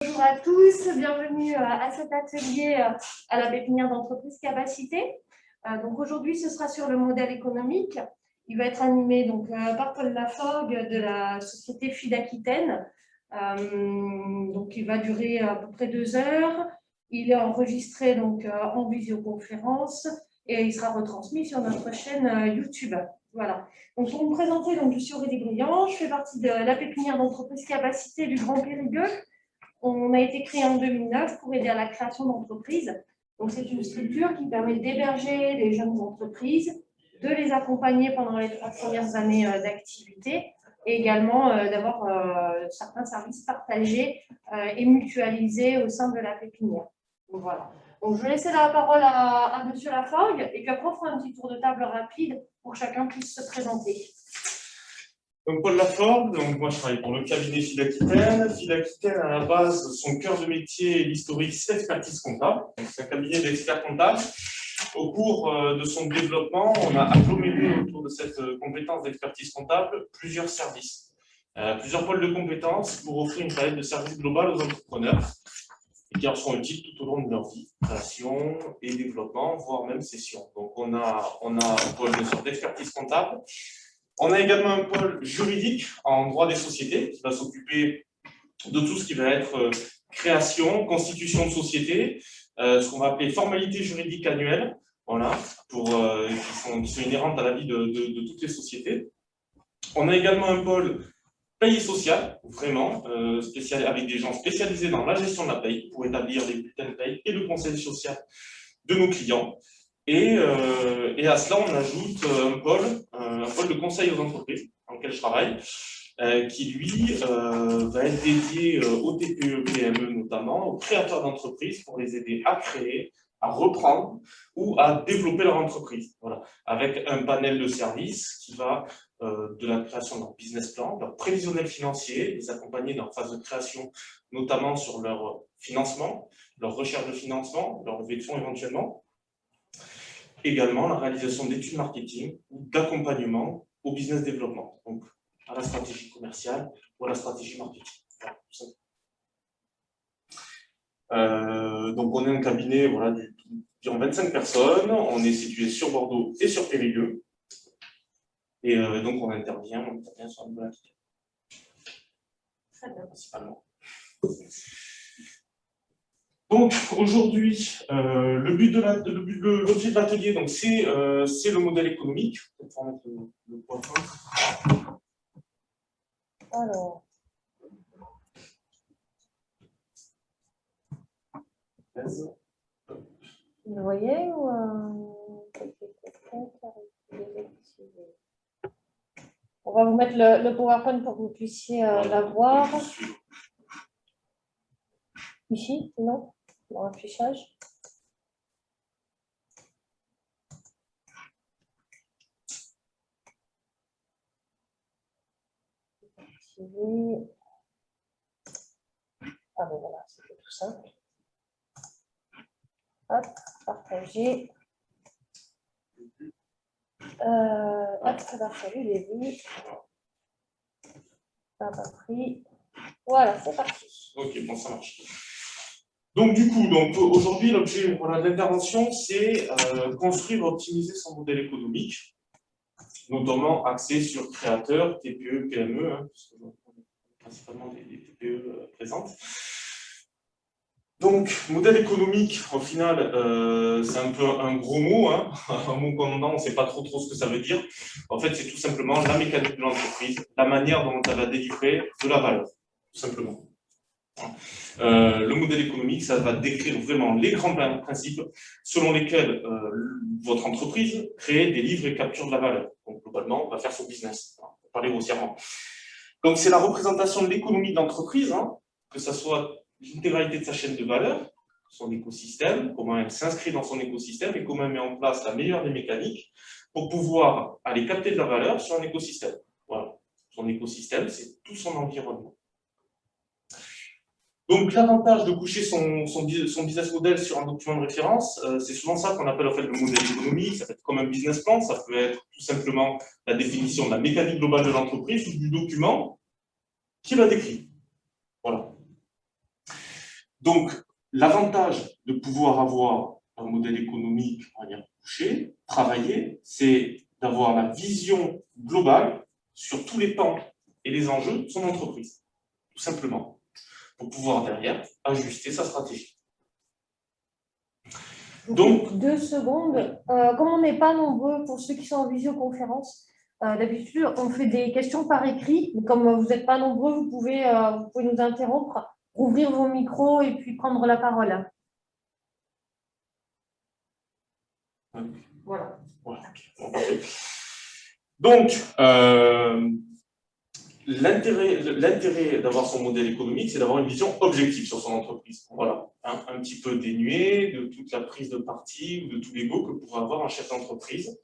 Bonjour à tous, bienvenue à cet atelier à la pépinière d'entreprise Capacité. Donc aujourd'hui, ce sera sur le modèle économique. Il va être animé par Paul Laforgue de la société FID Aquitaine. Donc il va durer à peu près 2 heures. Il est enregistré en visioconférence et il sera retransmis sur notre chaîne YouTube. Voilà. Donc pour me présenter, je suis Aurélie Briand, je fais partie de la pépinière d'entreprise Capacité du Grand Périgueux. On a été créé en 2009 pour aider à la création d'entreprises. Donc, c'est une structure qui permet d'héberger les jeunes entreprises, de les accompagner pendant les 3 premières années d'activité et également d'avoir certains services partagés et mutualisés au sein de la pépinière. Donc, voilà. Donc, je vais laisser la parole à M. Laforgue et puis après, on fera un petit tour de table rapide pour que chacun puisse se présenter. Donc Paul Laforgue, moi je travaille pour le cabinet FID Aquitaine. FID Aquitaine, à la base, son cœur de métier et l'historique, c'est l'expertise comptable. C'est un cabinet d'experts comptables. Au cours de son développement, on a aggloméré autour de cette compétence d'expertise comptable plusieurs services, plusieurs pôles de compétences pour offrir une palette de services globale aux entrepreneurs et qui en sont utiles tout au long de leur vie, création et développement, voire même cession. Donc on a un pôle d'expertise comptable. On a également un pôle juridique en droit des sociétés qui va s'occuper de tout ce qui va être création, constitution de société, ce qu'on va appeler formalités juridiques annuelles, voilà, qui sont inhérentes à la vie de toutes les sociétés. On a également un pôle paye sociale, vraiment, avec des gens spécialisés dans la gestion de la paye pour établir les bulletins de paye et le conseil social de nos clients. Et à cela, on ajoute un pôle de conseil aux entreprises dans lequel je travaille, qui lui va être dédié aux TPE, PME notamment, aux créateurs d'entreprises pour les aider à créer, à reprendre ou à développer leur entreprise. Voilà. Avec un panel de services qui va de la création de leur business plan, leur prévisionnel financier, les accompagner dans leur phase de création, notamment sur leur financement, leur recherche de financement, leur levée de fonds éventuellement. Également la réalisation d'études marketing ou d'accompagnement au business développement, donc à la stratégie commerciale ou à la stratégie marketing. Donc on est un cabinet d'environ 25 personnes, on est situé sur Bordeaux et sur Périgueux, et donc on intervient sur la Nouvelle-Aquitaine. Très bien, principalement. Donc aujourd'hui, l'objet de l'atelier, c'est le modèle économique. On va mettre le point. Alors. Vous voyez ou on va vous mettre le PowerPoint pour que vous puissiez la voir. Ici, non? Dans l'affichage. Ah ben voilà, c'est tout simple. Hop, partager. Hop, alors salut les vues. Ça va pris. Voilà, c'est parti. Ok, bon, ça marche. Donc du coup, aujourd'hui, l'objet de l'intervention, c'est construire et optimiser son modèle économique, notamment axé sur créateurs, TPE, PME, parce que principalement des TPE présentes. Donc, modèle économique, au final, c'est un peu un gros mot, hein, un mot qu'on on ne sait pas trop ce que ça veut dire. En fait, c'est tout simplement la mécanique de l'entreprise, la manière dont elle va délivrer de la valeur, tout simplement. Le modèle économique, ça va décrire vraiment les grands principes selon lesquels votre entreprise crée, délivre et capture de la valeur. Donc, globalement, on va faire son business, pour parler grossièrement. Donc, c'est la représentation de l'économie de l'entreprise, hein, que ce soit l'intégralité de sa chaîne de valeur, son écosystème, comment elle s'inscrit dans son écosystème et comment elle met en place la meilleure des mécaniques pour pouvoir aller capter de la valeur sur un écosystème. Voilà. Son écosystème, c'est tout son environnement. Donc, l'avantage de coucher son business model sur un document de référence, c'est souvent ça qu'on appelle en fait le modèle économique. Ça peut être comme un business plan, ça peut être tout simplement la définition de la mécanique globale de l'entreprise ou du document qui la décrit. Voilà. Donc, l'avantage de pouvoir avoir un modèle économique, on va dire, couché, travaillé, c'est d'avoir la vision globale sur tous les pans et les enjeux de son entreprise, tout simplement, pour pouvoir derrière ajuster sa stratégie. Donc, 2 secondes. Comme on n'est pas nombreux, pour ceux qui sont en visioconférence, d'habitude, on fait des questions par écrit. Mais comme vous n'êtes pas nombreux, vous pouvez nous interrompre, ouvrir vos micros et puis prendre la parole. Voilà. Donc, l'intérêt d'avoir son modèle économique, c'est d'avoir une vision objective sur son entreprise. Voilà, un petit peu dénué de toute la prise de parti ou de tout l'ego que pourrait avoir un chef d'entreprise.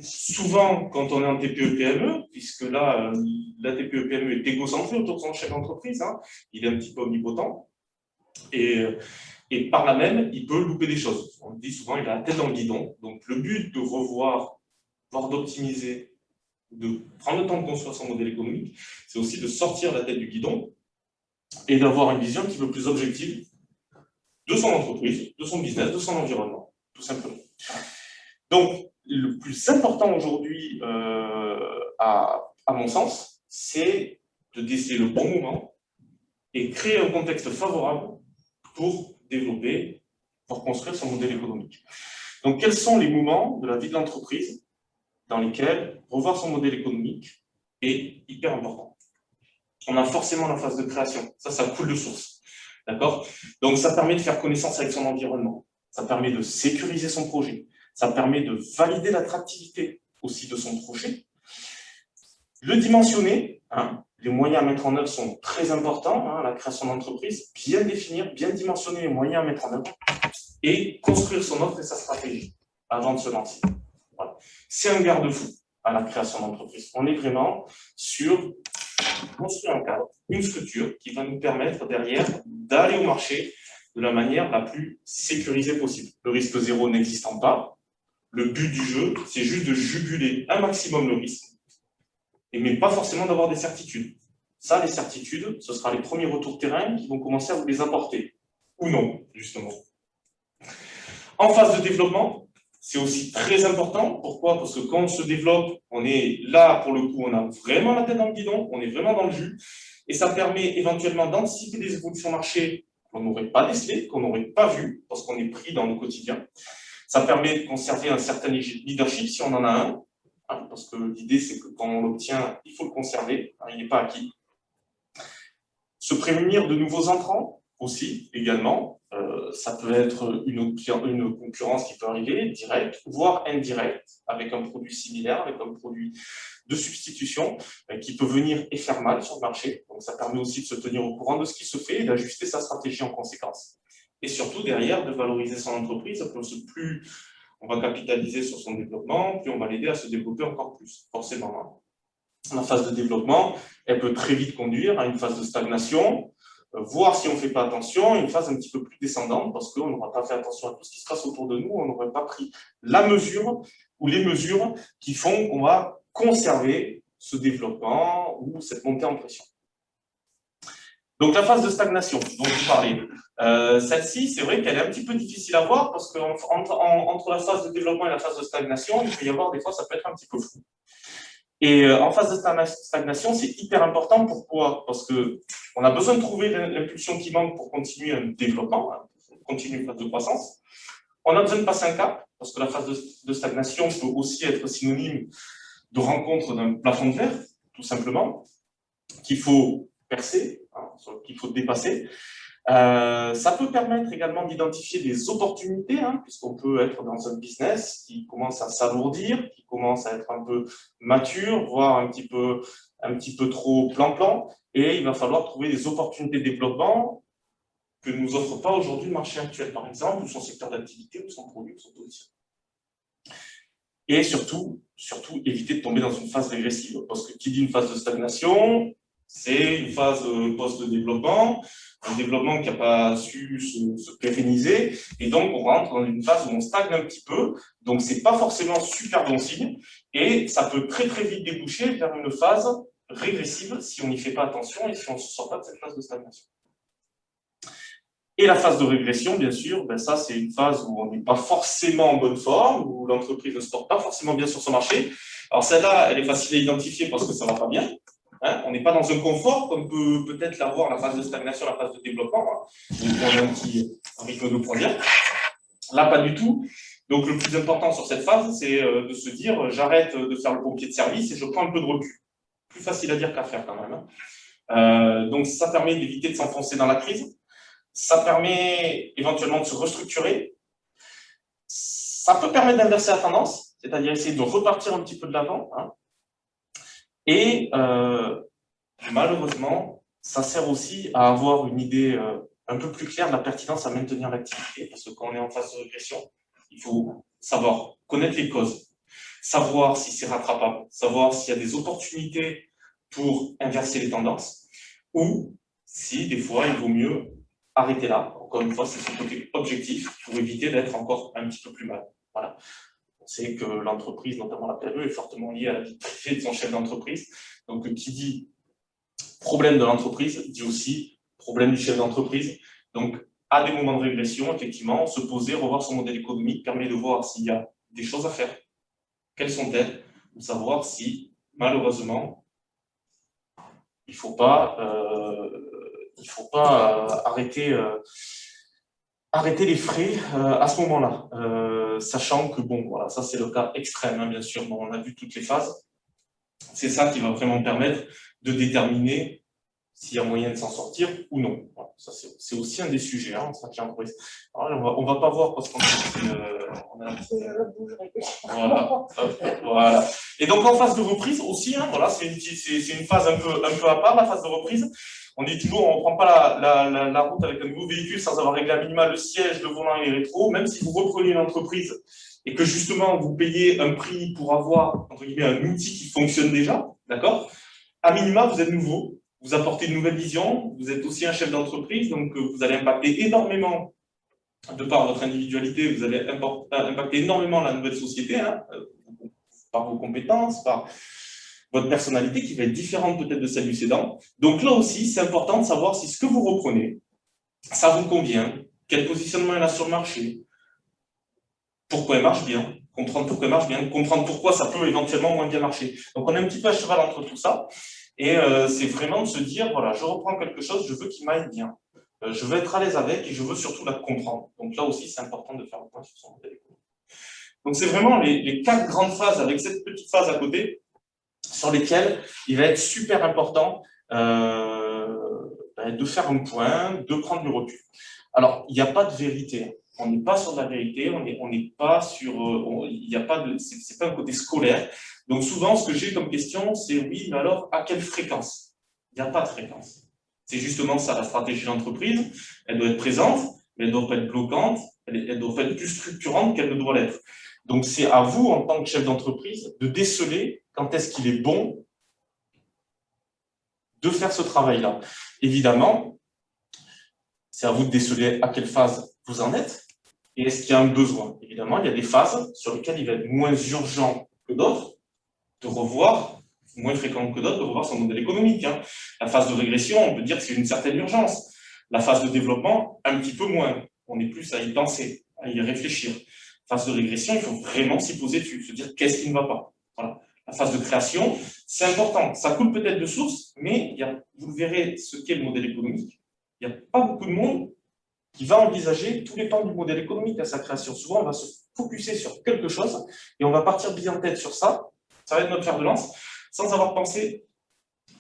Souvent, quand on est en TPE-PME, puisque là, la TPE-PME est égocentrée autour de son chef d'entreprise, hein, il est un petit peu omnipotent, et par là même, il peut louper des choses. On dit souvent, il a la tête dans le guidon. Donc, le but de revoir, voire d'optimiser, de prendre le temps de construire son modèle économique, c'est aussi de sortir la tête du guidon et d'avoir une vision un petit peu plus objective de son entreprise, de son business, de son environnement, tout simplement. Donc, le plus important aujourd'hui, à mon sens, c'est de décider le bon moment et créer un contexte favorable pour développer, pour construire son modèle économique. Donc, quels sont les moments de la vie de l'entreprise dans lesquels revoir son modèle économique est hyper important? On a forcément la phase de création. Ça coule de source. D'accord? Donc, ça permet de faire connaissance avec son environnement. Ça permet de sécuriser son projet. Ça permet de valider l'attractivité aussi de son projet. Le dimensionner, hein, les moyens à mettre en œuvre sont très importants, hein, la création d'entreprise, bien définir, bien dimensionner les moyens à mettre en œuvre et construire son offre et sa stratégie avant de se lancer. Voilà. C'est un garde-fou à la création d'entreprise. On est vraiment sur construire un cadre, une structure qui va nous permettre derrière d'aller au marché de la manière la plus sécurisée possible. Le risque zéro n'existant pas, le but du jeu, c'est juste de juguler un maximum le risque, mais pas forcément d'avoir des certitudes. Ça, les certitudes, ce sera les premiers retours terrain qui vont commencer à vous les apporter. Ou non, justement. En phase de développement, c'est aussi très important. Pourquoi? Parce que quand on se développe, on est là, pour le coup, on a vraiment la tête dans le guidon, on est vraiment dans le jus, et ça permet éventuellement d'anticiper des évolutions marché qu'on n'aurait pas décelées, qu'on n'aurait pas vues, parce qu'on est pris dans le quotidien. Ça permet de conserver un certain leadership si on en a un, hein, parce que l'idée, c'est que quand on l'obtient, il faut le conserver, hein, il n'est pas acquis. Se prémunir de nouveaux entrants aussi, également. Ça peut être une concurrence qui peut arriver, directe, voire indirecte, avec un produit similaire, avec un produit de substitution, qui peut venir et faire mal sur le marché. Donc, ça permet aussi de se tenir au courant de ce qui se fait et d'ajuster sa stratégie en conséquence. Et surtout, derrière, de valoriser son entreprise, parce que plus on va capitaliser sur son développement, plus on va l'aider à se développer encore plus, forcément. La phase de développement, elle peut très vite conduire à une phase de stagnation, voire si on ne fait pas attention, une phase un petit peu plus descendante, parce qu'on n'aura pas fait attention à tout ce qui se passe autour de nous, on n'aurait pas pris la mesure ou les mesures qui font qu'on va conserver ce développement ou cette montée en pression. Donc la phase de stagnation dont vous parlez, celle-ci, c'est vrai qu'elle est un petit peu difficile à voir parce qu'entre la phase de développement et la phase de stagnation, il peut y avoir des fois, ça peut être un petit peu flou. Et en phase de stagnation, c'est hyper important. Pourquoi? Parce qu'on a besoin de trouver l'impulsion qui manque pour continuer un développement, hein, continuer une phase de croissance. On a besoin de passer un cap, parce que la phase de stagnation peut aussi être synonyme de rencontre d'un plafond de verre, tout simplement, qu'il faut percer, hein, qu'il faut dépasser. Ça peut permettre également d'identifier des opportunités, hein, puisqu'on peut être dans un business qui commence à s'alourdir, qui commence à être un peu mature, voire un petit peu trop plan-plan, et il va falloir trouver des opportunités de développement que ne nous offre pas aujourd'hui le marché actuel, par exemple, ou son secteur d'activité, ou son produit, ou son position. Et surtout, éviter de tomber dans une phase régressive, parce que qui dit une phase de stagnation, c'est une phase post-développement, un développement qui n'a pas su se pérenniser, et donc on rentre dans une phase où on stagne un petit peu, donc ce n'est pas forcément super bon signe, et ça peut très très vite déboucher vers une phase régressive si on n'y fait pas attention et si on ne se sort pas de cette phase de stagnation. Et la phase de régression, bien sûr, ben ça, c'est une phase où on n'est pas forcément en bonne forme, où l'entreprise ne se porte pas forcément bien sur son marché. Alors celle-là, elle est facile à identifier parce que ça ne va pas bien. Hein, on n'est pas dans un confort comme peut peut-être l'avoir la phase de stagnation, la phase de développement, hein, où on a un petit rythme de croisière. Là, pas du tout. Donc le plus important sur cette phase, c'est de se dire j'arrête de faire le pompier de service et je prends un peu de recul. Plus facile à dire qu'à faire quand même. Hein. Donc ça permet d'éviter de s'enfoncer dans la crise. Ça permet éventuellement de se restructurer. Ça peut permettre d'inverser la tendance, c'est-à-dire essayer de repartir un petit peu de l'avant. Hein. Et malheureusement, ça sert aussi à avoir une idée un peu plus claire de la pertinence à maintenir l'activité, parce que quand on est en phase de régression, il faut savoir connaître les causes, savoir si c'est rattrapable, savoir s'il y a des opportunités pour inverser les tendances, ou si des fois il vaut mieux arrêter là. Encore une fois, c'est son côté objectif pour éviter d'être encore un petit peu plus mal. Voilà. On sait que l'entreprise, notamment la PME, est fortement liée à la vie privée de son chef d'entreprise. Donc, qui dit problème de l'entreprise dit aussi problème du chef d'entreprise. Donc, à des moments de régression, effectivement, se poser, revoir son modèle économique permet de voir s'il y a des choses à faire, quelles sont-elles, ou savoir si, malheureusement, il ne faut pas arrêter les frais à ce moment-là, sachant que, bon, voilà, ça c'est le cas extrême, hein, bien sûr, bon, on a vu toutes les phases. C'est ça qui va vraiment permettre de déterminer s'il y a moyen de s'en sortir ou non. Voilà, ça c'est aussi un des sujets, hein, ça tient en on va pas voir parce qu'on a un petit... Voilà. Et donc en phase de reprise aussi, hein, voilà, c'est une phase un peu à part, la phase de reprise. On est toujours, on ne prend pas la route avec un nouveau véhicule sans avoir réglé à minima le siège, le volant et les rétros, même si vous reprenez une entreprise et que justement vous payez un prix pour avoir, entre guillemets, un outil qui fonctionne déjà, d'accord? À minima, vous êtes nouveau, vous apportez une nouvelle vision, vous êtes aussi un chef d'entreprise, donc vous allez impacter énormément, de par votre individualité, vous allez impacter énormément la nouvelle société, hein, par vos compétences, par votre personnalité qui va être différente peut-être de celle du cédant. Donc là aussi, c'est important de savoir si ce que vous reprenez, ça vous convient, quel positionnement il a sur le marché, pourquoi il marche bien, comprendre pourquoi il marche bien, comprendre pourquoi ça peut éventuellement moins bien marcher. Donc on est un petit peu à cheval entre tout ça, et c'est vraiment de se dire, voilà, je reprends quelque chose, je veux qu'il m'aille bien, je veux être à l'aise avec, et je veux surtout la comprendre. Donc là aussi, c'est important de faire le point sur son modèle économique. Donc c'est vraiment les 4 grandes phases, avec cette petite phase à côté, sur lesquelles il va être super important de faire un point, de prendre du recul. Alors, il n'y a pas de vérité. On n'est pas sur de la vérité, on n'est pas sur... il n'y a pas de... C'est pas un côté scolaire. Donc souvent, ce que j'ai comme question, c'est oui, mais alors, à quelle fréquence? Il n'y a pas de fréquence. C'est justement ça, la stratégie d'entreprise. Elle doit être présente, mais elle ne doit pas être bloquante, elle doit pas être plus structurante qu'elle ne doit l'être. Donc c'est à vous, en tant que chef d'entreprise, de déceler quand est-ce qu'il est bon de faire ce travail-là. Évidemment, c'est à vous de déceler à quelle phase vous en êtes et est-ce qu'il y a un besoin. Évidemment, il y a des phases sur lesquelles il va être moins urgent que d'autres de revoir, moins fréquent que d'autres, de revoir son modèle économique. Hein. La phase de régression, on peut dire que c'est une certaine urgence. La phase de développement, un petit peu moins. On est plus à y penser, à y réfléchir. Phase de régression, il faut vraiment s'y poser dessus, se dire qu'est-ce qui ne va pas. Voilà. La phase de création, c'est important. Ça coule peut-être de source, mais vous verrez ce qu'est le modèle économique. Il n'y a pas beaucoup de monde qui va envisager tous les pans du modèle économique à sa création. Souvent, on va se focuser sur quelque chose et on va partir bien en tête sur ça. Ça va être notre fer de lance, sans avoir pensé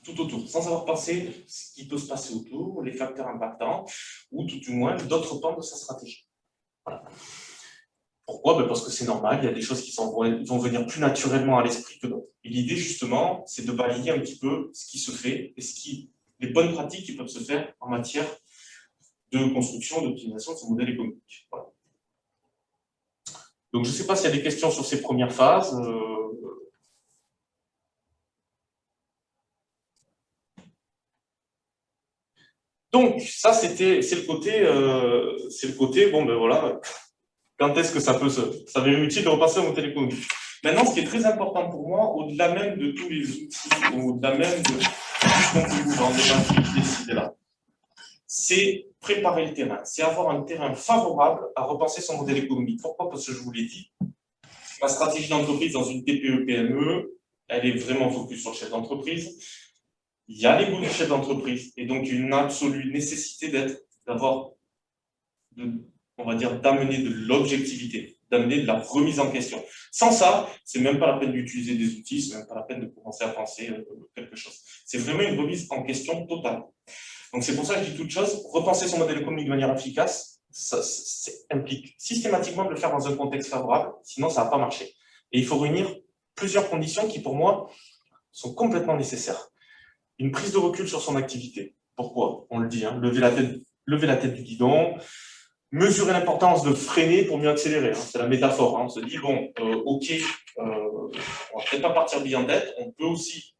tout autour, sans avoir pensé ce qui peut se passer autour, les facteurs impactants, ou tout du moins d'autres pans de sa stratégie. Voilà. Pourquoi? Parce que c'est normal, il y a des choses qui vont venir plus naturellement à l'esprit que d'autres. Et l'idée, justement, c'est de balayer un petit peu ce qui se fait et les bonnes pratiques qui peuvent se faire en matière de construction, d'optimisation de son modèle économique. Voilà. Donc, je ne sais pas s'il y a des questions sur ces premières phases. Donc, ça, c'est le côté, bon, ben voilà, quand est-ce que ça va être utile de repasser au modèle économique. Maintenant, ce qui est très important pour moi, au-delà même de tous les outils, au-delà même de tout ce qu'on peut vous en décider là, c'est préparer le terrain, c'est avoir un terrain favorable à repenser son modèle économique. Pourquoi? Parce que je vous l'ai dit, ma stratégie d'entreprise dans une TPE-PME, elle est vraiment focus sur le chef d'entreprise. Il y a l'ego du chef d'entreprise et donc une absolue nécessité d'avoir, on va dire, d'amener de l'objectivité, d'amener de la remise en question. Sans ça, c'est même pas la peine d'utiliser des outils, c'est même pas la peine de commencer à penser quelque chose. C'est vraiment une remise en question totale. Donc c'est pour ça que je dis toute chose, repenser son modèle économique de manière efficace, ça implique systématiquement de le faire dans un contexte favorable, sinon ça va pas marcher. Et il faut réunir plusieurs conditions qui, pour moi, sont complètement nécessaires. Une prise de recul sur son activité. Pourquoi? On le dit, hein, lever la tête du guidon, mesurer l'importance de freiner pour mieux accélérer. Hein, c'est la métaphore. Hein, on se dit, bon, ok, on va peut-être pas partir bien en tête, on peut aussi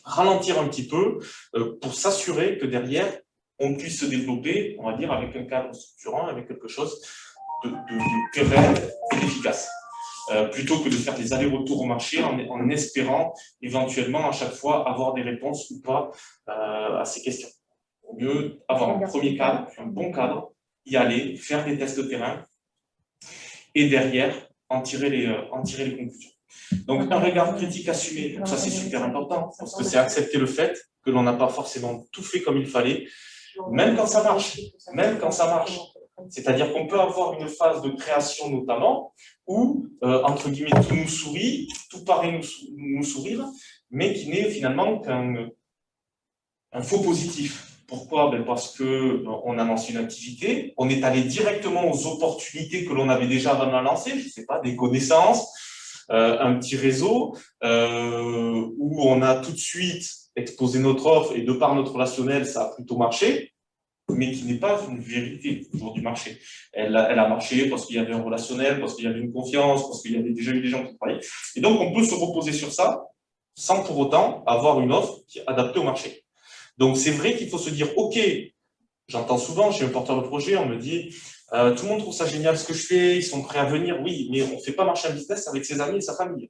ralentir un petit peu pour s'assurer que derrière, on puisse se développer, on va dire, avec un cadre structurant, avec quelque chose de pérenne et d'efficace. Plutôt que de faire des allers-retours au marché en espérant éventuellement à chaque fois avoir des réponses ou pas à ces questions. Au mieux avoir un premier cadre, un bon cadre, y aller, faire des tests de terrain et derrière en tirer les conclusions. Donc un regard critique assumé, ça c'est super important parce que c'est accepter le fait que l'on n'a pas forcément tout fait comme il fallait, même quand ça marche, C'est-à-dire qu'on peut avoir une phase de création notamment où, entre guillemets, tout nous sourit, tout paraît nous sourire, mais qui n'est finalement qu'un faux positif. Pourquoi? Parce qu'on a lancé une activité, on est allé directement aux opportunités que l'on avait déjà avant de la lancer, je ne sais pas, des connaissances, un petit réseau, où on a tout de suite exposé notre offre et de par notre relationnel, ça a plutôt marché, mais qui n'est pas une vérité toujours du marché. Elle a marché parce qu'il y avait un relationnel, parce qu'il y avait une confiance, parce qu'il y avait déjà eu des gens qui travaillaient. Et donc, on peut se reposer sur ça sans pour autant avoir une offre qui est adaptée au marché. Donc, c'est vrai qu'il faut se dire, OK, j'entends souvent, je suis un porteur de projet, on me dit, tout le monde trouve ça génial ce que je fais, ils sont prêts à venir, oui, mais on ne fait pas marcher un business avec ses amis et sa famille.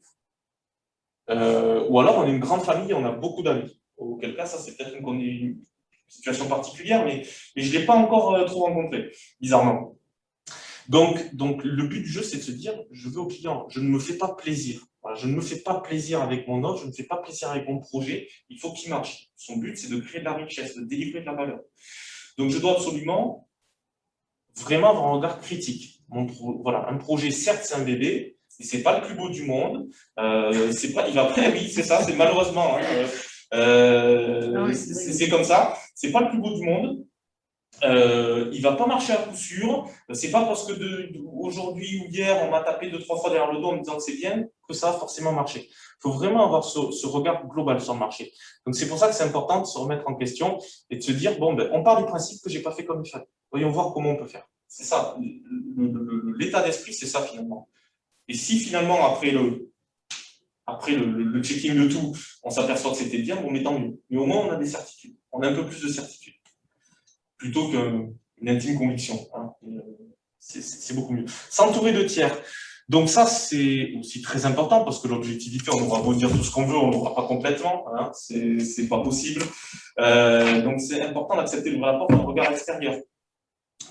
Ou alors, on est une grande famille, on a beaucoup d'amis. Auquel cas, ça, c'est peut-être une situation particulière, mais je ne l'ai pas encore trop rencontré, bizarrement. Donc, le but du jeu, c'est de se dire, je veux au client, je ne me fais pas plaisir. Voilà, je ne me fais pas plaisir avec mon offre, je ne me fais pas plaisir avec mon projet, il faut qu'il marche. Son but, c'est de créer de la richesse, de délivrer de la valeur. Donc, je dois absolument vraiment avoir un regard critique. Voilà, un projet, certes, c'est un bébé, mais c'est pas le plus beau du monde. C'est pas, il va après, oui, c'est ça, c'est malheureusement. C'est comme ça. C'est pas le plus beau du monde. Il va pas marcher à coup sûr. C'est pas parce que aujourd'hui ou hier on m'a tapé 2-3 fois derrière le dos en me disant que c'est bien que ça va forcément marcher. Il faut vraiment avoir ce regard global sur le marché. Donc c'est pour ça que c'est important de se remettre en question et de se dire bon ben on part du principe que j'ai pas fait comme il fallait. Voyons voir comment on peut faire. C'est ça. L'état d'esprit, c'est ça finalement. Et si finalement après le checking de tout, on s'aperçoit que c'était bien, bon mais tant mieux. Mais au moins on a des certitudes. On a un peu plus de certitude. Plutôt qu'une intime conviction. Hein. C'est beaucoup mieux. S'entourer de tiers. Donc ça, c'est aussi très important parce que l'objectivité, on aura beau dire tout ce qu'on veut, on ne l'aura pas complètement. Hein. C'est pas possible. Donc c'est important d'accepter le rapport d'un regard extérieur.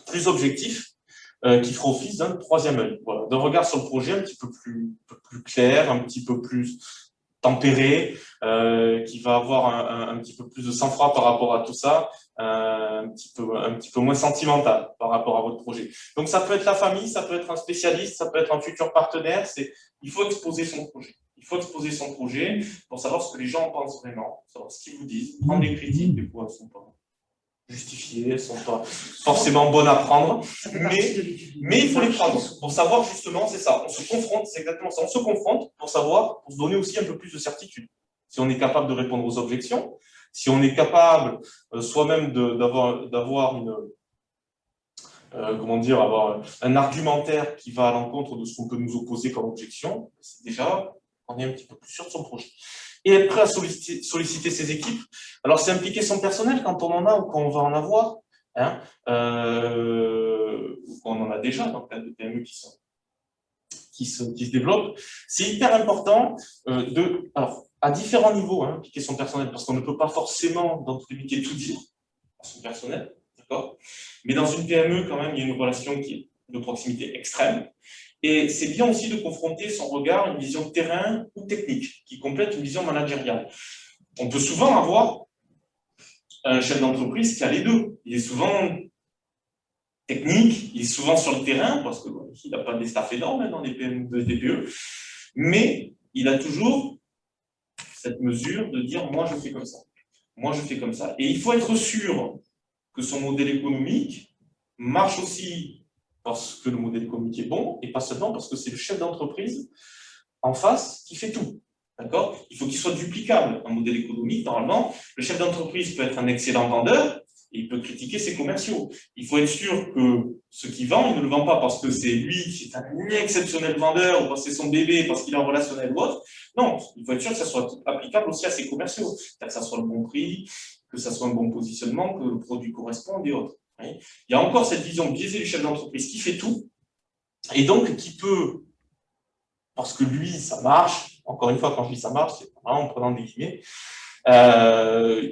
Plus objectif, qui fera office d'un troisième œil. Voilà. D'un regard sur le projet un petit peu plus clair, un petit peu plus tempéré, qui va avoir un petit peu plus de sang-froid par rapport à tout ça, un petit peu moins sentimental par rapport à votre projet. Donc ça peut être la famille, ça peut être un spécialiste, ça peut être un futur partenaire. Il faut exposer son projet. Il faut exposer son projet pour savoir ce que les gens en pensent vraiment, savoir ce qu'ils vous disent, prendre des critiques, des fois elles sont pas justifiées, elles sont pas forcément bonnes à prendre, mais il faut les prendre pour savoir justement, c'est ça, on se confronte, c'est exactement ça, on se confronte pour savoir, pour se donner aussi un peu plus de certitude. Si on est capable de répondre aux objections, si on est capable soi-même d'avoir avoir un argumentaire qui va à l'encontre de ce qu'on peut nous opposer comme objection, c'est déjà, on est un petit peu plus sûr de son projet. Et être prêt à solliciter ses équipes. Alors, c'est impliquer son personnel quand on en a ou quand on va en avoir, hein, ou quand on en a déjà dans le cadre de PME qui se développent. C'est hyper important alors, à différents niveaux, hein, impliquer son personnel, parce qu'on ne peut pas forcément, dans tous les métiers, tout dire à son personnel. d'accord? Mais dans une PME, quand même, il y a une relation qui est de proximité extrême. Et c'est bien aussi de confronter son regard à une vision terrain ou technique, qui complète une vision managériale. On peut souvent avoir un chef d'entreprise qui a les deux. Il est souvent technique, il est souvent sur le terrain, parce qu'il n'a pas des staffs énormes dans les PME, des TPE, mais il a toujours cette mesure de dire « moi, je fais comme ça ». Moi, je fais comme ça. Et il faut être sûr que son modèle économique marche aussi parce que le modèle économique est bon, et pas seulement parce que c'est le chef d'entreprise en face qui fait tout. D'accord? Il faut qu'il soit duplicable. Un modèle économique, normalement, le chef d'entreprise peut être un excellent vendeur, et il peut critiquer ses commerciaux. Il faut être sûr que ce qu'il vend, il ne le vend pas parce que c'est lui qui est un exceptionnel vendeur, ou parce que c'est son bébé, parce qu'il est en relationnel ou autre. Non, il faut être sûr que ça soit applicable aussi à ses commerciaux. Que ça soit le bon prix, que ça soit un bon positionnement, que le produit corresponde et autres. Il y a encore cette vision biaisée du chef d'entreprise qui fait tout, et donc qui peut, parce que lui, ça marche, encore une fois, quand je dis ça marche, c'est vraiment en prenant des guillemets,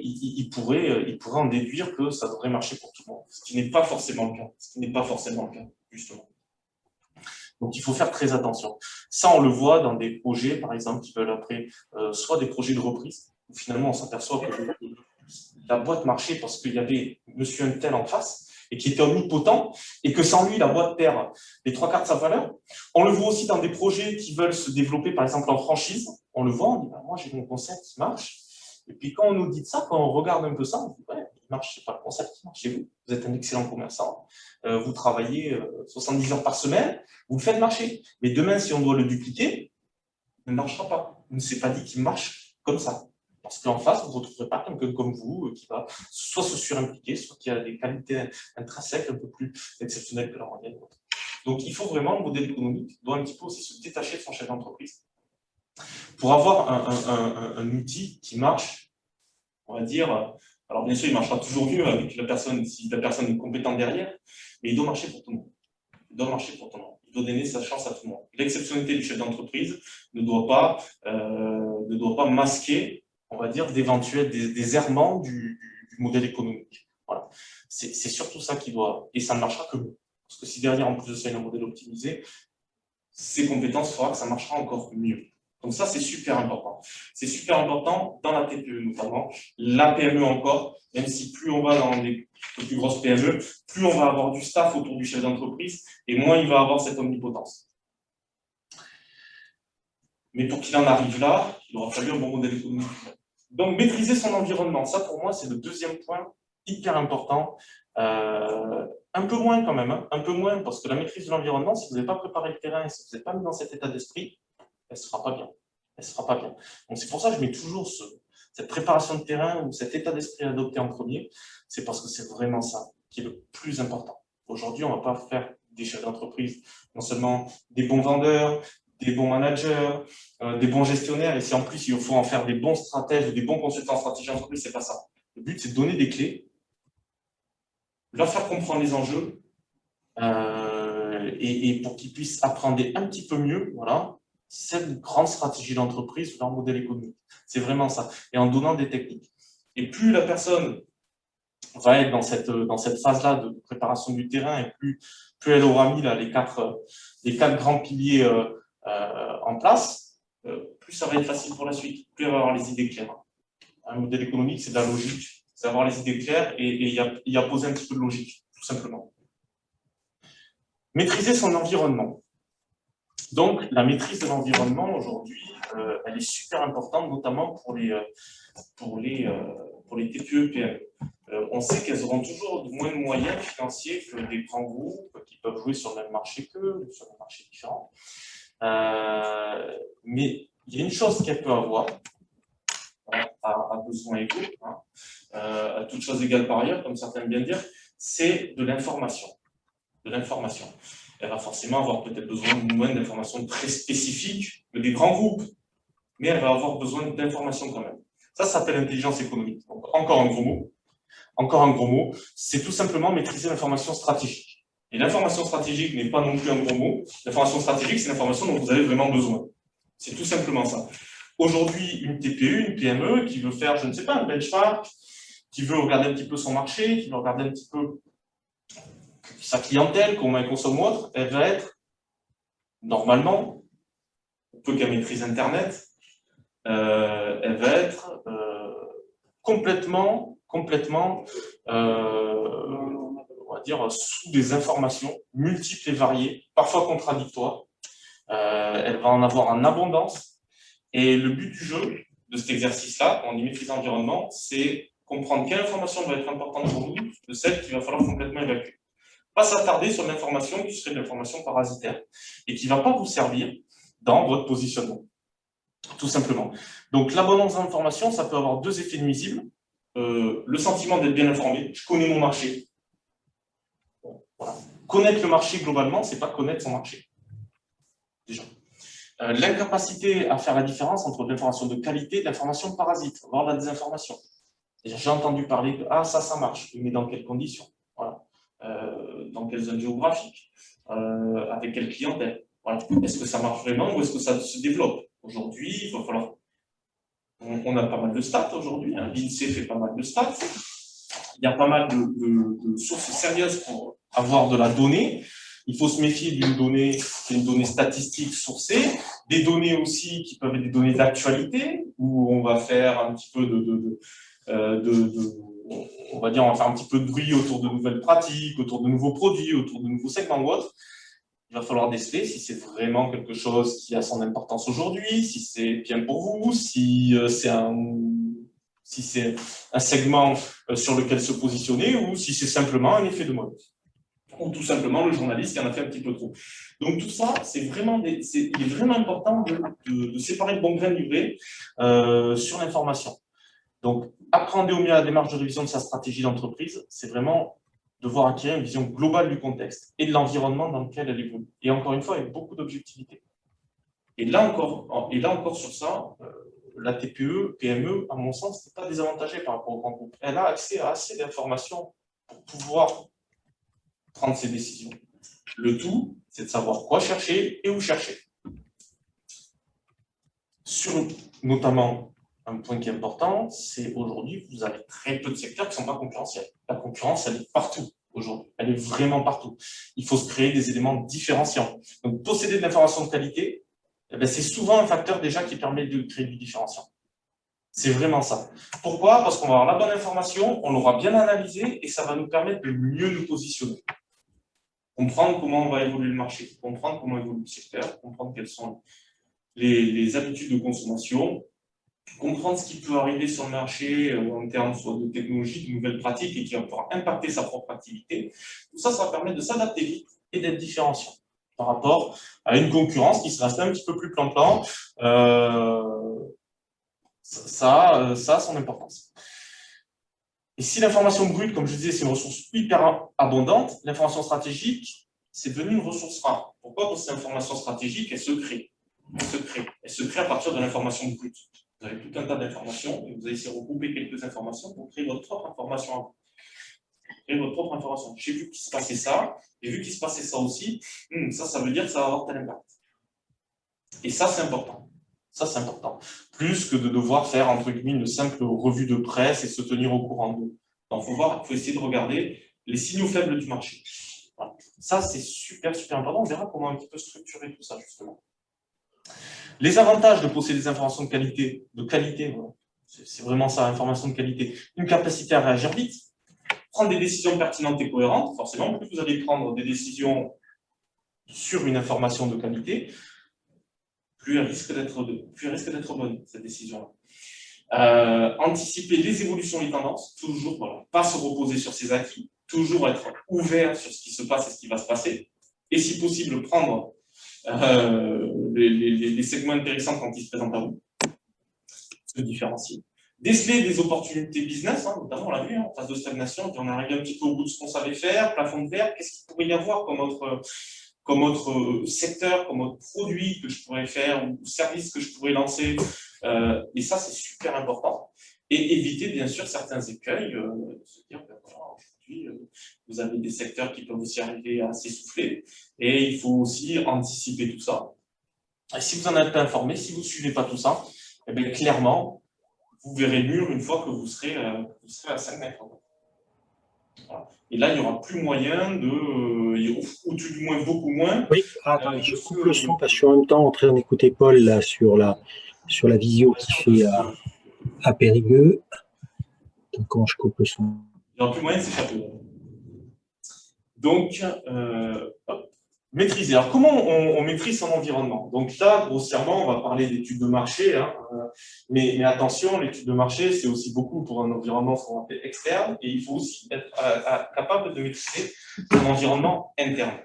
il pourrait en déduire que ça devrait marcher pour tout le monde, ce qui n'est pas forcément le cas, justement. Donc, il faut faire très attention. Ça, on le voit dans des projets, par exemple, qui veulent après, soit des projets de reprise, où finalement, on s'aperçoit que la boîte marchait parce qu'il y avait monsieur un tel en face, et qui était omnipotent, et que sans lui, la boîte perd les trois quarts de sa valeur. On le voit aussi dans des projets qui veulent se développer, par exemple, en franchise. On le voit, on dit, bah, moi, j'ai mon concept qui marche. Et puis, quand on nous dit ça, quand on regarde un peu ça, on dit, ouais, il marche, c'est pas le concept qui marche chez vous. Vous êtes un excellent commerçant. Vous travaillez 70 heures par semaine. Vous le faites marcher. Mais demain, si on doit le dupliquer, il ne marchera pas. Il ne s'est pas dit qu'il marche comme ça. Parce qu'en face, vous ne retrouverez pas quelqu'un comme vous qui va soit se surimpliquer, soit qui a des qualités intrinsèques un peu plus exceptionnelles que la moyenne. Donc, il faut vraiment, le modèle économique doit un petit peu aussi se détacher de son chef d'entreprise pour avoir un outil qui marche, on va dire. Alors, bien sûr, il marchera toujours mieux avec la personne, si la personne est compétente derrière, mais il doit marcher pour tout le monde. Il doit marcher pour tout le monde. Il doit donner sa chance à tout le monde. L'exceptionnalité du chef d'entreprise ne doit pas masquer, on va dire, d'éventuels des errements du modèle économique. Voilà. C'est surtout ça qui doit, et ça ne marchera que mieux. Parce que si derrière, en plus de ça, il y a un modèle optimisé, ses compétences fera que ça marchera encore mieux. Donc ça, c'est super important. C'est super important dans la TPE notamment, la PME encore, même si plus on va dans les plus grosses PME, plus on va avoir du staff autour du chef d'entreprise, et moins il va avoir cette omnipotence. Mais pour qu'il en arrive là, il aura fallu un bon modèle économique. Donc, maîtriser son environnement, ça pour moi, c'est le deuxième point hyper important. Un peu moins quand même, hein, un peu moins, parce que la maîtrise de l'environnement, si vous n'avez pas préparé le terrain et si vous n'êtes pas mis dans cet état d'esprit, elle ne se fera pas bien. Elle se fera pas bien. Donc, c'est pour ça que je mets toujours cette préparation de terrain ou cet état d'esprit adopté en premier, c'est parce que c'est vraiment ça qui est le plus important. Aujourd'hui, on ne va pas faire des chefs d'entreprise, non seulement des bons vendeurs, des bons managers, des bons gestionnaires, et si en plus il faut en faire des bons stratèges ou des bons consultants en stratégie d'entreprise, c'est pas ça. Le but, c'est de donner des clés, leur faire comprendre les enjeux, et pour qu'ils puissent apprendre un petit peu mieux, voilà, cette grande stratégie d'entreprise, leur modèle économique. C'est vraiment ça. Et en donnant des techniques. Et plus la personne va être dans cette phase-là de préparation du terrain, et plus elle aura mis là, les quatre grands piliers en place, plus ça va être facile pour la suite, plus elle va avoir les idées claires. Un modèle économique, c'est de la logique, c'est avoir les idées claires et y apposer un petit peu de logique, tout simplement. Maîtriser son environnement. Donc, la maîtrise de l'environnement, aujourd'hui, elle est super importante, notamment pour les TPE, PME. On sait qu'elles auront toujours moins de moyens financiers que des grands groupes qui peuvent jouer sur le même marché qu'eux, sur des marchés différents. Mais il y a une chose qu'elle peut avoir, à besoins égaux, à toutes choses égales par ailleurs, comme certains aiment bien dire, c'est de l'information. Elle va forcément avoir peut-être besoin de moins d'informations très spécifiques que des grands groupes, mais elle va avoir besoin d'informations quand même. Ça s'appelle intelligence économique. Donc, encore un gros mot, c'est tout simplement maîtriser l'information stratégique. Et l'information stratégique n'est pas non plus un gros mot. L'information stratégique, c'est l'information dont vous avez vraiment besoin. C'est tout simplement ça. Aujourd'hui, une TPE, une PME qui veut faire, je ne sais pas, un benchmark, qui veut regarder un petit peu son marché, qui veut regarder un petit peu sa clientèle, comment elle consomme ou autre, elle va être, normalement, peu qu'elle maîtrise Internet, elle va être complètement, on va dire, sous des informations multiples et variées, parfois contradictoires. Elle va en avoir en abondance. Et le but du jeu, de cet exercice-là, quand on dit maîtrise l'environnement, c'est comprendre quelle information va être importante pour nous, de celle qu'il va falloir complètement évacuer. Pas s'attarder sur l'information qui serait de l'information parasitaire et qui ne va pas vous servir dans votre positionnement, tout simplement. Donc l'abondance d'informations, ça peut avoir deux effets nuisibles. Le sentiment d'être bien informé, je connais mon marché. Bon, voilà. Connaître le marché globalement, c'est pas connaître son marché. Déjà. L'incapacité à faire la différence entre de l'information de qualité et de l'information parasite, voire la désinformation. J'ai entendu parler que ça marche, mais dans quelles conditions, voilà. Dans quelle zone géographique, avec quelle clientèle. Voilà. Est-ce que ça marche vraiment ou est-ce que ça se développe? Aujourd'hui, il va falloir. On a pas mal de stats aujourd'hui, hein. L'INSEE fait pas mal de stats. Il y a pas mal de sources sérieuses pour avoir de la donnée. Il faut se méfier d'une donnée qui est une donnée statistique sourcée, des données aussi qui peuvent être des données d'actualité, où on va faire un petit peu on va dire, on va faire un petit peu de bruit autour de nouvelles pratiques, autour de nouveaux produits, autour de nouveaux segments ou autres. Il va falloir déceler si c'est vraiment quelque chose qui a son importance aujourd'hui, si c'est bien pour vous, si c'est un segment sur lequel se positionner ou si c'est simplement un effet de mode. Ou tout simplement le journaliste qui en a fait un petit peu trop. Donc tout ça, il est vraiment important de séparer le bon grain du vrai sur l'information. Donc, appréhender au mieux la démarche de révision de sa stratégie d'entreprise, c'est vraiment devoir acquérir une vision globale du contexte et de l'environnement dans lequel elle évolue. Et encore une fois, avec beaucoup d'objectivité. Et là encore sur ça, la TPE, PME, à mon sens, n'est pas désavantagée par rapport au grand groupe. Elle a accès à assez d'informations pour pouvoir prendre ses décisions. Le tout, c'est de savoir quoi chercher et où chercher. Sur notamment un point qui est important, c'est aujourd'hui, vous avez très peu de secteurs qui ne sont pas concurrentiels. La concurrence, elle est partout aujourd'hui. Elle est vraiment partout. Il faut se créer des éléments différenciants. Donc, posséder de l'information de qualité, c'est souvent un facteur déjà qui permet de créer du différenciant. C'est vraiment ça. Pourquoi? Parce qu'on va avoir la bonne information, on l'aura bien analysée et ça va nous permettre de mieux nous positionner. Comprendre comment va évoluer le marché, comprendre comment évolue le secteur, comprendre quelles sont les habitudes de consommation, comprendre ce qui peut arriver sur le marché en termes soit de technologie, de nouvelles pratiques et qui va pouvoir impacter sa propre activité. Tout ça, ça va permettre de s'adapter vite et d'être différenciant par rapport à une concurrence qui se reste un petit peu plus plan-plan. Ça a son importance. Et si l'information brute, comme je disais, c'est une ressource hyper abondante, l'information stratégique, c'est devenu une ressource rare. Pourquoi? Parce que cette information stratégique, elle se crée. Elle se crée à partir de l'information brute. Vous avez tout un tas d'informations et vous allez essayer de regrouper quelques informations pour créer votre propre information à vous. Créer votre propre information. J'ai vu qu'il se passait ça, et vu qu'il se passait ça aussi, ça veut dire que ça va avoir tel impact. Et ça, c'est important. Ça, c'est important. Plus que de devoir faire, entre guillemets, une simple revue de presse et se tenir au courant d'eux. Donc, il faut essayer de regarder les signaux faibles du marché. Voilà. Ça, c'est super, super important. On verra comment un petit peu structurer tout ça, justement. Les avantages de posséder des informations de qualité, voilà. C'est vraiment ça, information de qualité. Une capacité à réagir vite, prendre des décisions pertinentes et cohérentes. Forcément, plus vous allez prendre des décisions sur une information de qualité, plus elle risque d'être bonne, cette décision-là. Anticiper les évolutions et les tendances, toujours, voilà, pas se reposer sur ses acquis, toujours être ouvert sur ce qui se passe et ce qui va se passer, et si possible, prendre les segments intéressants quand ils se présentent à vous, se différencier. Déceler des opportunités business, notamment on l'a vu, en phase de stagnation, on est arrivé un petit peu au bout de ce qu'on savait faire, plafond de verre, qu'est-ce qu'il pourrait y avoir comme autre secteur, comme autre produit que je pourrais faire ou service que je pourrais lancer. Et ça, c'est super important. Et éviter, bien sûr, certains écueils. Se dire que aujourd'hui, vous avez des secteurs qui peuvent aussi arriver à s'essouffler. Et il faut aussi anticiper tout ça. Et si vous n'en êtes pas informé, si vous ne suivez pas tout ça, eh bien, clairement, vous verrez le mur une fois que vous serez à 5 mètres. Voilà. Et là, il n'y aura plus moyen de, ou tout du moins beaucoup moins. Oui, attendez, je coupe le son parce que je suis en même temps en train d'écouter Paul là, sur la visio qui fait à Périgueux. Donc, comment je coupe le son? Il n'y aura plus moyen de s'échapper. Donc, maîtriser. Alors, comment on maîtrise son environnement? Donc là, grossièrement, on va parler d'études de marché, hein, mais attention, l'étude de marché, c'est aussi beaucoup pour un environnement ce qu'on appelle externe, et il faut aussi être capable de maîtriser son environnement interne.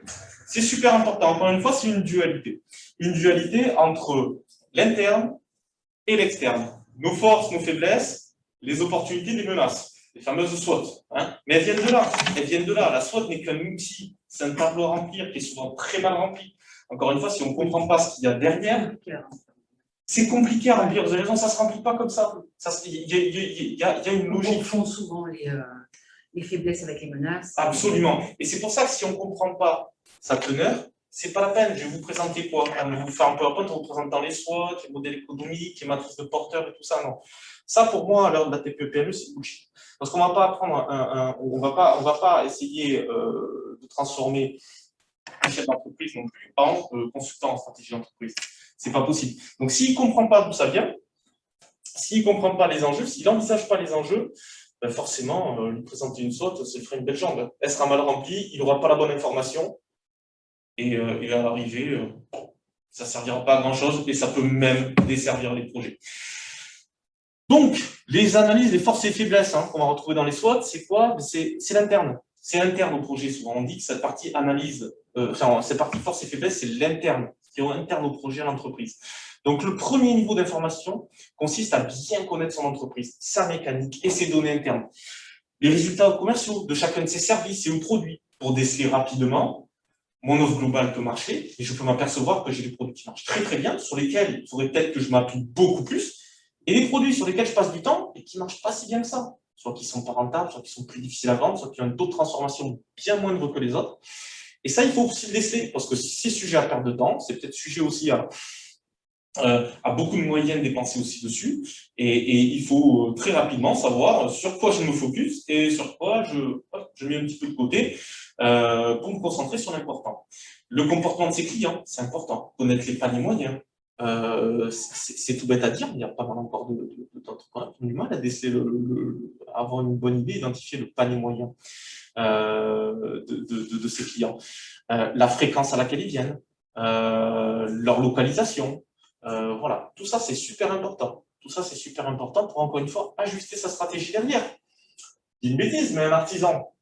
C'est super important. Encore une fois, c'est une dualité. Une dualité entre l'interne et l'externe. Nos forces, nos faiblesses, les opportunités, les menaces. Les fameuses SWOT. Hein, mais elles viennent de là. Elles viennent de là. La SWOT n'est qu'un outil. C'est un tableau à remplir qui est souvent très mal rempli. Encore une fois, si on ne comprend pas ce qu'il y a derrière, c'est compliqué à remplir. Vous avez raison, ça ne se remplit pas comme ça. Il y a une logique. On confond souvent les faiblesses avec les menaces. Absolument. Et c'est pour ça que si on ne comprend pas sa teneur, c'est pas la peine. Je vais vous présenter quoi? Je vais vous faire un PowerPoint en vous présentant les SWOT, les modèles économiques, les matrices de porteurs et tout ça. Non. Ça, pour moi, à l'heure de la TPE-PME, c'est bullshit. Parce qu'on ne va pas apprendre on va pas essayer de transformer un chef d'entreprise non plus en consultant en stratégie d'entreprise. C'est pas possible. Donc, s'il ne comprend pas d'où ça vient, s'il ne comprend pas les enjeux, s'il n'envisage pas les enjeux, ben forcément, lui présenter une SWOT, ça ferait une belle jambe. Elle sera mal remplie, il n'aura pas la bonne information, et à l'arrivée, ça ne servira pas à grand-chose, et ça peut même desservir les projets. Donc, les analyses des forces et faiblesses qu'on va retrouver dans les SWOT, c'est quoi? C'est l'interne. C'est l'interne au projet. Souvent, on dit que cette partie analyse, cette partie forces et faiblesses, c'est l'interne, qui est interne au projet, à l'entreprise. Donc, le premier niveau d'information consiste à bien connaître son entreprise, sa mécanique et ses données internes. Les résultats commerciaux de chacun de ses services et ou produits pour déceler rapidement mon offre globale peut marcher et je peux m'apercevoir que j'ai des produits qui marchent très très bien, sur lesquels il faudrait peut-être que je m'appuie beaucoup plus, et des produits sur lesquels je passe du temps et qui ne marchent pas si bien que ça. Soit qui sont pas rentables, soit qui sont plus difficiles à vendre, soit qui ont un taux de transformation bien moindre que les autres. Et ça, il faut aussi le déceler, parce que si c'est sujet à perdre de temps, c'est peut-être sujet aussi à beaucoup de moyens dépensés aussi dessus. Et il faut très rapidement savoir sur quoi je me focus et sur quoi je mets un petit peu de côté pour me concentrer sur l'important. Le comportement de ses clients, c'est important. Connaître les paniers moyens. C'est tout bête à dire, mais il y a pas mal encore d'entrepreneurs qui ont du mal à déceler avoir une bonne idée, identifier le panier moyen de ses clients. La fréquence à laquelle ils viennent, leur localisation, voilà, tout ça c'est super important. Tout ça c'est super important pour encore une fois ajuster sa stratégie derrière. Je dis une bêtise, mais un artisan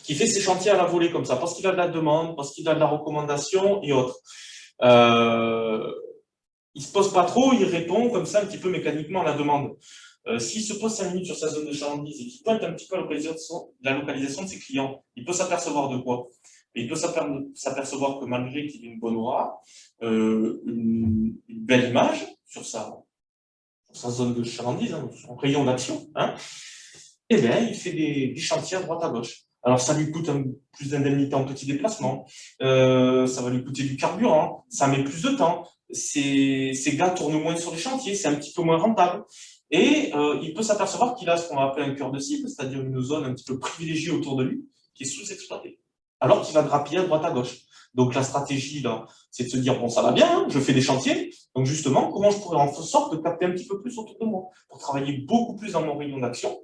qui fait ses chantiers à la volée comme ça, parce qu'il a de la demande, parce qu'il a de la recommandation et autres. Il ne se pose pas trop, il répond comme ça un petit peu mécaniquement à la demande. S'il se pose 5 minutes sur sa zone de chalandise et qu'il pointe un petit peu la localisation de ses clients, il peut s'apercevoir de quoi? Et il peut s'apercevoir que malgré qu'il ait une bonne aura, une belle image sur sa zone de chalandise, son rayon d'action, eh bien, il fait des chantiers à droite à gauche. Alors, ça lui coûte plus d'indemnités en petits déplacements, ça va lui coûter du carburant, ça met plus de temps, ces gars tournent moins sur les chantiers, c'est un petit peu moins rentable. Et il peut s'apercevoir qu'il a ce qu'on va appeler un cœur de cible, c'est-à-dire une zone un petit peu privilégiée autour de lui, qui est sous-exploitée, alors qu'il va grappiller à droite à gauche. Donc, la stratégie, là, c'est de se dire, bon, ça va bien, je fais des chantiers, donc justement, comment je pourrais en sorte de capter un petit peu plus autour de moi, pour travailler beaucoup plus dans mon rayon d'action,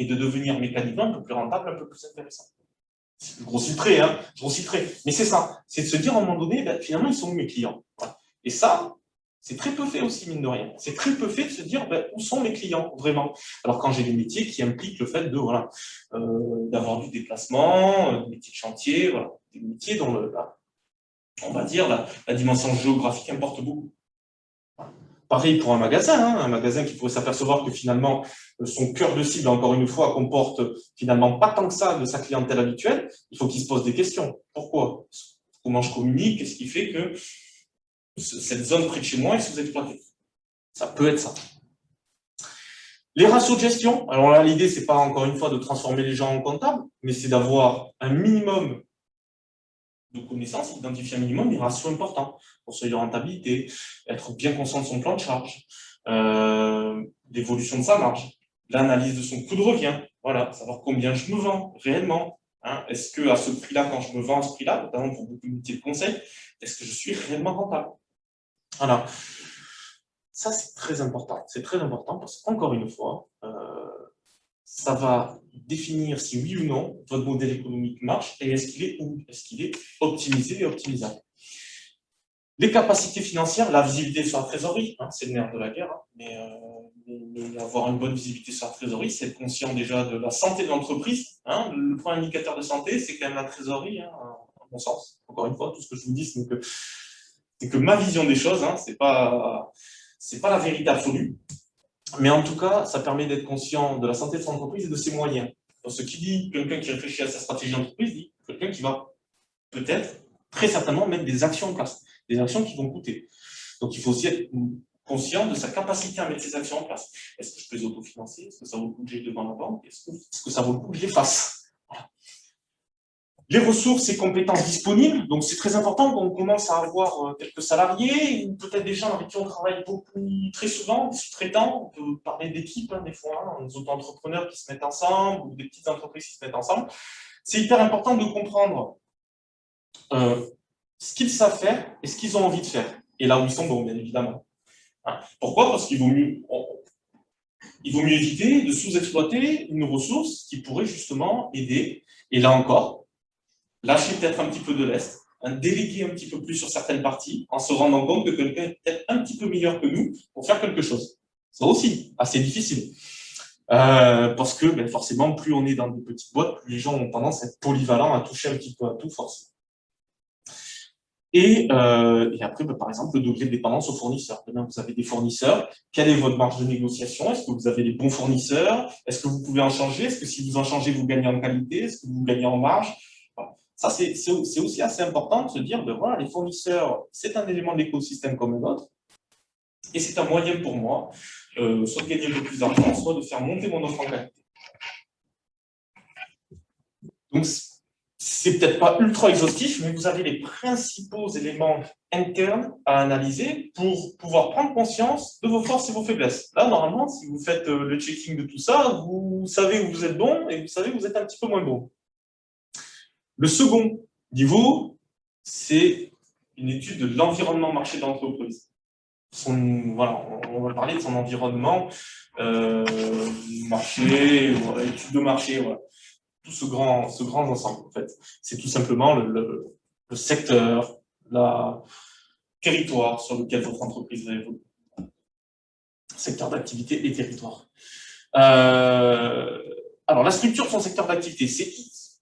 et de devenir mécaniquement un peu plus rentable, un peu plus intéressant. Je grossis le trait, je grossis le trait. Mais c'est ça, c'est de se dire à un moment donné, ben, finalement, ils sont où mes clients? Et ça, c'est très peu fait aussi, mine de rien. C'est très peu fait de se dire, ben, où sont mes clients, vraiment? Alors, quand j'ai des métiers qui impliquent le fait de, voilà, d'avoir du déplacement, des métiers de chantier, voilà, des métiers dont on va dire, la dimension géographique importe beaucoup. Pareil pour un magasin qui pourrait s'apercevoir que finalement, son cœur de cible, encore une fois, comporte finalement pas tant que ça de sa clientèle habituelle. Il faut qu'il se pose des questions. Pourquoi? Comment je communique? Qu'est-ce qui fait que cette zone près de chez moi est sous-exploitée? Ça peut être ça. Les ratios de gestion. Alors là, l'idée, c'est pas encore une fois de transformer les gens en comptables, mais c'est d'avoir un minimum de connaissances, identifier un minimum des ratios importants pour seuil de rentabilité, être bien conscient de son plan de charge, l'évolution de sa marge, l'analyse de son coût de revient, Voilà, savoir combien je me vends réellement. Hein. Est-ce qu'à ce prix-là, quand je me vends à ce prix-là, notamment pour beaucoup de métiers de conseil, est-ce que je suis réellement rentable? Voilà. Ça, c'est très important. C'est très important parce qu'encore une fois, ça va définir si oui ou non votre modèle économique marche et est-ce qu'il est optimisé et optimisable. Les capacités financières, la visibilité sur la trésorerie, hein, c'est le nerf de la guerre, hein, mais avoir une bonne visibilité sur la trésorerie, c'est être conscient déjà de la santé de l'entreprise. Hein. Le premier indicateur de santé, c'est quand même la trésorerie, hein, à mon sens. Encore une fois, tout ce que je vous dis, c'est que ma vision des choses, hein, c'est pas la vérité absolue. Mais en tout cas, ça permet d'être conscient de la santé de son entreprise et de ses moyens. Donc, ce qui dit quelqu'un qui réfléchit à sa stratégie d'entreprise, dit quelqu'un qui va peut-être, très certainement, mettre des actions en place, des actions qui vont coûter. Donc, il faut aussi être conscient de sa capacité à mettre ces actions en place. Est-ce que je peux les autofinancer? Est-ce que ça vaut le coup que j'ai devant la banque? Est-ce que ça vaut le coup que je les fasse? Voilà. Les ressources et compétences disponibles, donc c'est très important qu'on commence à avoir quelques salariés, ou peut-être des gens avec qui on travaille beaucoup, très souvent, des sous-traitants, on peut parler d'équipes des fois, des auto-entrepreneurs qui se mettent ensemble, ou des petites entreprises qui se mettent ensemble. C'est hyper important de comprendre ce qu'ils savent faire et ce qu'ils ont envie de faire, et là où ils sont bons, bien évidemment. Hein. Pourquoi? Parce qu'il vaut mieux éviter de sous-exploiter une ressource qui pourrait justement aider, et là encore, lâcher peut-être un petit peu de lest, déléguer un petit peu plus sur certaines parties, en se rendant compte que quelqu'un est peut-être un petit peu meilleur que nous pour faire quelque chose. Ça aussi, assez difficile. Parce que forcément, plus on est dans des petites boîtes, plus les gens ont tendance à être polyvalents, à toucher un petit peu à tout, forcément. Et après, par exemple, le degré de dépendance aux fournisseurs. Demain, vous avez des fournisseurs. Quelle est votre marge de négociation? Est-ce que vous avez les bons fournisseurs? Est-ce que vous pouvez en changer? Est-ce que si vous en changez, vous gagnez en qualité? Est-ce que vous gagnez en marge? Ça, c'est aussi assez important de se dire, voilà, les fournisseurs, c'est un élément de l'écosystème comme un autre, et c'est un moyen pour moi, soit de gagner un peu plus d'argent, soit de faire monter mon offre en qualité. Donc, c'est peut-être pas ultra exhaustif, mais vous avez les principaux éléments internes à analyser pour pouvoir prendre conscience de vos forces et vos faiblesses. Là, normalement, si vous faites le checking de tout ça, vous savez où vous êtes bon et vous savez où vous êtes un petit peu moins bon. Le second niveau, c'est une étude de l'environnement marché d'entreprise. Voilà, on va parler de son environnement, marché, voilà, étude de marché, voilà. Tout ce grand ensemble, en fait. C'est tout simplement le secteur, le territoire sur lequel votre entreprise va évoluer. Secteur d'activité et territoire. Alors, la structure de son secteur d'activité, c'est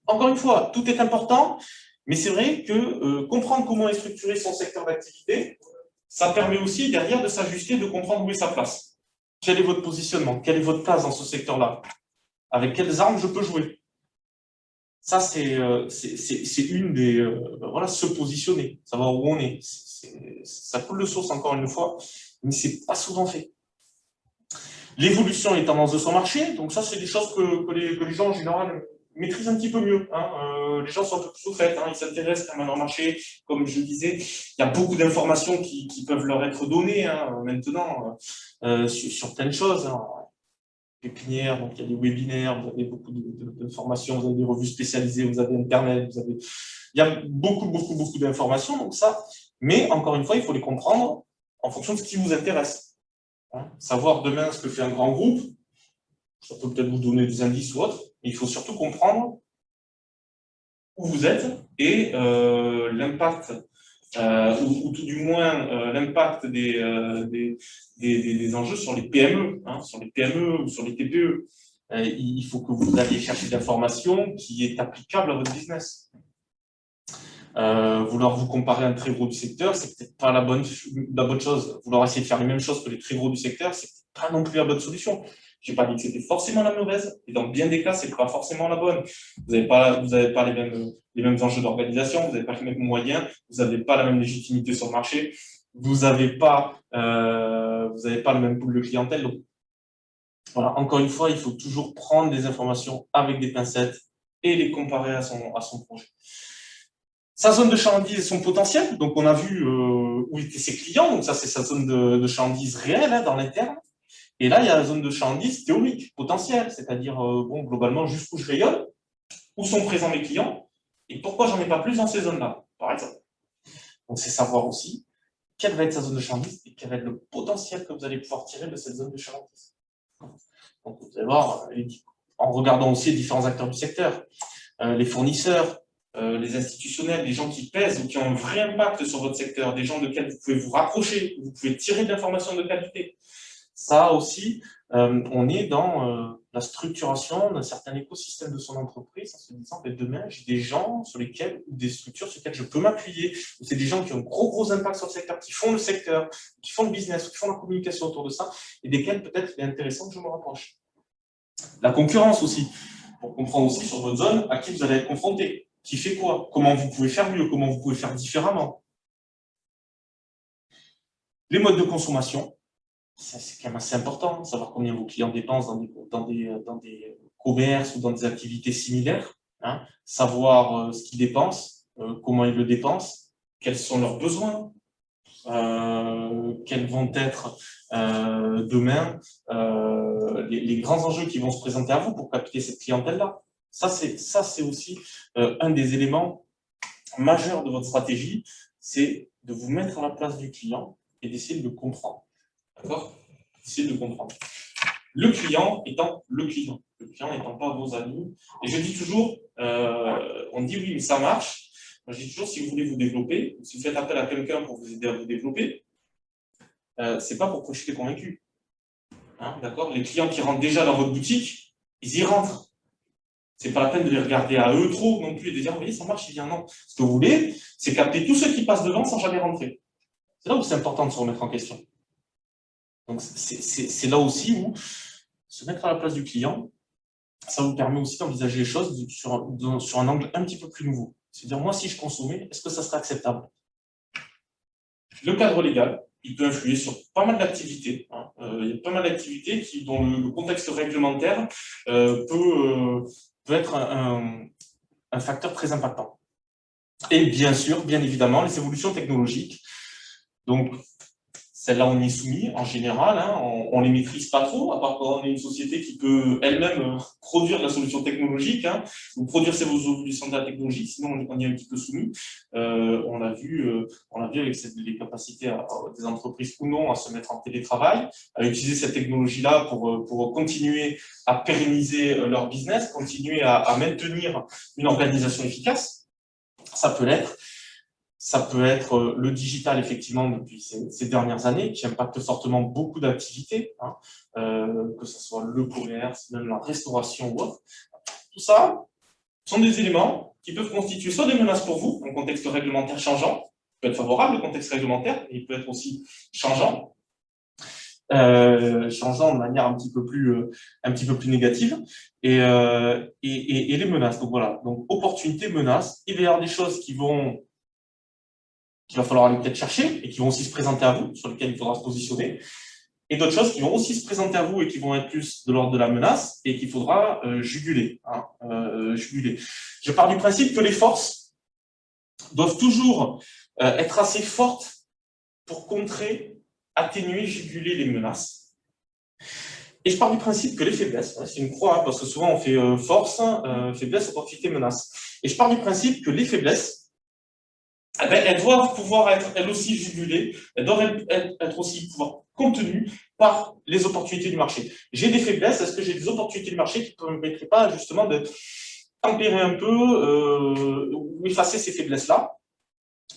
encore une fois, tout est important, mais c'est vrai que comprendre comment est structuré son secteur d'activité, ça permet aussi derrière de s'ajuster, de comprendre où est sa place. Quel est votre positionnement? Quelle est votre place dans ce secteur-là? Avec quelles armes je peux jouer? Ça, c'est une des... voilà, se positionner, savoir où on est. Ça coule de source, encore une fois, mais c'est pas souvent fait. L'évolution et les tendances de son marché, donc ça, c'est des choses que les gens, en général, maîtrisent un petit peu mieux. Hein. Les gens sont un peu plus au fait, hein. Ils s'intéressent quand même au marché. Comme je disais, il y a beaucoup d'informations qui peuvent leur être données hein, maintenant sur plein de choses. Hein. Pépinière, donc il y a des webinaires, vous avez beaucoup d'informations, vous avez des revues spécialisées, vous avez Internet, il y a beaucoup d'informations, donc ça, mais encore une fois, il faut les comprendre en fonction de ce qui vous intéresse. Hein. Savoir demain ce que fait un grand groupe, ça peut peut-être vous donner des indices ou autre, mais il faut surtout comprendre où vous êtes et l'impact, ou tout du moins l'impact des enjeux sur les PME, hein, sur les PME ou sur les TPE. Il faut que vous alliez chercher de l'information qui est applicable à votre business. Vouloir vous comparer à un très gros du secteur, c'est peut-être pas la bonne chose. Vouloir essayer de faire les mêmes choses que les très gros du secteur, c'est pas non plus la bonne solution. Je n'ai pas dit que c'était forcément la mauvaise, et dans bien des cas, c'est pas forcément la bonne. Vous n'avez pas les mêmes enjeux d'organisation, vous n'avez pas les mêmes moyens, vous n'avez pas la même légitimité sur le marché, vous n'avez pas le même pool de clientèle. Donc, voilà, encore une fois, il faut toujours prendre des informations avec des pincettes et les comparer à son projet. Sa zone de chalandise et son potentiel, donc on a vu où étaient ses clients, donc ça c'est sa zone de chalandise réelle hein, dans l'interne. Et là, il y a la zone de chalandise théorique, potentielle, c'est-à-dire, bon, globalement, jusqu'où je rayonne, où sont présents mes clients, et pourquoi j'en ai pas plus dans ces zones-là, par exemple. Donc, c'est savoir aussi quelle va être sa zone de chalandise et quel va être le potentiel que vous allez pouvoir tirer de cette zone de chalandise. Donc, vous allez voir, en regardant aussi les différents acteurs du secteur, les fournisseurs, les institutionnels, les gens qui pèsent ou qui ont un vrai impact sur votre secteur, des gens desquels vous pouvez vous rapprocher, vous pouvez tirer de l'information de qualité. Ça aussi, on est dans la structuration d'un certain écosystème de son entreprise en se disant que demain, j'ai des gens sur lesquels, ou des structures sur lesquelles je peux m'appuyer, ou c'est des gens qui ont un gros impact sur le secteur, qui font le secteur, qui font le business, qui font la communication autour de ça, et desquels peut-être il est intéressant que je me rapproche. La concurrence aussi, pour comprendre aussi sur votre zone à qui vous allez être confronté, qui fait quoi, comment vous pouvez faire mieux, comment vous pouvez faire différemment. Les modes de consommation. C'est quand même assez important, savoir combien vos clients dépensent dans des commerces ou dans des activités similaires, hein, savoir ce qu'ils dépensent, comment ils le dépensent, quels sont leurs besoins, quels vont être demain les grands enjeux qui vont se présenter à vous pour capter cette clientèle-là. Ça, c'est aussi un des éléments majeurs de votre stratégie, c'est de vous mettre à la place du client et d'essayer de le comprendre. D'accord? Essayez de comprendre. Le client étant le client n'étant pas vos amis. Et je dis toujours, on dit oui, mais ça marche. Moi, je dis toujours, si vous voulez vous développer, si vous faites appel à quelqu'un pour vous aider à vous développer, c'est pas pour cocher les convaincus. Hein, d'accord? Les clients qui rentrent déjà dans votre boutique, ils y rentrent. C'est pas la peine de les regarder à eux trop non plus et de dire, oui, ça marche, il vient. Non. Ce que vous voulez, c'est capter tous ceux qui passent devant sans jamais rentrer. C'est là où c'est important de se remettre en question. Donc, c'est là aussi où se mettre à la place du client, ça vous permet aussi d'envisager les choses sur un angle un petit peu plus nouveau. C'est-à-dire, moi, si je consommais, est-ce que ça serait acceptable? Le cadre légal, il peut influer sur pas mal d'activités. Hein. Il y a pas mal d'activités dont le contexte réglementaire peut être un facteur très impactant. Et bien sûr, bien évidemment, les évolutions technologiques. Donc, celles-là, on y est soumis en général, hein, on les maîtrise pas trop, à part quand on est une société qui peut elle-même produire la solution technologique, hein, ou produire ses évolutions de la technologie, sinon on y est un petit peu soumis. On l'a vu avec les capacités des entreprises ou non à se mettre en télétravail, à utiliser cette technologie-là pour continuer à pérenniser leur business, continuer à maintenir une organisation efficace. Ça peut l'être. Ça peut être le digital, effectivement, depuis ces dernières années, qui impacte fortement beaucoup d'activités, hein, que ce soit le commerce, même la restauration ou autre. Tout ça sont des éléments qui peuvent constituer soit des menaces pour vous, un contexte réglementaire changeant, il peut être favorable, le contexte réglementaire, mais il peut être aussi changeant, changeant de manière un petit peu plus négative, et les menaces. Donc voilà, donc opportunité, menace, il va y avoir des choses qu'il va falloir aller peut-être chercher et qui vont aussi se présenter à vous, sur lesquelles il faudra se positionner, et d'autres choses qui vont aussi se présenter à vous et qui vont être plus de l'ordre de la menace et qu'il faudra juguler, hein, juguler. Je pars du principe que les forces doivent toujours être assez fortes pour contrer, atténuer, juguler les menaces. Et je pars du principe que les faiblesses, c'est une croix, hein, parce que souvent on fait force, faiblesse, opportunité, menace. Et je pars du principe que les faiblesses, eh bien, elles doivent pouvoir être elles aussi jugulées, elles doivent être aussi pouvoir contenues par les opportunités du marché. J'ai des faiblesses, est-ce que j'ai des opportunités du marché qui ne me permettraient pas justement de tempérer un peu ou effacer ces faiblesses-là?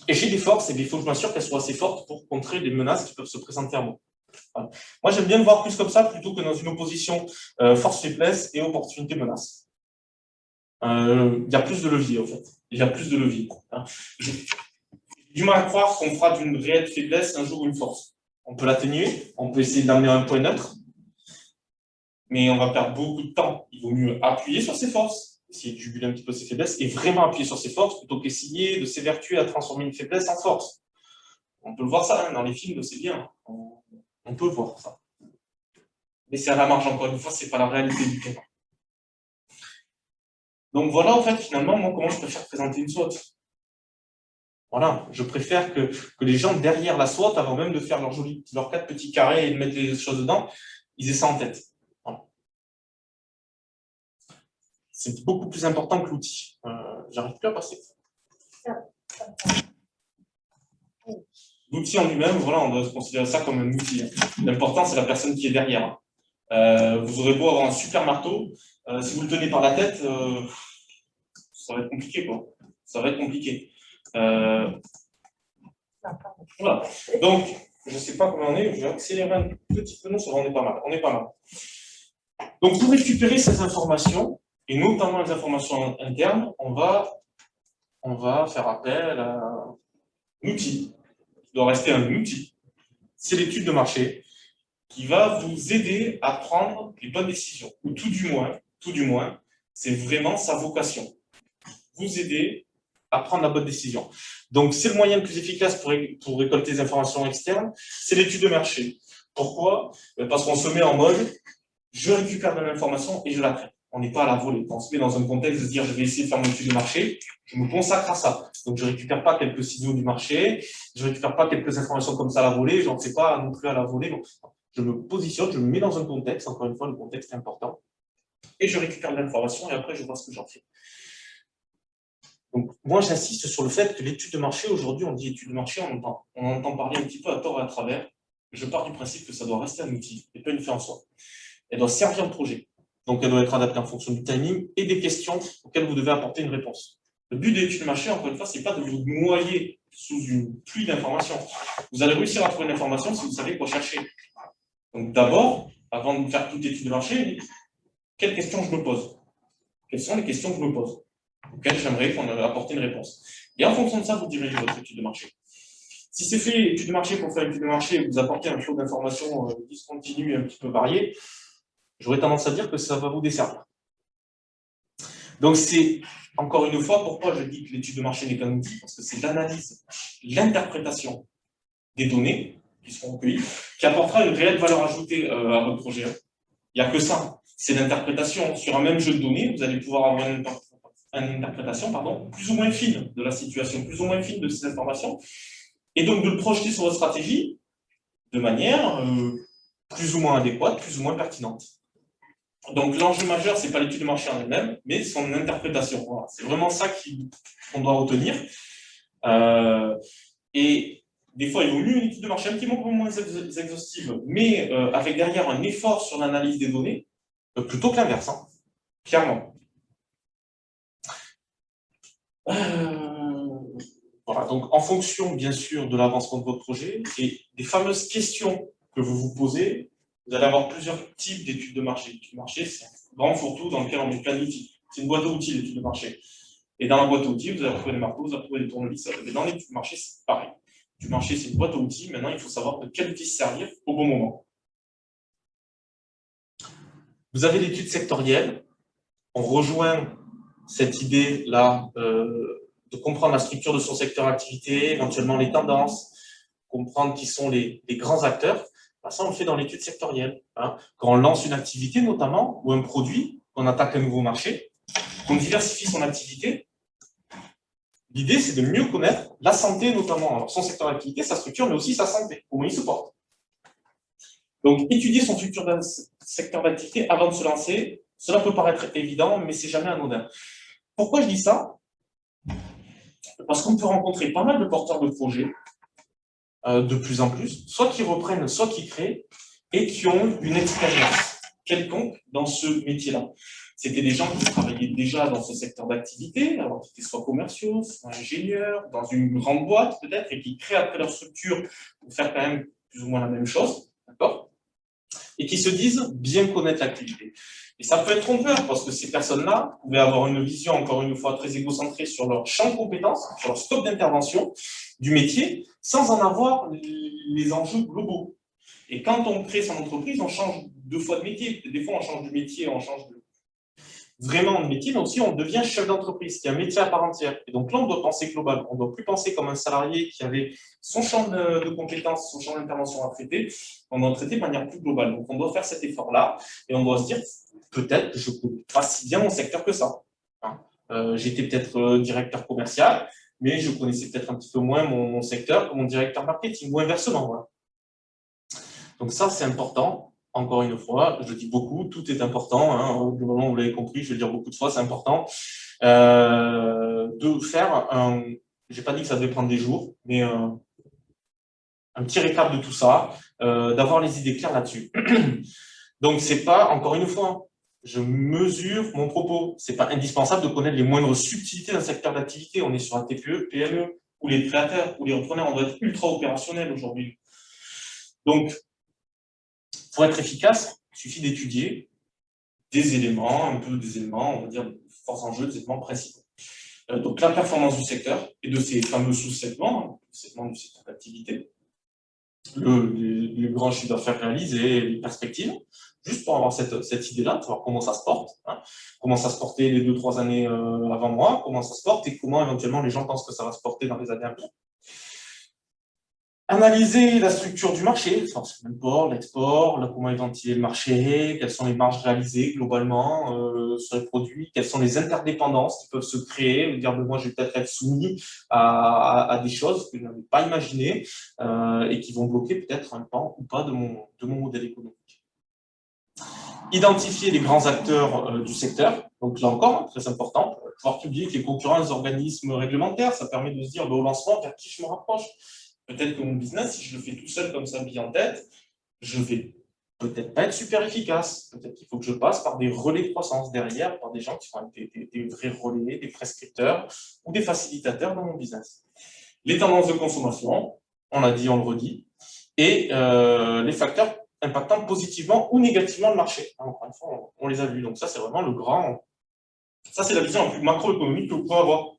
Et j'ai des forces, et il faut que je m'assure qu'elles soient assez fortes pour contrer les menaces qui peuvent se présenter à moi. Voilà. Moi, j'aime bien le voir plus comme ça plutôt que dans une opposition force-faiblesse et opportunité-menace. Il y a plus de levier, en fait. Il y a plus de levier. Hein. J'ai du mal à croire qu'on fera d'une réelle faiblesse un jour une force. On peut l'atténuer, on peut essayer de l'amener à un point neutre, mais on va perdre beaucoup de temps. Il vaut mieux appuyer sur ses forces, essayer de juguler un petit peu ses faiblesses, et vraiment appuyer sur ses forces plutôt qu'essayer de s'évertuer à transformer une faiblesse en force. On peut le voir ça, hein, dans les films, c'est bien. On peut voir ça. Mais c'est à la marge, encore une fois, c'est pas la réalité du terrain. Donc voilà, en fait, finalement, moi, comment je préfère présenter une SWOT. Voilà, je préfère que les gens derrière la SWOT, avant même de faire leurs 4 petits carrés et de mettre les choses dedans, ils aient ça en tête. Voilà. C'est beaucoup plus important que l'outil. J'arrive plus à passer. L'outil en lui-même, voilà, on doit considérer ça comme un outil. L'important, c'est la personne qui est derrière. Vous aurez beau avoir un super marteau, si vous le tenez par la tête, ça va être compliqué, quoi. Ça va être compliqué. Voilà. Donc, je ne sais pas comment on est, je vais accélérer un petit peu, non, ça va, on est pas mal. On est pas mal. Donc, pour récupérer ces informations, et notamment les informations internes, on va faire appel à un outil. Il doit rester un outil. C'est l'étude de marché qui va vous aider à prendre les bonnes décisions. Ou tout du moins, c'est vraiment sa vocation. Vous aider à prendre la bonne décision. Donc, c'est le moyen le plus efficace pour récolter des informations externes, c'est l'étude de marché. Pourquoi? Parce qu'on se met en mode, je récupère de l'information et je la traite. On n'est pas à la volée. Quand on se met dans un contexte de se dire, je vais essayer de faire mon étude de marché, je me consacre à ça. Donc, je ne récupère pas quelques signaux du marché, je ne récupère pas quelques informations comme ça à la volée, je n'en fais pas non plus à la volée. Donc, je me positionne, je me mets dans un contexte, encore une fois, le contexte est important, et je récupère de l'information et après, je vois ce que j'en fais. Donc, moi, j'insiste sur le fait que l'étude de marché, aujourd'hui, on dit étude de marché, on entend parler un petit peu à tort et à travers. Je pars du principe que ça doit rester un outil et pas une fin en soi. Elle doit servir le projet. Donc, elle doit être adaptée en fonction du timing et des questions auxquelles vous devez apporter une réponse. Le but de l'étude de marché, encore une fois, ce n'est pas de vous noyer sous une pluie d'informations. Vous allez réussir à trouver une information si vous savez quoi chercher. Donc, d'abord, avant de faire toute étude de marché, quelles questions je me pose? Quelles sont les questions que je me pose, auxquelles j'aimerais qu'on apporte une réponse. Et en fonction de ça, vous dirigez votre étude de marché. Si c'est fait étude de marché pour faire étude de marché et vous apportez un flot d'informations discontinu et un petit peu varié, j'aurais tendance à dire que ça va vous desservir. Donc c'est, encore une fois, pourquoi je dis que l'étude de marché n'est qu'un outil, parce que c'est l'analyse, l'interprétation des données qui seront recueillies, qui apportera une réelle valeur ajoutée à votre projet. Il n'y a que ça. C'est l'interprétation. Sur un même jeu de données, vous allez pouvoir avoir une interprétation plus ou moins fine de la situation, plus ou moins fine de ces informations, et donc de le projeter sur votre stratégie de manière plus ou moins adéquate, plus ou moins pertinente. Donc l'enjeu majeur, ce n'est pas l'étude de marché en elle-même, mais son interprétation. Voilà. C'est vraiment ça qu'on doit retenir. Et des fois, il vaut mieux une étude de marché un petit peu moins exhaustive, mais avec derrière un effort sur l'analyse des données, plutôt que l'inverse, hein, clairement. Voilà, donc en fonction, bien sûr, de l'avancement de votre projet et des fameuses questions que vous vous posez, vous allez avoir plusieurs types d'études de marché. L'étude de marché, c'est un grand fourre-tout dans lequel on met plein d'outils. C'est une boîte à outils, l'étude de marché. Et dans la boîte à outils, vous allez retrouver des marteaux, vous allez retrouver des tournevis. Mais dans l'étude de marché, c'est pareil. L'étude de marché, c'est une boîte à outils. Maintenant, il faut savoir de quel outil se servir au bon moment. Vous avez l'étude sectorielle. On rejoint cette idée-là de comprendre la structure de son secteur d'activité, éventuellement les tendances, comprendre qui sont les grands acteurs. Ça, on le fait dans l'étude sectorielle. Hein. Quand on lance une activité, notamment, ou un produit, qu'on attaque un nouveau marché, qu'on diversifie son activité, l'idée, c'est de mieux connaître la santé, notamment. Alors, son secteur d'activité, sa structure, mais aussi sa santé, comment il se porte. Donc, étudier son futur secteur d'activité avant de se lancer, cela peut paraître évident, mais c'est jamais anodin. Pourquoi je dis ça? Parce qu'on peut rencontrer pas mal de porteurs de projets, de plus en plus, soit qui reprennent, soit qui créent, et qui ont une expérience quelconque dans ce métier-là. C'était des gens qui travaillaient déjà dans ce secteur d'activité, alors qu'ils étaient soit commerciaux, soit ingénieurs, dans une grande boîte peut-être, et qui créent après leur structure pour faire quand même plus ou moins la même chose, d'accord? Et qui se disent bien connaître l'activité. Et ça peut être trompeur, parce que ces personnes-là pouvaient avoir une vision, encore une fois, très égocentrée sur leur champ de compétences, sur leur scope d'intervention du métier, sans en avoir les enjeux globaux. Et quand on crée son entreprise, on change 2 fois de métier. Des fois, on change de métier, on change vraiment de métier, mais aussi on devient chef d'entreprise, qui est un métier à part entière. Et donc là, on doit penser global. On ne doit plus penser comme un salarié qui avait son champ de compétences, son champ d'intervention à traiter. On doit traiter de manière plus globale. Donc on doit faire cet effort-là et on doit se dire, peut-être que je ne connais pas si bien mon secteur que ça. Hein. J'étais peut-être directeur commercial, mais je connaissais peut-être un petit peu moins mon secteur que mon directeur marketing, ou inversement. Voilà. Donc ça, c'est important. encore une fois, je dis beaucoup, tout est important, hein, du moment où vous l'avez compris, je vais le dire beaucoup de fois, c'est important, de faire un, j'ai pas dit que ça devait prendre des jours, mais un petit récap de tout ça, d'avoir les idées claires là-dessus. Donc, c'est pas, encore une fois, je mesure mon propos. C'est pas indispensable de connaître les moindres subtilités d'un secteur d'activité. On est sur un TPE, PME, ou les créateurs, ou les repreneurs, on doit être ultra opérationnel aujourd'hui. Donc, pour être efficace, il suffit d'étudier des éléments, un peu des éléments, on va dire, forts enjeux, des éléments principaux. Donc, la performance du secteur et de ces fameux sous-segments, segments du secteur d'activité, le grand chiffre d'affaires réalisé et les perspectives, juste pour avoir cette idée-là, de savoir comment ça se porte, hein, comment ça se portait les 2-3 années avant moi, comment ça se porte et comment éventuellement les gens pensent que ça va se porter dans les années à venir. Analyser la structure du marché, l'import, l'export, comment est ventilé le marché, quelles sont les marges réalisées globalement sur les produits, quelles sont les interdépendances qui peuvent se créer, dire moi je vais peut-être être soumis à des choses que je n'avais pas imaginées et qui vont bloquer peut-être un pan ou pas de mon modèle économique. Identifier les grands acteurs du secteur, donc là encore, très important, pouvoir public, les concurrents, les organismes réglementaires, ça permet de se dire au lancement vers qui je me rapproche. Peut-être que mon business, si je le fais tout seul comme ça, bien en tête, je vais peut-être pas être super efficace. Peut-être qu'il faut que je passe par des relais de croissance derrière, par des gens qui vont être des vrais relais, des prescripteurs ou des facilitateurs dans mon business. Les tendances de consommation, on l'a dit, on le redit, et les facteurs impactant positivement ou négativement le marché. Encore une fois, on les a vus. Donc ça, c'est vraiment le grand... Ça, c'est la vision la plus macroéconomique que vous pouvez avoir.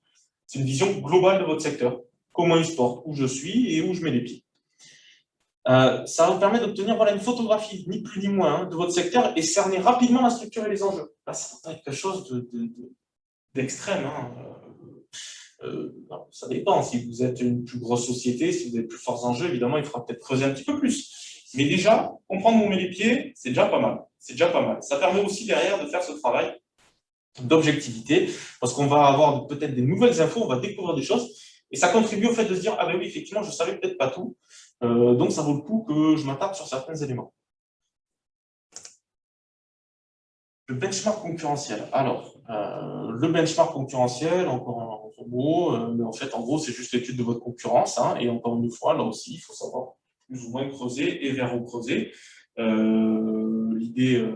C'est une vision globale de votre secteur. Comment il se porte, où je suis et où je mets les pieds. Ça vous permet d'obtenir une photographie, ni plus ni moins, de votre secteur et cerner rapidement la structure et les enjeux. Là, ça va être quelque chose d'extrême. Ça dépend. Si vous êtes une plus grosse société, si vous avez plus forts enjeux, évidemment, il faudra peut-être creuser un petit peu plus. Mais déjà, comprendre où on met les pieds, c'est déjà pas mal. C'est déjà pas mal. Ça permet aussi derrière de faire ce travail d'objectivité, parce qu'on va avoir peut-être des nouvelles infos, on va découvrir des choses. Et ça contribue au fait de se dire, ah ben oui, effectivement, je ne savais peut-être pas tout, donc ça vaut le coup que je m'attarde sur certains éléments. Le benchmark concurrentiel. Alors, le benchmark concurrentiel, encore un mot, mais en fait, en gros, c'est juste l'étude de votre concurrence, hein, et encore une fois, là aussi, il faut savoir plus ou moins creuser et vers où creuser. L'idée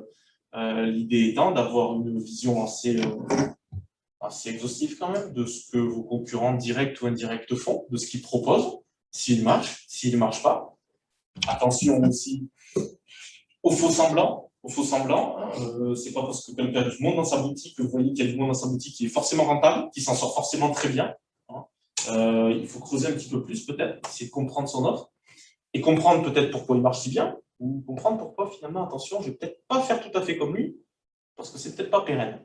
étant d'avoir une vision assez exhaustif quand même de ce que vos concurrents directs ou indirects font, de ce qu'ils proposent, s'ils marchent, s'ils ne marchent pas. Attention aussi aux faux semblants. C'est pas parce que quelqu'un a du monde dans sa boutique que vous voyez qu'il y a du monde dans sa boutique qui est forcément rentable, qui s'en sort forcément très bien. Il faut creuser un petit peu plus peut-être, essayer de comprendre son offre et comprendre peut-être pourquoi il marche si bien ou comprendre pourquoi finalement, attention, je vais peut-être pas faire tout à fait comme lui parce que c'est peut-être pas pérenne.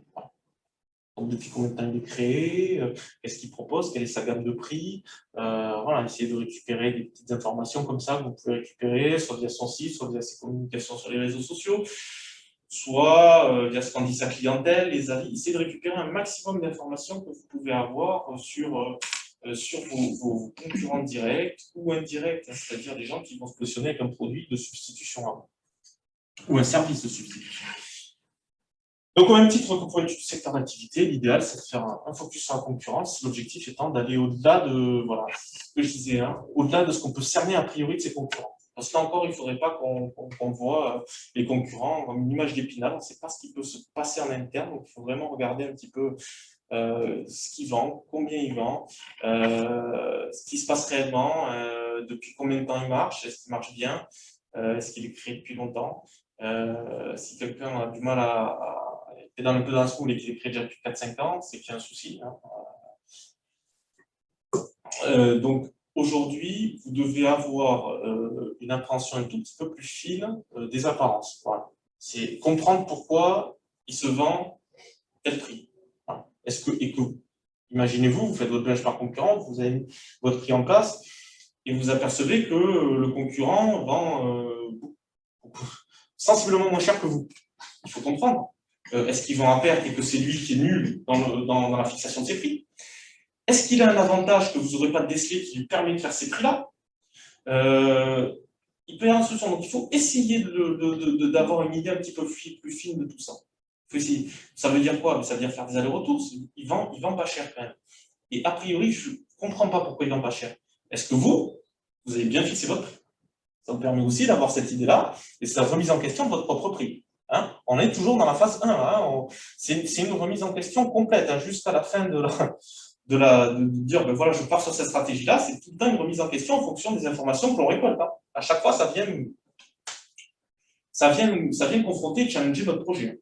Donc, depuis combien de temps il est créé, qu'est-ce qu'il propose, quelle est sa gamme de prix, essayer de récupérer des petites informations comme ça que vous pouvez récupérer, soit via son site, soit via ses communications sur les réseaux sociaux, soit via ce qu'en dit sa clientèle, les avis, essayer de récupérer un maximum d'informations que vous pouvez avoir sur vos concurrents directs ou indirects, hein, c'est-à-dire des gens qui vont se positionner avec un produit de substitution à vous, ou un service de substitution. Donc, au même titre que pour l'étude du secteur d'activité, l'idéal, c'est de faire un focus sur la concurrence, l'objectif étant d'aller au-delà de, ce que je disais, au-delà de ce qu'on peut cerner a priori de ses concurrents. Parce que là encore, il ne faudrait pas qu'on voit les concurrents comme une image d'épinal, on ne sait pas ce qui peut se passer en interne, donc il faut vraiment regarder un petit peu ce qu'il vend, combien il vend, ce qui se passe réellement, depuis combien de temps il marche, est-ce qu'il marche bien, est-ce qu'il est créé depuis longtemps, si quelqu'un a du mal est un peu dans ce moule et qu'il est créé déjà depuis 4-5 ans, c'est qu'il y a un souci. Donc, aujourd'hui, vous devez avoir une appréhension un tout petit peu plus fine des apparences. Voilà. C'est comprendre pourquoi il se vend tel prix. Voilà. Imaginez-vous, vous faites votre benchmark concurrent, vous avez mis votre prix en place et vous apercevez que le concurrent vend sensiblement moins cher que vous. Il faut comprendre. Est-ce qu'il vend à perte et que c'est lui qui est nul dans la fixation de ses prix? Est-ce qu'il a un avantage que vous n'aurez pas décelé qui lui permet de faire ces prix-là? il peut y avoir une solution. Donc, il faut essayer d'avoir une idée un petit peu plus fine de tout ça. Il faut essayer. Ça veut dire quoi? Ça veut dire faire des allers-retours. Il vend pas cher quand même. Et a priori, je ne comprends pas pourquoi il vend pas cher. Est-ce que vous avez bien fixé votre prix? Ça vous permet aussi d'avoir cette idée-là, et c'est la remise en question de votre propre prix. Hein, on est toujours dans la phase 1. Hein, c'est une remise en question complète, hein, jusqu'à la fin de dire, ben voilà, je pars sur cette stratégie-là, c'est tout le temps une remise en question en fonction des informations que l'on récolte. Hein. À chaque fois, ça vient confronter et challenger votre projet.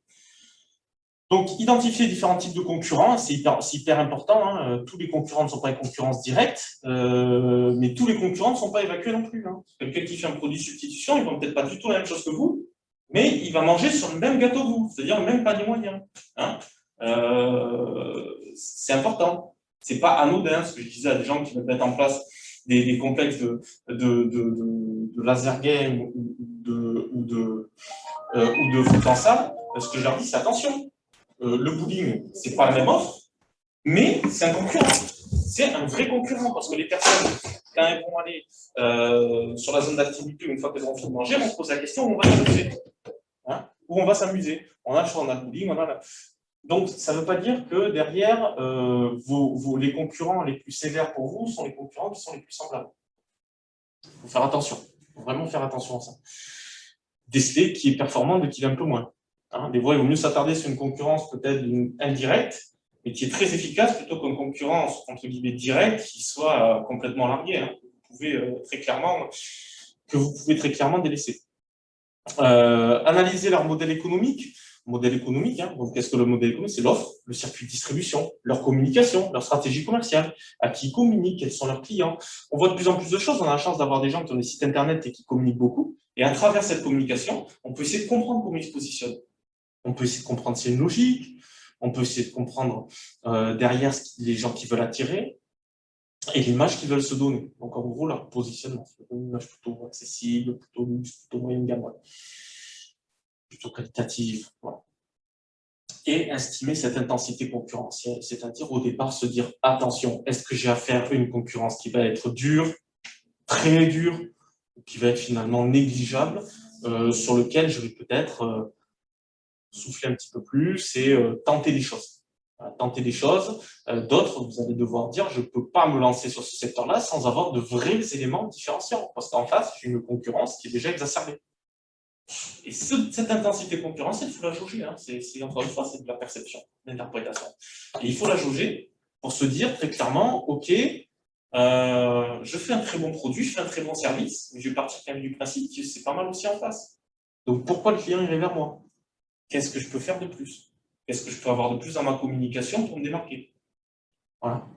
Donc, identifier différents types de concurrents, c'est hyper important. Hein. Tous les concurrents ne sont pas une concurrence directe, mais tous les concurrents ne sont pas évacués non plus. Hein. Quelqu'un qui fait un produit substitution, il ne vend peut-être pas du tout la même chose que vous, mais il va manger sur le même gâteau que vous, c'est-à-dire le même panier moyen. Hein. C'est important. Ce n'est pas anodin, ce que je disais à des gens qui veulent mettre en place des complexes de laser game ou de foot en salle. Ce que je leur dis, c'est attention. Le bowling, c'est pas la même offre, mais c'est un concurrent. C'est un vrai concurrent parce que les personnes, quand elles vont aller sur la zone d'activité, une fois qu'elles auront fini de manger, vont se poser la question où on va s'amuser. Hein, où on va s'amuser. On a le choix, on a le bowling, Donc, ça ne veut pas dire que derrière, les concurrents les plus sévères pour vous sont les concurrents qui sont les plus semblables. Il faut faire attention. Il faut vraiment faire attention à ça. Déceler qui est performant de qui l'est un peu moins. Hein, des fois, il vaut mieux s'attarder sur une concurrence peut-être indirecte, mais qui est très efficace plutôt qu'une concurrence entre guillemets directe qui soit complètement larguée. Hein, que vous pouvez très clairement délaisser. Analyser leur modèle économique. Hein, donc qu'est-ce que le modèle économique? C'est l'offre, le circuit de distribution, leur communication, leur stratégie commerciale, à qui ils communiquent, quels sont leurs clients. On voit de plus en plus de choses. On a la chance d'avoir des gens qui ont des sites internet et qui communiquent beaucoup. Et à travers cette communication, on peut essayer de comprendre comment ils se positionnent. On peut essayer de comprendre s'il y a une logique, on peut essayer de comprendre derrière les gens qui veulent attirer et l'image qu'ils veulent se donner. Donc en gros, leur positionnement. Une image plutôt accessible, plutôt moyenne gamme, ouais. Plutôt qualitative. Voilà. Et estimer cette intensité concurrentielle, c'est-à-dire au départ se dire attention, est-ce que j'ai affaire à une concurrence qui va être dure, très dure, ou qui va être finalement négligeable, sur lequel je vais peut-être souffler un petit peu plus et tenter des choses. Tenter des choses. D'autres, vous allez devoir dire, je ne peux pas me lancer sur ce secteur-là sans avoir de vrais éléments différenciants. Parce qu'en face, j'ai une concurrence qui est déjà exacerbée. Et cette intensité concurrentielle, il faut la jauger. Hein. Encore une fois, c'est de la perception, de l'interprétation. Et il faut la jauger pour se dire très clairement, OK, je fais un très bon produit, je fais un très bon service, mais je vais partir quand même du principe que c'est pas mal aussi en face. Donc pourquoi le client irait vers moi? Qu'est-ce que je peux faire de plus? Qu'est-ce que je peux avoir de plus dans ma communication pour me démarquer? Voilà.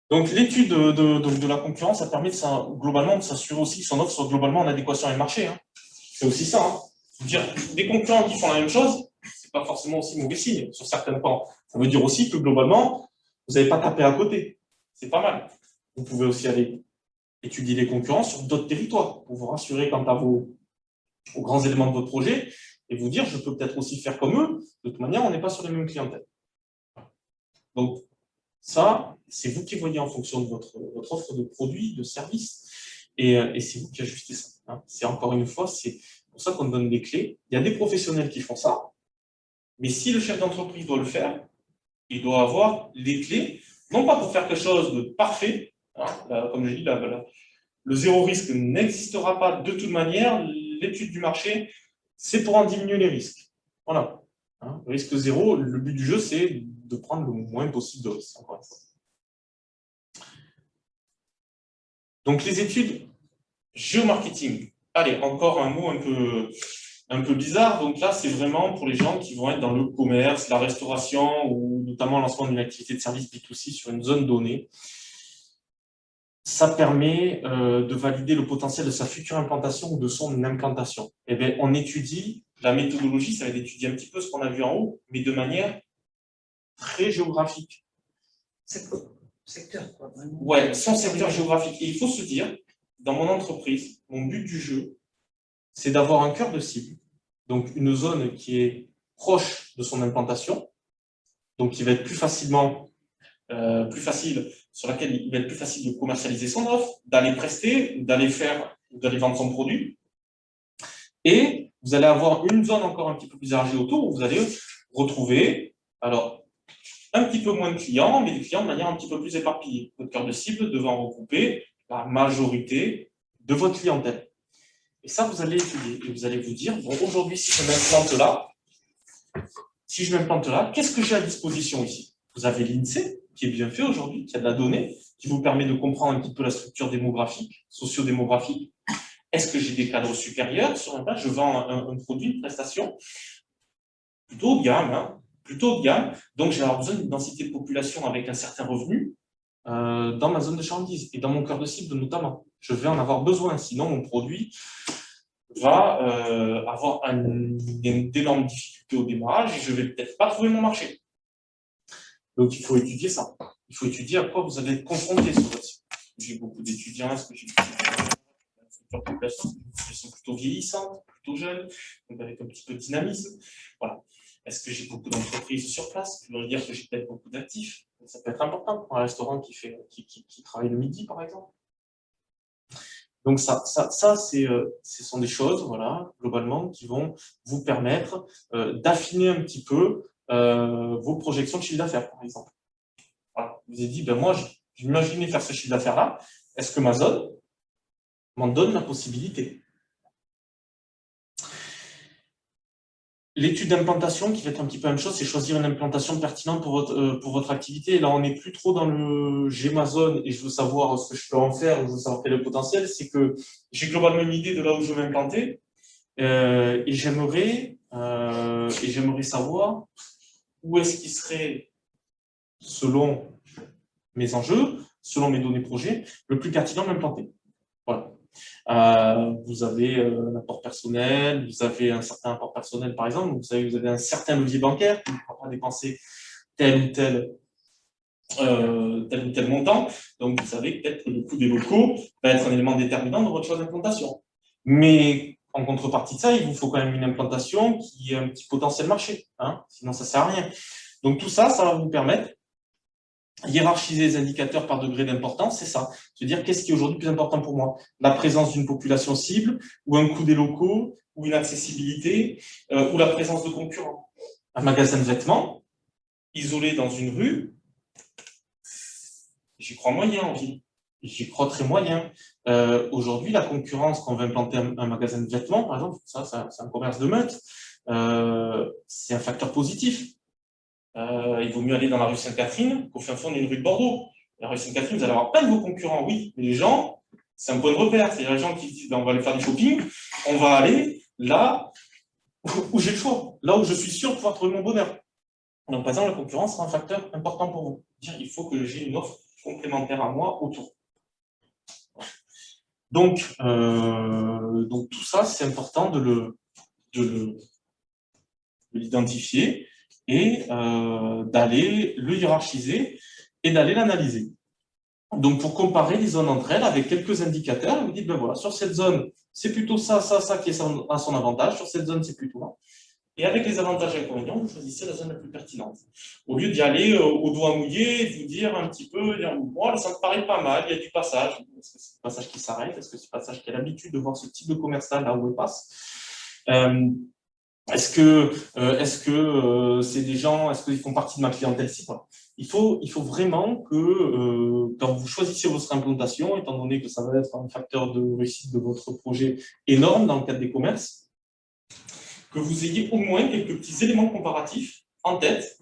Donc, l'étude de la concurrence, ça permet globalement de s'assurer aussi que son offre soit globalement en adéquation avec le marché. Hein. C'est aussi ça. Hein. Dire, des concurrents qui font la même chose, c'est pas forcément aussi mauvais signe sur certains points. Ça veut dire aussi que globalement, vous n'avez pas tapé à côté. C'est pas mal. Vous pouvez aussi aller étudier les concurrents sur d'autres territoires pour vous rassurer quant aux grands éléments de votre projet et vous dire, je peux peut-être aussi faire comme eux. De toute manière, on n'est pas sur les mêmes clientèles. Donc, ça, c'est vous qui voyez en fonction de votre offre de produits, de services, et c'est vous qui ajustez ça. Hein. C'est encore une fois, c'est pour ça qu'on donne des clés. Il y a des professionnels qui font ça, mais si le chef d'entreprise doit le faire, il doit avoir les clés, non pas pour faire quelque chose de parfait, hein, comme je dis, le zéro risque n'existera pas de toute manière, l'étude du marché, c'est pour en diminuer les risques. Voilà. Hein, le risque zéro, le but du jeu, c'est de prendre le moins possible de risques, encore une fois. Donc, les études géomarketing. Allez, encore un mot un peu bizarre. Donc là, c'est vraiment pour les gens qui vont être dans le commerce, la restauration ou notamment le lancement d'une activité de service B2C sur une zone donnée. Ça permet de valider le potentiel de sa future implantation ou de son implantation. Eh bien, on étudie, la méthodologie, ça va être d'étudier un petit peu ce qu'on a vu en haut, mais de manière très géographique. Secteur, quoi, vraiment. Ouais, son secteur géographique. Et il faut se dire, dans mon entreprise, mon but du jeu, c'est d'avoir un cœur de cible, donc une zone qui est proche de son implantation, donc qui va être plus facilement plus facile, sur laquelle il va être plus facile de commercialiser son offre, d'aller prester, d'aller vendre son produit. Et vous allez avoir une zone encore un petit peu plus élargie autour où vous allez retrouver, alors, un petit peu moins de clients, mais des clients de manière un petit peu plus éparpillée. Votre cœur de cible devant regrouper la majorité de votre clientèle. Et ça, vous allez étudier. Et vous allez vous dire, bon, aujourd'hui, si je m'implante là, qu'est-ce que j'ai à disposition ici? Vous avez l'INSEE, qui est bien fait aujourd'hui, qui a de la donnée, qui vous permet de comprendre un petit peu la structure démographique, socio-démographique. Est-ce que j'ai des cadres supérieurs sur un page? Je vends un produit, une prestation plutôt haut de gamme, hein, plutôt haut de gamme. Donc, j'ai besoin d'une densité de population avec un certain revenu dans ma zone de chalandise et dans mon cœur de cible notamment. Je vais en avoir besoin, sinon mon produit va avoir d'énormes difficultés au démarrage et je ne vais peut-être pas trouver mon marché. Donc, il faut étudier ça. Il faut étudier à quoi vous allez être confronté sur votre site. J'ai beaucoup d'étudiants, est-ce que j'ai une population qui sont plutôt vieillissantes, plutôt jeunes, donc avec un petit peu de dynamisme. Voilà. Est-ce que j'ai beaucoup d'entreprises sur place? Ça veut dire que j'ai peut-être beaucoup d'actifs. Ça peut être important pour un restaurant qui travaille le midi, par exemple. Donc ça ce sont des choses, voilà, globalement, qui vont vous permettre d'affiner un petit peu vos projections de chiffre d'affaires, par exemple. Voilà. Vous avez dit, ben moi, j'imaginais faire ce chiffre d'affaires-là. Est-ce que ma zone m'en donne la possibilité? L'étude d'implantation, qui va être un petit peu la même chose, c'est choisir une implantation pertinente pour votre activité. Et là, on n'est plus trop dans le « j'ai ma zone et je veux savoir ce que je peux en faire, je veux savoir quel est le potentiel ». C'est que j'ai globalement une idée de là où je veux m'implanter et j'aimerais savoir où est-ce qu'il serait, selon mes enjeux, selon mes données projets, le plus pertinent m'implanter. Voilà. Vous avez un apport personnel, vous avez un certain apport personnel par exemple, vous avez un certain levier bancaire qui ne pourra pas dépenser tel ou tel montant, donc vous savez peut-être que le coût des locaux va être un élément déterminant dans votre choix d'implantation. Mais en contrepartie de ça, il vous faut quand même une implantation qui ait un petit potentiel marché, hein, sinon ça ne sert à rien. Donc tout ça, ça va vous permettre hiérarchiser les indicateurs par degré d'importance, c'est ça. Se dire qu'est-ce qui est aujourd'hui plus important pour moi? La présence d'une population cible, ou un coût des locaux, ou une accessibilité, ou la présence de concurrents. Un magasin de vêtements, isolé dans une rue, j'y crois moyen en ville. J'y crois très moyen. Aujourd'hui, la concurrence, quand on veut implanter un magasin de vêtements, par exemple, ça c'est un commerce de meute, c'est un facteur positif. Il vaut mieux aller dans la rue Sainte-Catherine qu'au fin fond d'une rue de Bordeaux. La rue Sainte-Catherine, vous allez avoir plein de vos concurrents, oui, mais les gens, c'est un point de repère. C'est les gens qui se disent, ben, on va aller faire du shopping, on va aller là où j'ai le choix, là où je suis sûr de pouvoir trouver mon bonheur. Donc, par exemple, la concurrence sera un facteur important pour vous. Il faut que j'ai une offre complémentaire à moi autour. Donc tout ça, c'est important de l'identifier et d'aller le hiérarchiser et d'aller l'analyser. Donc, pour comparer les zones entre elles avec quelques indicateurs, vous dites, ben voilà, sur cette zone, c'est plutôt ça qui est à son avantage, sur cette zone, c'est plutôt là. Et avec les avantages et inconvénients, vous choisissez la zone la plus pertinente. Au lieu d'y aller au doigt mouillé et de vous dire un petit peu, moi, ça me paraît pas mal, il y a du passage. Est-ce que c'est le passage qui s'arrête? Est-ce que c'est le passage qui a l'habitude de voir ce type de commerce-là, là où il passe? Est-ce que c'est des gens, est-ce qu'ils font partie de ma clientèle cible? Il faut vraiment que quand vous choisissez votre implantation, étant donné que ça va être un facteur de réussite de votre projet énorme dans le cadre des commerces, que vous ayez au moins quelques petits éléments comparatifs en tête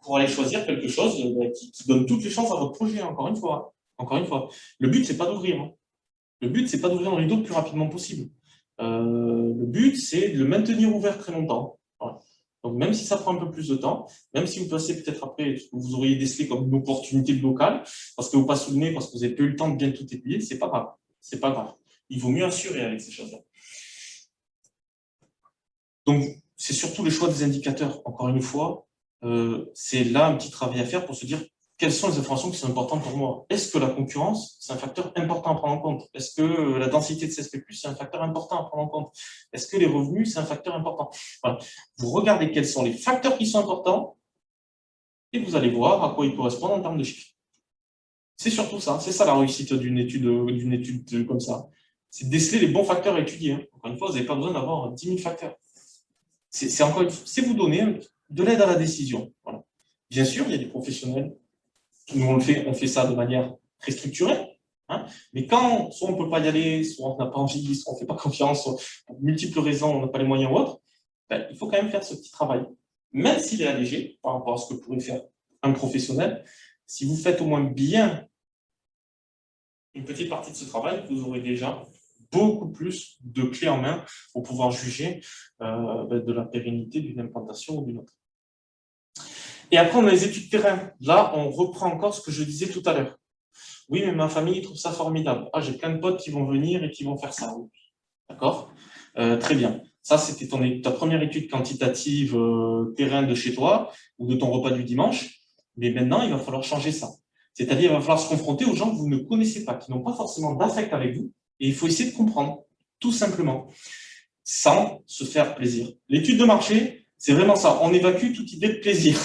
pour aller choisir quelque chose qui donne toutes les chances à votre projet, encore une fois. Le but, c'est pas d'ouvrir. Hein. Le but, c'est pas d'ouvrir le rideau le plus rapidement possible. Le but, c'est de le maintenir ouvert très longtemps. Voilà. Donc, même si ça prend un peu plus de temps, même si vous passez peut-être après, vous auriez décelé comme une opportunité locale, parce que vous passez sous le nez, parce que vous n'avez pas eu le temps de bien tout étudier, c'est pas grave. C'est pas grave. Il vaut mieux assurer avec ces choses-là. Donc, c'est surtout le choix des indicateurs. Encore une fois, c'est là un petit travail à faire pour se dire quelles sont les informations qui sont importantes pour moi. Est-ce que la concurrence, c'est un facteur important à prendre en compte? Est-ce que la densité de CSP+, c'est un facteur important à prendre en compte? Est-ce que les revenus, c'est un facteur important? Voilà. Vous regardez quels sont les facteurs qui sont importants et vous allez voir à quoi ils correspondent en termes de chiffres. C'est surtout ça, c'est ça la réussite d'une étude comme ça. C'est de déceler les bons facteurs à étudier. Encore une fois, vous n'avez pas besoin d'avoir 10 000 facteurs. C'est vous donner de l'aide à la décision. Voilà. Bien sûr, il y a des professionnels, nous on fait ça de manière très structurée, hein, mais quand soit on ne peut pas y aller, soit on n'a pas envie, soit on ne fait pas confiance, soit pour multiples raisons, on n'a pas les moyens ou autres, ben, il faut quand même faire ce petit travail. Même s'il est allégé par rapport à ce que pourrait faire un professionnel, si vous faites au moins bien une petite partie de ce travail, vous aurez déjà beaucoup plus de clés en main pour pouvoir juger de la pérennité d'une implantation ou d'une autre. Et après, on a les études terrain. Là, on reprend encore ce que je disais tout à l'heure. Oui, mais ma famille trouve ça formidable. Ah, j'ai plein de potes qui vont venir et qui vont faire ça. D'accord, très bien. Ça, c'était ta première étude quantitative terrain de chez toi ou de ton repas du dimanche. Mais maintenant, il va falloir changer ça. C'est-à-dire, il va falloir se confronter aux gens que vous ne connaissez pas, qui n'ont pas forcément d'affect avec vous. Et il faut essayer de comprendre, tout simplement, sans se faire plaisir. L'étude de marché, c'est vraiment ça. On évacue toute idée de plaisir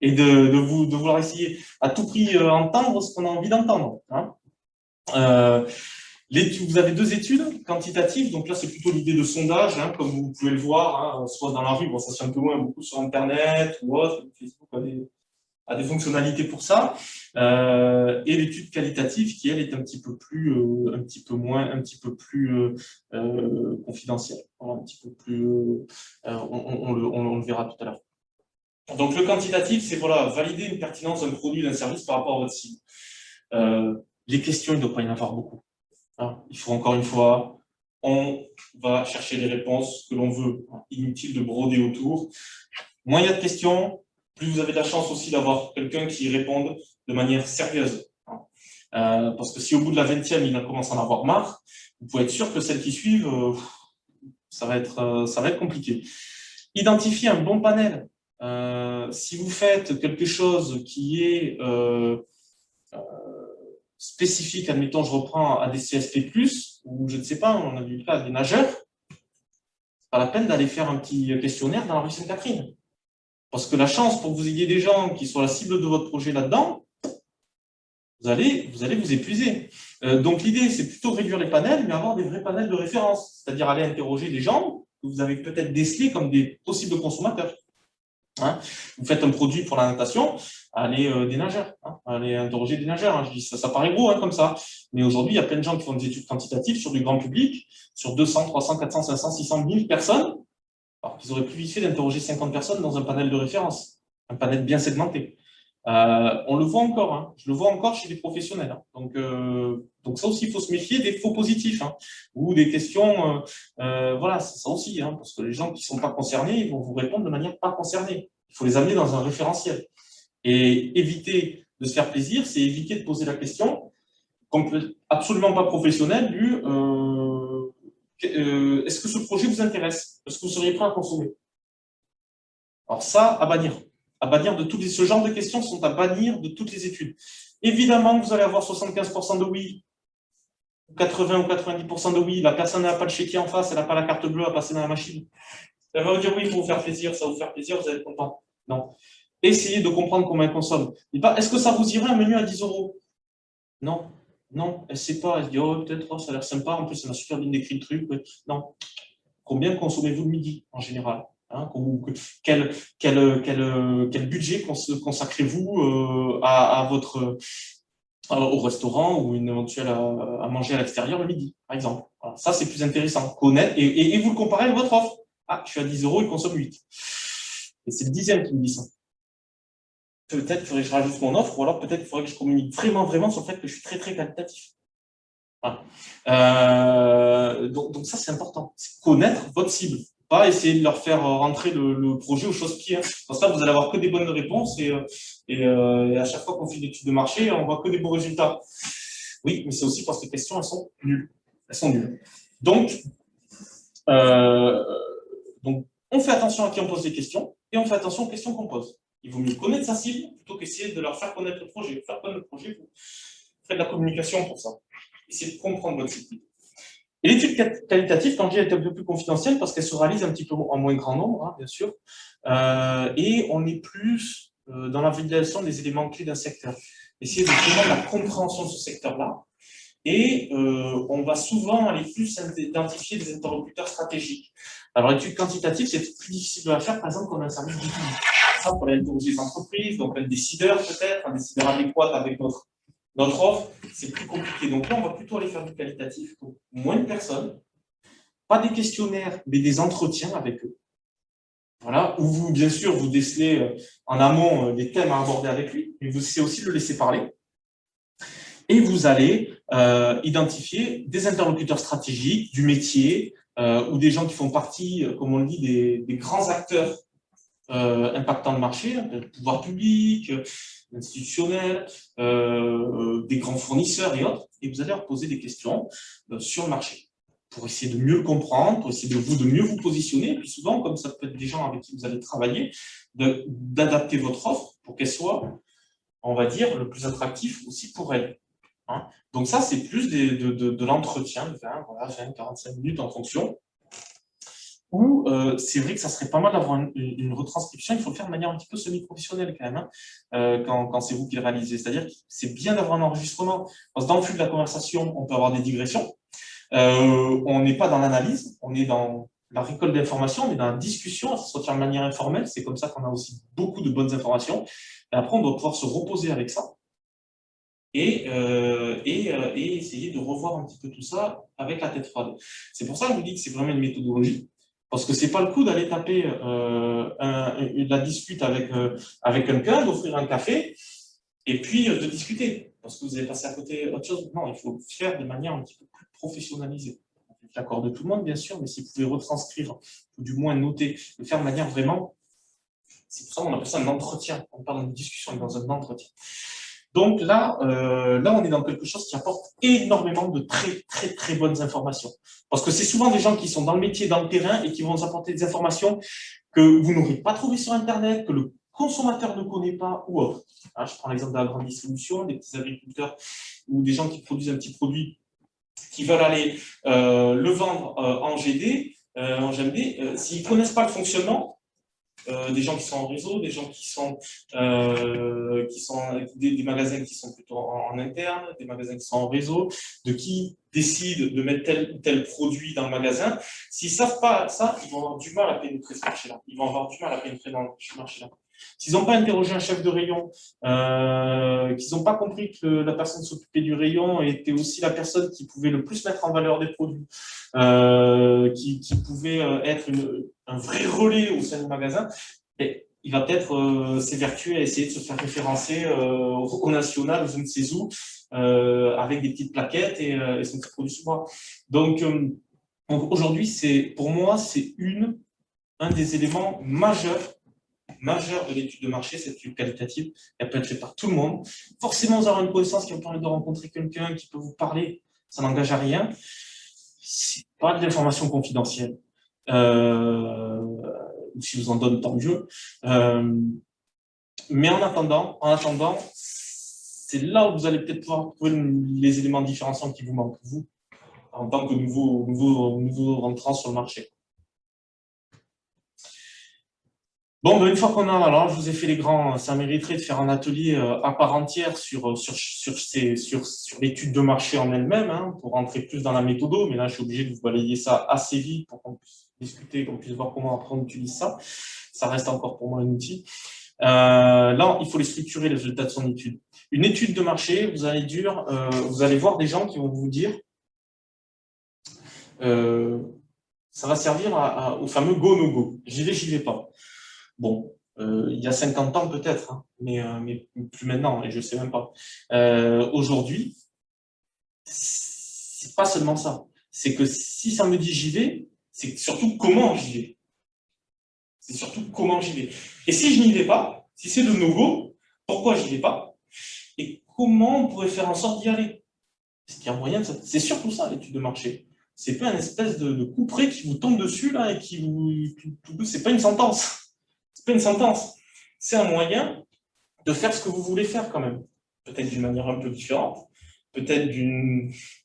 et de vouloir essayer à tout prix entendre ce qu'on a envie d'entendre. Hein. Vous avez 2 études quantitatives, donc là c'est plutôt l'idée de sondage, hein, comme vous pouvez le voir, hein, soit dans la rue, bon ça c'est un peu moins, beaucoup sur Internet ou autre, Facebook a des fonctionnalités pour ça, et l'étude qualitative qui elle est un petit peu plus confidentielle, un petit peu plus, on le verra tout à l'heure. Donc le quantitatif, c'est voilà, valider une pertinence d'un produit, d'un service par rapport à votre cible. Les questions, il ne doit pas y en avoir beaucoup. Hein, il faut encore une fois, on va chercher les réponses que l'on veut. Inutile de broder autour. Moins il y a de questions, plus vous avez de la chance aussi d'avoir quelqu'un qui y réponde de manière sérieuse. Parce que si au bout de la 20e, il commence à en avoir marre, vous pouvez être sûr que celles qui suivent, ça va être compliqué. Identifier un bon panel. Si vous faites quelque chose qui est spécifique, admettons, je reprends à des CSP+, ou je ne sais pas, on a vu le cas des nageurs, c'est pas la peine d'aller faire un petit questionnaire dans la rue Sainte-Catherine. Parce que la chance pour que vous ayez des gens qui soient la cible de votre projet là-dedans, vous allez vous épuiser. Donc l'idée, c'est plutôt réduire les panels, mais avoir des vrais panels de référence, c'est-à-dire aller interroger des gens que vous avez peut-être décelés comme des possibles consommateurs. Hein, vous faites un produit pour la natation, allez des nageurs, hein, allez interroger des nageurs. Hein, je dis ça paraît gros hein, comme ça, mais aujourd'hui il y a plein de gens qui font des études quantitatives sur du grand public, sur 200, 300, 400, 500, 600, 1000 personnes, alors qu'ils auraient plus vite fait d'interroger 50 personnes dans un panel de référence, un panel bien segmenté. On le voit encore, hein, je le vois encore chez des professionnels. Hein, donc ça aussi, il faut se méfier des faux positifs hein, ou des questions. Voilà, ça aussi, hein, parce que les gens qui ne sont pas concernés, ils vont vous répondre de manière pas concernée. Il faut les amener dans un référentiel. Et éviter de se faire plaisir, c'est éviter de poser la question absolument pas professionnelle du est-ce que ce projet vous intéresse? Est-ce que vous seriez prêt à consommer? Alors ça, à bannir. À bannir de toutes ce genre de questions sont à bannir de toutes les études. Évidemment, vous allez avoir 75% de oui, 80 ou 90% de oui. La personne n'a pas le chéquier en face, elle n'a pas la carte bleue à passer dans la machine. Elle va vous dire oui pour vous faire plaisir, ça va vous faire plaisir, vous allez être content. Non. Essayez de comprendre comment elle consomme. Est-ce que ça vous irait un menu à 10 €? Non. Non, elle ne sait pas. Elle se dit oh, peut-être, oh, ça a l'air sympa. En plus, elle m'a super bien décrit le truc. Non. Combien consommez-vous le midi en général? Hein, quel budget consacrez-vous au restaurant ou une éventuelle à manger à l'extérieur le midi, par exemple. Voilà, ça, c'est plus intéressant. Connaître et vous le comparez avec votre offre. Ah, je suis à 10 €, il consomme 8. Et c'est le 10e qui me dit ça. Peut-être qu'il faudrait que je rajoute mon offre, ou alors peut-être qu'il faudrait que je communique vraiment sur le fait que je suis très, très qualitatif. Voilà. Donc ça, c'est important. C'est connaître votre cible. Pas essayer de leur faire rentrer le projet aux chausse-pieds. Hein. Pour ça, vous allez avoir que des bonnes réponses et à chaque fois qu'on fait des études de marché, on voit que des bons résultats. Oui, mais c'est aussi parce que les questions, elles sont nulles. Elles sont nulles. Donc, on fait attention à qui on pose des questions et on fait attention aux questions qu'on pose. Il vaut mieux connaître sa cible plutôt qu'essayer de leur faire connaître le projet. Faire connaître le projet, vous faites de la communication pour ça. Essayez de comprendre votre cible. Et l'étude qualitative, quand je dis elle est un peu plus confidentielle, parce qu'elle se réalise un petit peu en moins grand nombre, hein, bien sûr, et on est plus dans la validation des éléments clés d'un secteur. Essayer de vraiment la compréhension de ce secteur-là. Et on va souvent aller plus identifier des interlocuteurs stratégiques. Alors, l'étude quantitative, c'est plus difficile de la faire, par exemple, quand on a un service B2B. Ça, pour aller interroger les entreprises, donc un décideur peut-être, un décideur adéquat avec notre offre, c'est plus compliqué. Donc là, on va plutôt aller faire du qualitatif, donc moins de personnes, pas des questionnaires, mais des entretiens avec eux. Voilà, où vous, bien sûr, vous décelez en amont des thèmes à aborder avec lui, mais vous essayez aussi de le laisser parler. Et vous allez identifier des interlocuteurs stratégiques du métier ou des gens qui font partie, comme on le dit, des grands acteurs impactants le marché, le pouvoir public, institutionnel, des grands fournisseurs et autres. Et vous allez leur poser des questions sur le marché pour essayer de mieux le comprendre, pour essayer de mieux vous positionner. Et puis souvent, comme ça peut être des gens avec qui vous allez travailler, d'adapter votre offre pour qu'elle soit, on va dire, le plus attractif aussi pour elle. Hein. Donc ça, c'est plus de l'entretien, 20, 45 minutes en fonction. Ou c'est vrai que ça serait pas mal d'avoir une retranscription, il faut le faire de manière un petit peu semi-professionnelle quand même, hein, quand c'est vous qui le réalisez. C'est-à-dire que c'est bien d'avoir un enregistrement, parce que dans le flux de la conversation, on peut avoir des digressions. On n'est pas dans l'analyse, on est dans la récolte d'informations, on est dans la discussion, ça se fait de manière informelle, c'est comme ça qu'on a aussi beaucoup de bonnes informations. Et après, on doit pouvoir se reposer avec ça. Et essayer de revoir un petit peu tout ça avec la tête froide. C'est pour ça que je vous dis que c'est vraiment une méthodologie, parce que c'est pas le coup d'aller taper la dispute avec quelqu'un, d'offrir un café, et puis de discuter, parce que vous avez passé à côté autre chose. Non, il faut le faire de manière un petit peu plus professionnalisée. L'accord de tout le monde, bien sûr, mais si vous pouvez retranscrire, ou du moins noter, le faire de manière vraiment... C'est pour ça qu'on appelle ça un entretien. On parle d'une discussion, on est dans un entretien. Donc là, on est dans quelque chose qui apporte énormément de très, très, très bonnes informations. Parce que c'est souvent des gens qui sont dans le métier, dans le terrain, et qui vont vous apporter des informations que vous n'aurez pas trouvées sur Internet, que le consommateur ne connaît pas, ou autre. Hein, je prends l'exemple de la grande distribution, des petits agriculteurs, ou des gens qui produisent un petit produit, qui veulent aller le vendre en GD, en GMD, s'ils ne connaissent pas le fonctionnement, des gens qui sont en réseau, des gens qui sont des magasins qui sont plutôt en interne, des magasins qui sont en réseau, de qui décide de mettre tel ou tel produit dans le magasin. S'ils ne savent pas ça, ils vont avoir du mal à pénétrer ce marché-là. Ils vont avoir du mal à pénétrer dans ce marché-là. S'ils n'ont pas interrogé un chef de rayon, qu'ils n'ont pas compris que la personne s'occupait du rayon était aussi la personne qui pouvait le plus mettre en valeur des produits, qui pouvait être un vrai relais au sein du magasin, et il va peut-être s'évertuer à essayer de se faire référencer au national, ou je ne sais où, avec des petites plaquettes et son petit produit sous bras. Donc aujourd'hui, pour moi, c'est un des éléments majeurs de l'étude de marché, cette étude qualitative. Elle peut être faite par tout le monde. Forcément, vous aurez une connaissance qui vous permet de rencontrer quelqu'un qui peut vous parler, ça n'engage à rien. C'est pas de l'information confidentielle. Si vous en donne, tant mieux. Mais en attendant, c'est là où vous allez peut-être pouvoir trouver les éléments différenciants qui vous manquent, vous, en tant que nouveau rentrant sur le marché. Bon, ben une fois qu'on a, alors je vous ai fait les grands, ça mériterait de faire un atelier à part entière sur l'étude de marché en elle-même, hein, pour rentrer plus dans la méthode, mais là je suis obligé de vous balayer ça assez vite pour qu'on puisse discuter, qu'on puisse voir comment après on utilise ça. Ça reste encore pour moi un outil. Là, il faut les structurer, les résultats de son étude. Une étude de marché, vous allez voir des gens qui vont vous dire ça va servir au fameux go no go. J'y vais pas. Bon, il y a 50 ans peut-être, hein, mais plus maintenant, et je ne sais même pas. Aujourd'hui, c'est pas seulement ça. C'est que si ça me dit j'y vais, c'est surtout comment j'y vais. C'est surtout comment j'y vais. Et si je n'y vais pas, si c'est le no-go, pourquoi j'y vais pas? Et comment on pourrait faire en sorte d'y aller? Est-ce qu'il y a moyen de ça? C'est surtout ça, l'étude de marché. C'est pas une espèce de couperet qui vous tombe dessus là et qui vous. C'est pas une sentence. C'est pas une sentence. C'est un moyen de faire ce que vous voulez faire quand même. Peut-être d'une manière un peu différente. Peut-être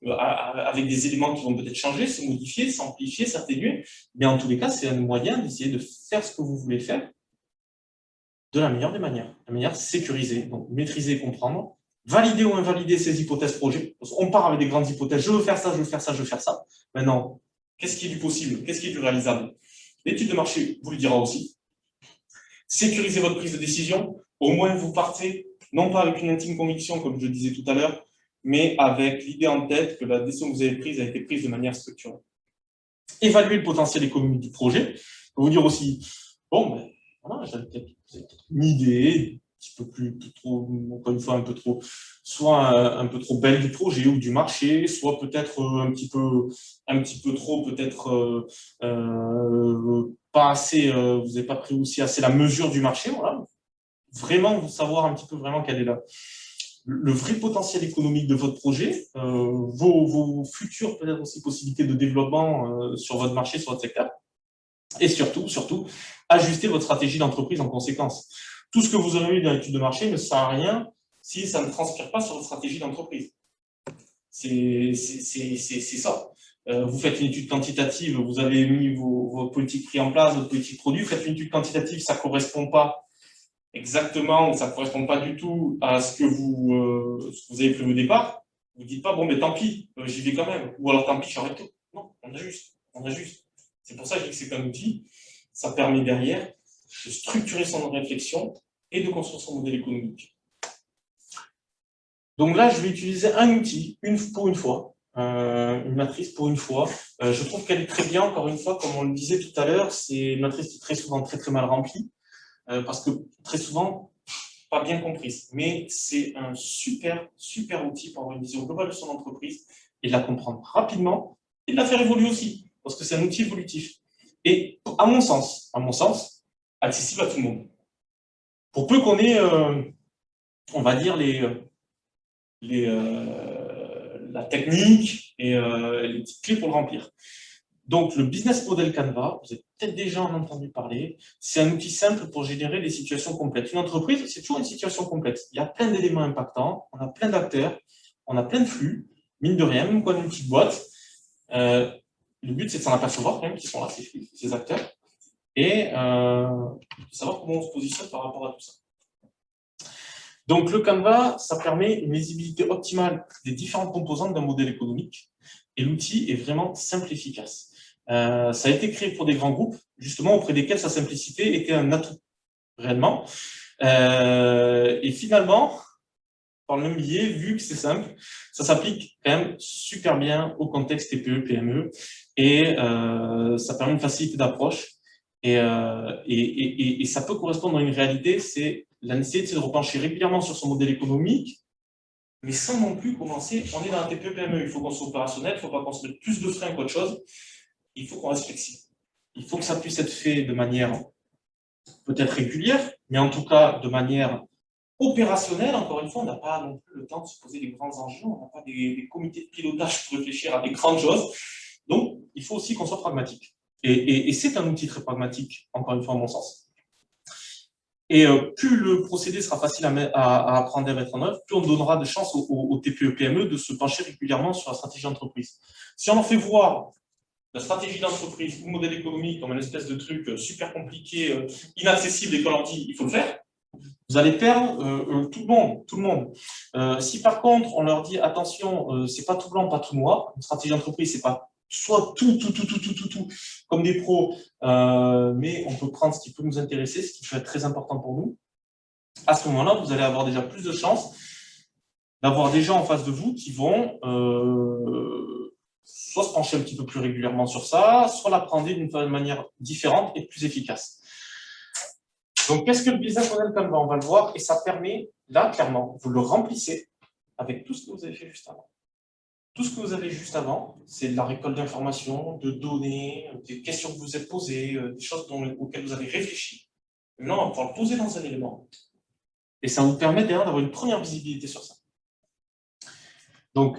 avec des éléments qui vont peut-être changer, se modifier, s'amplifier, s'atténuer. Mais en tous les cas, c'est un moyen d'essayer de faire ce que vous voulez faire de la meilleure des manières, la manière sécurisée, donc maîtriser, comprendre, valider ou invalider ces hypothèses projets. On part avec des grandes hypothèses, je veux faire ça, je veux faire ça, je veux faire ça. Maintenant, qu'est-ce qui est du possible? Qu'est-ce qui est du réalisable? L'étude de marché vous le dira aussi. Sécurisez votre prise de décision. Au moins, vous partez, non pas avec une intime conviction, comme je le disais tout à l'heure, mais avec l'idée en tête que la décision que vous avez prise a été prise de manière structurée. Évaluer le potentiel économique du projet. Vous dire aussi, bon, ben, voilà, j'avais peut-être une idée, un petit peu plus trop, encore une fois, un peu trop, soit un peu trop belle du projet ou du marché, soit peut-être un petit peu trop, peut-être pas assez, vous n'avez pas pris aussi assez la mesure du marché, voilà. Vraiment savoir un petit peu vraiment quel est le vrai potentiel économique de votre projet, vos futures peut-être aussi possibilités de développement sur votre marché, sur votre secteur, et surtout, ajuster votre stratégie d'entreprise en conséquence. Tout ce que vous aurez eu dans l'étude de marché ne sert à rien si ça ne transpire pas sur votre stratégie d'entreprise. C'est ça. Vous faites une étude quantitative, vous avez mis vos politiques prix en place, votre politique produit, vous faites une étude quantitative, ça ne correspond pas exactement, ça ne correspond pas du tout à ce que vous avez prévu au départ, vous ne dites pas, bon, mais tant pis, j'y vais quand même, ou alors tant pis, j'arrête tout. Non, on ajuste. C'est pour ça que je dis que c'est un outil, ça permet derrière de structurer son réflexion et de construire son modèle économique. Donc là, je vais utiliser un outil, pour une fois, une matrice pour une fois. Je trouve qu'elle est très bien, encore une fois, comme on le disait tout à l'heure, c'est une matrice qui est très souvent très mal remplie, parce que très souvent, pas bien comprise. Mais c'est un super outil pour avoir une vision globale de son entreprise et de la comprendre rapidement et de la faire évoluer aussi, parce que c'est un outil évolutif. Et à mon sens, accessible à tout le monde. Pour peu qu'on ait, on va dire, la technique et les petites clés pour le remplir. Donc, le business model Canva, vous avez peut-être déjà en entendu parler, c'est un outil simple pour générer des situations complexes. Une entreprise, c'est toujours une situation complexe. Il y a plein d'éléments impactants, on a plein d'acteurs, on a plein de flux, mine de rien, même quand on a une petite boîte. Le but, c'est de s'en apercevoir quand même qu'ils sont là, ces flux, ces acteurs, et de savoir comment on se positionne par rapport à tout ça. Donc, le Canva, ça permet une lisibilité optimale des différentes composantes d'un modèle économique, et l'outil est vraiment simple et efficace. Ça a été créé pour des grands groupes, justement auprès desquels sa simplicité était un atout, réellement. Et finalement, par le même biais, vu que c'est simple, ça s'applique quand même super bien au contexte TPE, PME, et ça permet une facilité d'approche. Et ça peut correspondre à une réalité, c'est la nécessité de repencher régulièrement sur son modèle économique, mais sans non plus commencer, on est dans un TPE, PME, il faut qu'on soit opérationnel, il ne faut pas qu'on se mette plus de freins qu'autre chose, il faut qu'on reste flexible. Il faut que ça puisse être fait de manière peut-être régulière, mais en tout cas de manière opérationnelle. Encore une fois, on n'a pas non plus le temps de se poser des grands enjeux, on n'a pas des comités de pilotage pour réfléchir à des grandes choses, donc il faut aussi qu'on soit pragmatique. Et c'est un outil très pragmatique, encore une fois, à mon sens. Et plus le procédé sera facile à apprendre et à mettre en œuvre, plus on donnera de chance aux TPE-PME de se pencher régulièrement sur la stratégie d'entreprise. Si on en fait voir la stratégie d'entreprise ou le modèle économique comme une espèce de truc super compliqué, inaccessible, et qu'on leur dit il faut le faire, vous allez perdre tout le monde. Si par contre on leur dit attention, c'est pas tout blanc, pas tout noir, une stratégie d'entreprise, c'est pas soit tout, comme des pros, mais on peut prendre ce qui peut nous intéresser, ce qui peut être très important pour nous. À ce moment-là, vous allez avoir déjà plus de chances d'avoir des gens en face de vous qui vont soit se pencher un petit peu plus régulièrement sur ça, soit l'apprendre d'une manière différente et plus efficace. Donc, qu'est-ce que le business model Canva? On va le voir, et ça permet, là, clairement, vous le remplissez avec tout ce que vous avez fait juste avant. Tout ce que vous avez juste avant, c'est de la récolte d'informations, de données, des questions que vous vous êtes posées, des choses auxquelles vous avez réfléchi. Maintenant, on va pouvoir le poser dans un élément. Et ça vous permet d'ailleurs d'avoir une première visibilité sur ça. Donc,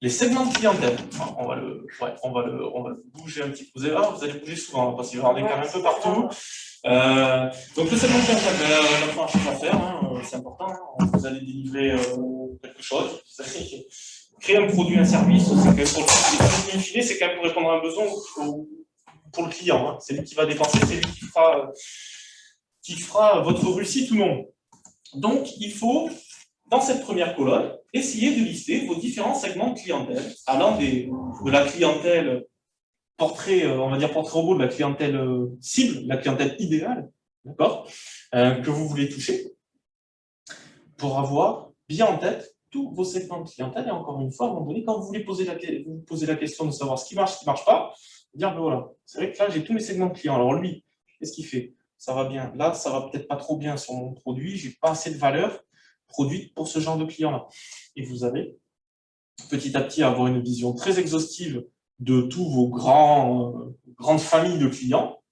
les segments de clientèle. On va le bouger un petit peu. Vous allez bouger souvent, parce qu'il va y avoir des carrés un peu partout. Donc, le segment de clientèle, la première chose à faire, c'est important. Vous allez délivrer quelque chose. Vous allez créer un produit, un service. C'est quand même c'est quand même pour répondre à un besoin pour le client. C'est lui qui va dépenser, c'est lui qui fera qui fera votre réussite ou non. Donc, il faut, dans cette première colonne, essayer de lister vos différents segments de clientèle, allant de la clientèle portrait, on va dire portrait robot, de la clientèle cible, la clientèle idéale, d'accord, que vous voulez toucher, pour avoir bien en tête tous vos segments de clientèle. Et encore une fois, à un moment donné, quand vous voulez poser la question de savoir ce qui marche pas, dire, ben voilà, c'est vrai que là, j'ai tous mes segments de clients. Alors lui, qu'est-ce qu'il fait? Ça va bien. Là, ça va peut-être pas trop bien sur mon produit. J'ai pas assez de valeur produite pour ce genre de client-là. Et vous allez, petit à petit, avoir une vision très exhaustive de tous vos grandes familles de clients.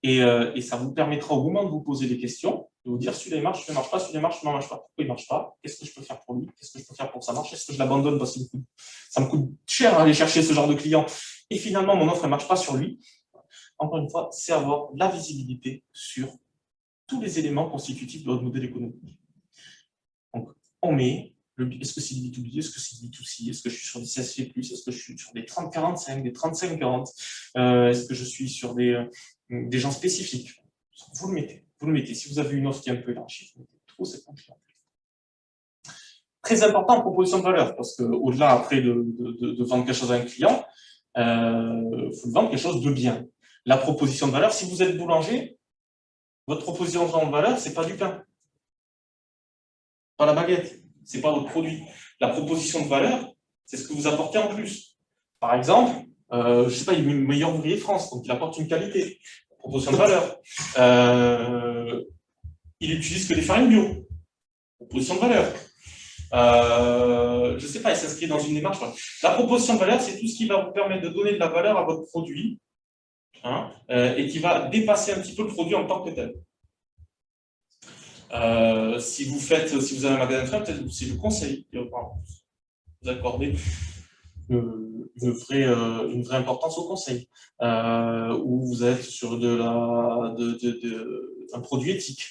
Et ça vous permettra, au moment de vous poser des questions, de vous dire celui-là il marche, celui-là il marche pas, celui-là il marche, celui-là il marche pas. Pourquoi il marche pas? Qu'est-ce que je peux faire pour lui? Qu'est-ce que je peux faire pour que ça marche? Est-ce que je l'abandonne parce que ça me coûte cher à aller chercher ce genre de client? Et finalement, mon offre ne marche pas sur lui. Encore une fois, c'est avoir la visibilité sur tous les éléments constitutifs de votre modèle économique. Donc, on met est-ce que c'est du B2B, est-ce que c'est du B2C, est-ce que je suis sur des CSP+, est-ce que je suis sur des 30-45, des 35-40, est-ce que je suis sur des gens spécifiques? Vous le mettez. Si vous avez une offre qui est un peu élargie, vous mettez trop cette client. Très important en proposition de valeur, parce qu'au-delà après de vendre quelque chose à un client, il faut vendre quelque chose de bien. La proposition de valeur, si vous êtes boulanger, votre proposition de valeur, c'est pas du pain, pas la baguette. C'est pas votre produit. La proposition de valeur, c'est ce que vous apportez en plus. Par exemple, je sais pas, il est le meilleur ouvrier de France, donc il apporte une qualité. Proposition de valeur. Il utilise que des farines bio. Proposition de valeur. Je sais pas, il s'inscrit dans une démarche. La proposition de valeur, c'est tout ce qui va vous permettre de donner de la valeur à votre produit, hein, et qui va dépasser un petit peu le produit en tant que tel. Si vous avez un magasin de frais, peut-être c'est le conseil qui va vous accorder une vraie importance au conseil, où vous êtes sur un produit éthique.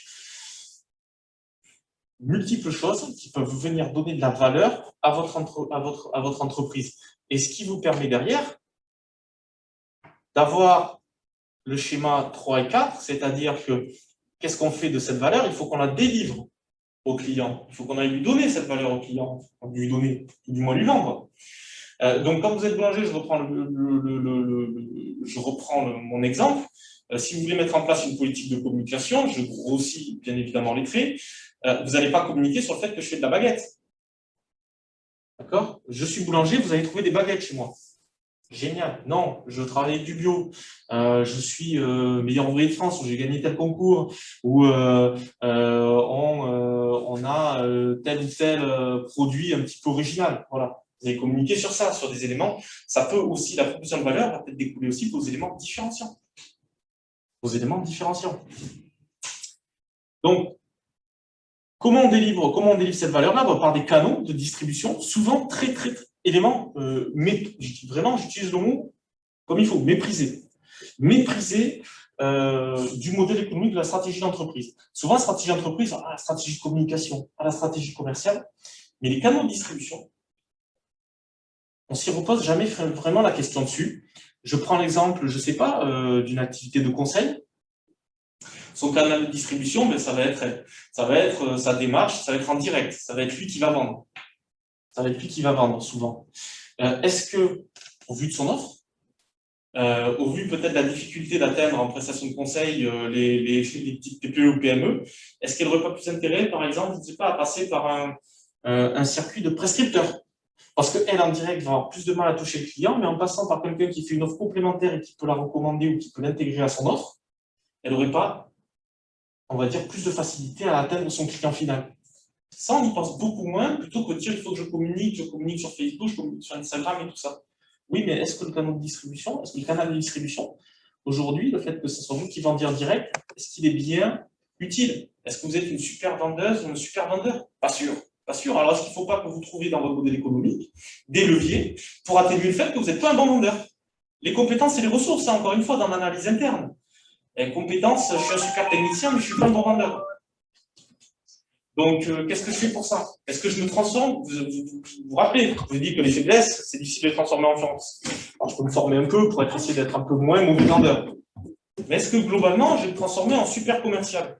Multiples choses qui peuvent venir donner de la valeur à votre entreprise. Et ce qui vous permet derrière d'avoir le schéma 3 et 4, c'est-à-dire que qu'est-ce qu'on fait de cette valeur? Il faut qu'on la délivre au client. Il faut qu'on aille lui donner cette valeur au client. Lui donner, ou du moins lui vendre. Donc, quand vous êtes boulanger, je reprends mon exemple. Si vous voulez mettre en place une politique de communication, je grossis bien évidemment les traits. Vous n'allez pas communiquer sur le fait que je fais de la baguette. D'accord? Je suis boulanger, vous allez trouver des baguettes chez moi. Génial. Non, je travaille avec du bio. Je suis meilleur ouvrier de France, où j'ai gagné tel concours, où on a tel ou tel produit un petit peu original. Voilà. Vous allez communiquer sur ça, sur des éléments. Ça peut aussi, la proposition de valeur va peut-être découler aussi vos éléments différenciants. Donc, comment on délivre cette valeur-là? Par des canaux de distribution, souvent très éléments, mais j'utilise le mot comme il faut, méprisé du modèle économique de la stratégie d'entreprise. Souvent, la stratégie d'entreprise, la stratégie de communication, la stratégie commerciale, mais les canaux de distribution, on s'y repose jamais vraiment la question dessus. Je prends l'exemple, je sais pas, d'une activité de conseil. Son canal de distribution, ben, ça va être sa démarche, ça va être en direct, ça va être lui qui va vendre. Ça va être lui qui va vendre souvent. Est-ce que, au vu de son offre, au vu peut-être de la difficulté d'atteindre en prestation de conseil les petites TPE ou PME, est-ce qu'elle n'aurait pas plus intérêt, par exemple, je ne sais pas, à passer par un circuit de prescripteurs? Parce qu'elle, en direct, va avoir plus de mal à toucher le client, mais en passant par quelqu'un qui fait une offre complémentaire et qui peut la recommander ou qui peut l'intégrer à son offre, elle n'aurait pas, on va dire, plus de facilité à atteindre son client final. Ça, on y pense beaucoup moins, plutôt que de dire il faut que je communique sur Facebook, je communique sur Instagram et tout ça. Oui, mais est-ce que le canal de distribution, aujourd'hui, le fait que ce soit vous qui vendiez en direct, est-ce qu'il est bien utile? Est-ce que vous êtes une super vendeuse ou un super vendeur? Pas sûr. Pas sûr. Alors, est-ce qu'il ne faut pas que vous trouviez dans votre modèle économique des leviers pour atténuer le fait que vous n'êtes pas un bon vendeur? Les compétences et les ressources, ça, encore une fois, dans l'analyse interne. Les compétences, je suis un super technicien, mais je ne suis pas un bon vendeur. Donc, qu'est-ce que je fais pour ça? Est-ce que je me transforme? Vous vous rappelez, je vous ai dit que les faiblesses, c'est difficile de les transformer en force. Alors, je peux me former un peu pour essayer d'être un peu moins mauvais vendeur. Mais est-ce que globalement, je vais me transformer en super commercial?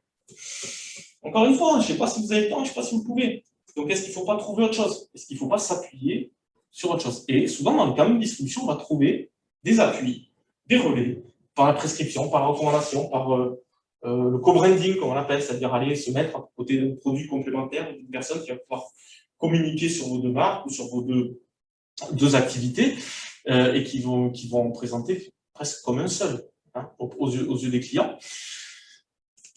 Encore une fois, je ne sais pas si vous avez le temps, je ne sais pas si vous pouvez. Donc, est-ce qu'il ne faut pas trouver autre chose? Est-ce qu'il ne faut pas s'appuyer sur autre chose? Et souvent, dans le canal de distribution, on va trouver des appuis, des relais, par la prescription, par la recommandation, par le co-branding, comme on l'appelle, c'est-à-dire aller se mettre à côté d'un produit complémentaire d'une personne qui va pouvoir communiquer sur vos deux marques ou sur vos deux activités et qui vont présenter presque comme un seul hein, aux yeux des clients.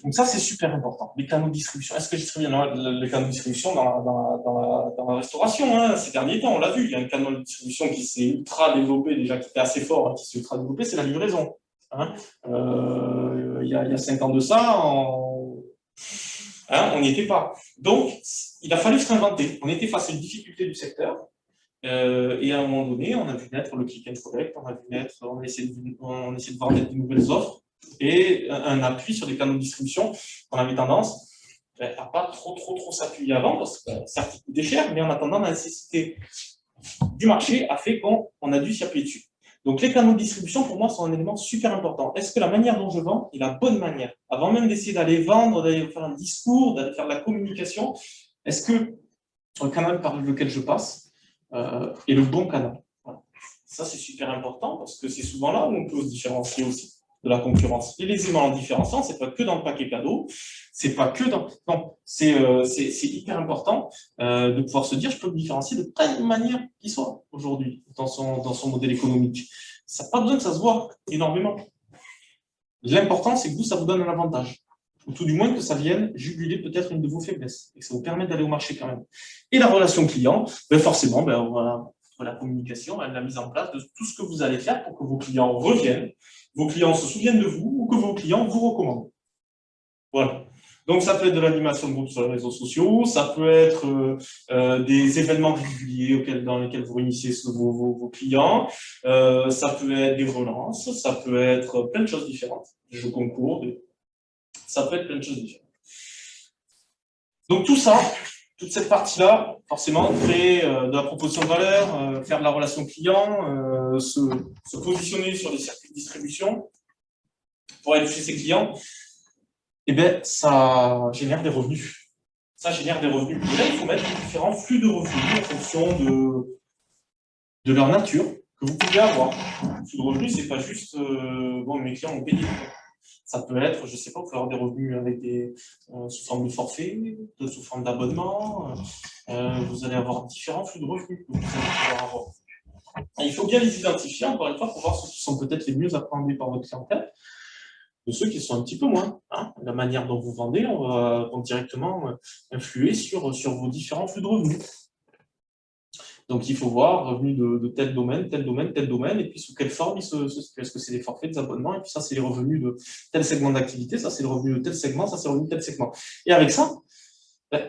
Donc ça, c'est super important. Les canaux de distribution. Est-ce que je distribue les canaux de distribution dans la restauration hein, ces derniers temps, on l'a vu, il y a un canal de distribution qui s'est ultra développé, déjà qui était assez fort, hein, qui s'est ultra développé, c'est la livraison. Hein. Il y a 5 ans de ça, on n'y était pas. Donc, il a fallu se réinventer. On était face à une difficulté du secteur. Et à un moment donné, on a vu naître le click and collect, on a essayé de voir naître de nouvelles offres et un appui sur les canaux de distribution qu'on avait tendance à pas trop s'appuyer avant parce que ça coûtait cher, mais en attendant, la nécessité du marché a fait qu'on a dû s'y appuyer dessus. Donc les canaux de distribution, pour moi, sont un élément super important. Est-ce que la manière dont je vends est la bonne manière? Avant même d'essayer d'aller vendre, d'aller faire un discours, d'aller faire de la communication, est-ce que le canal par lequel je passe est le bon canal? Voilà. Ça, c'est super important parce que c'est souvent là où on peut se différencier aussi de la concurrence. Et les éléments en différenciant, c'est pas que dans le paquet cadeau, c'est pas que dans... Non, c'est hyper important de pouvoir se dire, je peux me différencier de plein de manières qui soit aujourd'hui dans son modèle économique. Ça n'a pas besoin que ça se voit énormément. L'important, c'est que vous, ça vous donne un avantage. Ou tout du moins que ça vienne juguler peut-être une de vos faiblesses et que ça vous permet d'aller au marché quand même. Et la relation client, ben forcément, voilà, la communication, la mise en place de tout ce que vous allez faire pour que vos clients reviennent, vos clients se souviennent de vous ou que vos clients vous recommandent. Voilà. Donc, ça peut être de l'animation de groupe sur les réseaux sociaux, ça peut être des événements réguliers dans lesquels vous réunissez vos clients, ça peut être des relances, ça peut être plein de choses différentes, des jeux concours, ça peut être plein de choses différentes. Donc, tout ça, toute cette partie-là, forcément, créer de la proposition de valeur, faire de la relation client, se positionner sur les circuits de distribution pour aller toucher ses clients, eh bien, ça génère des revenus. Ça génère des revenus. Et là, il faut mettre différents flux de revenus en fonction de leur nature que vous pouvez avoir. Le flux de revenus, c'est pas juste bon, mes clients ont payé. Ça peut être, je ne sais pas, vous pouvez avoir des revenus avec sous forme de forfait, sous forme d'abonnement. Vous allez avoir différents flux de revenus que vous allez pouvoir avoir. Et il faut bien les identifier, encore une fois, pour voir ceux qui sont peut-être les mieux appréhendés par votre clientèle, de ceux qui sont un petit peu moins. Hein. La manière dont vous vendez, on va directement influer sur vos différents flux de revenus. Donc, il faut voir revenus de tel domaine, tel domaine, tel domaine, et puis sous quelle forme est-ce que c'est des forfaits, des abonnements, et puis ça, c'est les revenus de tel segment d'activité, ça, c'est le revenu de tel segment, ça, c'est le revenu de tel segment. Et avec ça,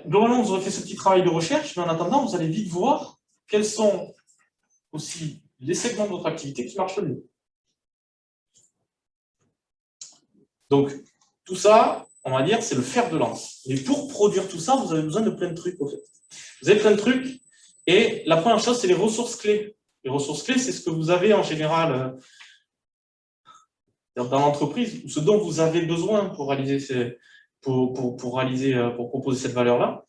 globalement, vous aurez fait ce petit travail de recherche, mais en attendant, vous allez vite voir quels sont aussi les segments de votre activité qui marchent le mieux. Donc, tout ça, on va dire, c'est le fer de lance. Mais pour produire tout ça, vous avez besoin de plein de trucs, en fait. Vous avez plein de trucs. Et la première chose, c'est les ressources clés. Les ressources clés, c'est ce que vous avez en général dans l'entreprise, ou ce dont vous avez besoin pour réaliser pour proposer cette valeur-là,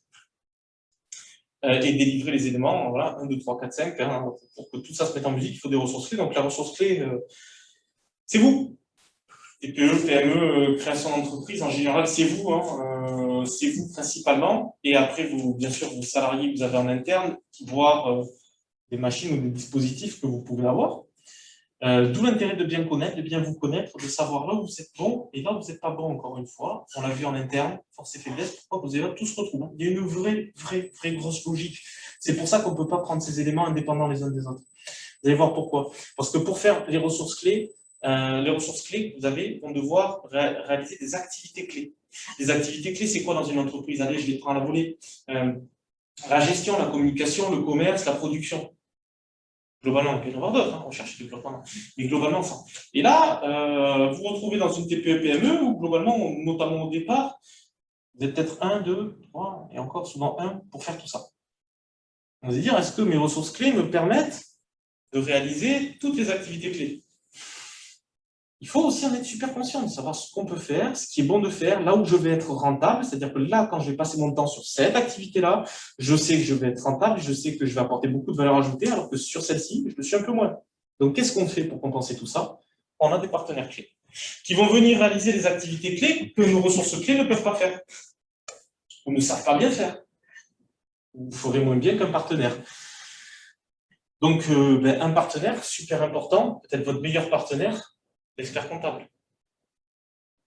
et délivrer les éléments, voilà, 1, 2, 3, 4, 5, hein, pour que tout ça se mette en musique, il faut des ressources clés. Donc la ressource clé, c'est vous. TPE, PME, création d'entreprise, en général, c'est vous. C'est vous principalement. Et après, bien sûr, vos salariés que vous avez en interne, voire des machines ou des dispositifs que vous pouvez avoir. D'où l'intérêt de bien connaître, de bien vous connaître, de savoir là où vous êtes bon et là où vous n'êtes pas bon, encore une fois. On l'a vu en interne, force et faiblesse, pourquoi vous allez tous se retrouver. Il y a une vraie grosse logique. C'est pour ça qu'on ne peut pas prendre ces éléments indépendants les uns des autres. Vous allez voir pourquoi. Parce que pour faire les ressources clés que vous avez vont devoir réaliser des activités clés. Les activités clés, c'est quoi dans une entreprise? Allez, je les prends à la volée. La gestion, la communication, le commerce, la production. Globalement, il peut y en avoir d'autres, hein, on cherche des développement. Mais globalement, ça. Et là, vous vous retrouvez dans une TPE-PME où, globalement, notamment au départ, vous êtes peut-être 1, 2, 3, et encore souvent 1 pour faire tout ça. On va se dire, est-ce que mes ressources clés me permettent de réaliser toutes les activités clés? il faut aussi en être super conscient, de savoir ce qu'on peut faire, ce qui est bon de faire, là où je vais être rentable, c'est-à-dire que là, quand je vais passer mon temps sur cette activité-là, je sais que je vais être rentable, je sais que je vais apporter beaucoup de valeur ajoutée, alors que sur celle-ci, je le suis un peu moins. Donc, qu'est-ce qu'on fait pour compenser tout ça? On a des partenaires clés qui vont venir réaliser des activités clés que nos ressources clés ne peuvent pas faire, ou ne savent pas bien faire, ou ferez moins bien qu'un partenaire. Donc, un partenaire super important, peut-être votre meilleur partenaire, l'expert comptable.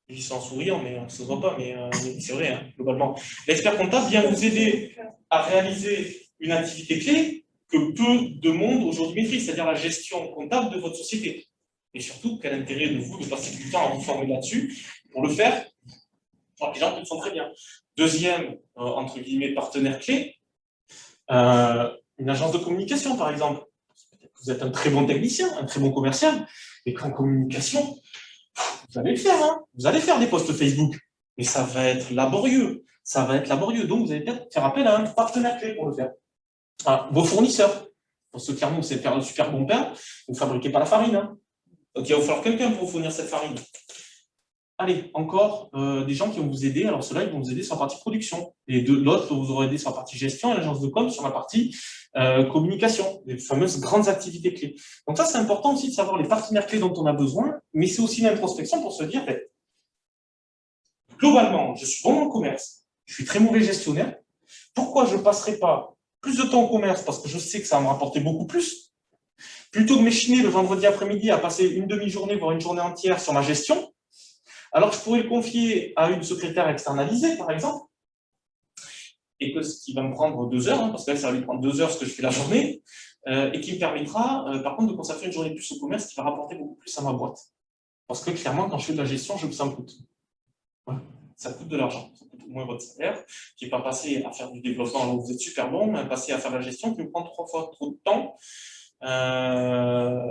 Je dis ça en souriant, mais ça ne se voit pas, mais c'est vrai, hein, globalement. L'expert comptable vient vous aider à réaliser une activité clé que peu de monde aujourd'hui maîtrise, c'est-à-dire la gestion comptable de votre société. Et surtout, quel intérêt de vous de passer du temps à vous former là-dessus pour le faire? Les gens le font très bien. Deuxième, entre guillemets, partenaire clé, une agence de communication, par exemple. Vous êtes un très bon technicien, un très bon commercial, et qu'en communication, vous allez le faire, hein. Vous allez faire des posts Facebook, mais ça va être laborieux. Ça va être laborieux. Donc, vous allez peut-être faire appel à un partenaire clé pour le faire. Vos fournisseurs. Parce que clairement, vous savez faire un super bon pain, vous ne fabriquez pas la farine. Hein. Donc, il va vous falloir quelqu'un pour vous fournir cette farine. Allez, encore des gens qui vont vous aider. Alors, ceux-là, ils vont vous aider sur la partie production. Et l'autre vous aurez aidé sur la partie gestion et l'agence de com sur la partie communication, les fameuses grandes activités clés. Donc ça, c'est important aussi de savoir les partenaires clés dont on a besoin, mais c'est aussi une introspection pour se dire, globalement, je suis bon dans le commerce, je suis très mauvais gestionnaire, pourquoi je ne passerai pas plus de temps au commerce parce que je sais que ça va me rapporter beaucoup plus, plutôt que m'échiner le vendredi après-midi à passer une demi-journée, voire une journée entière sur ma gestion, alors je pourrais le confier à une secrétaire externalisée, par exemple, et que ce qui va me prendre 2 heures, hein, parce que là, ça va lui prendre 2 heures ce que je fais la journée, et qui me permettra, par contre, de consacrer une journée plus au commerce, qui va rapporter beaucoup plus à ma boîte. Parce que clairement, quand je fais de la gestion, je veux que ça me coûte. Voilà. Ça coûte de l'argent, ça coûte au moins votre salaire, qui n'est pas passé à faire du développement là où vous êtes super bon, mais passé à faire de la gestion qui vous prend 3 fois trop de temps,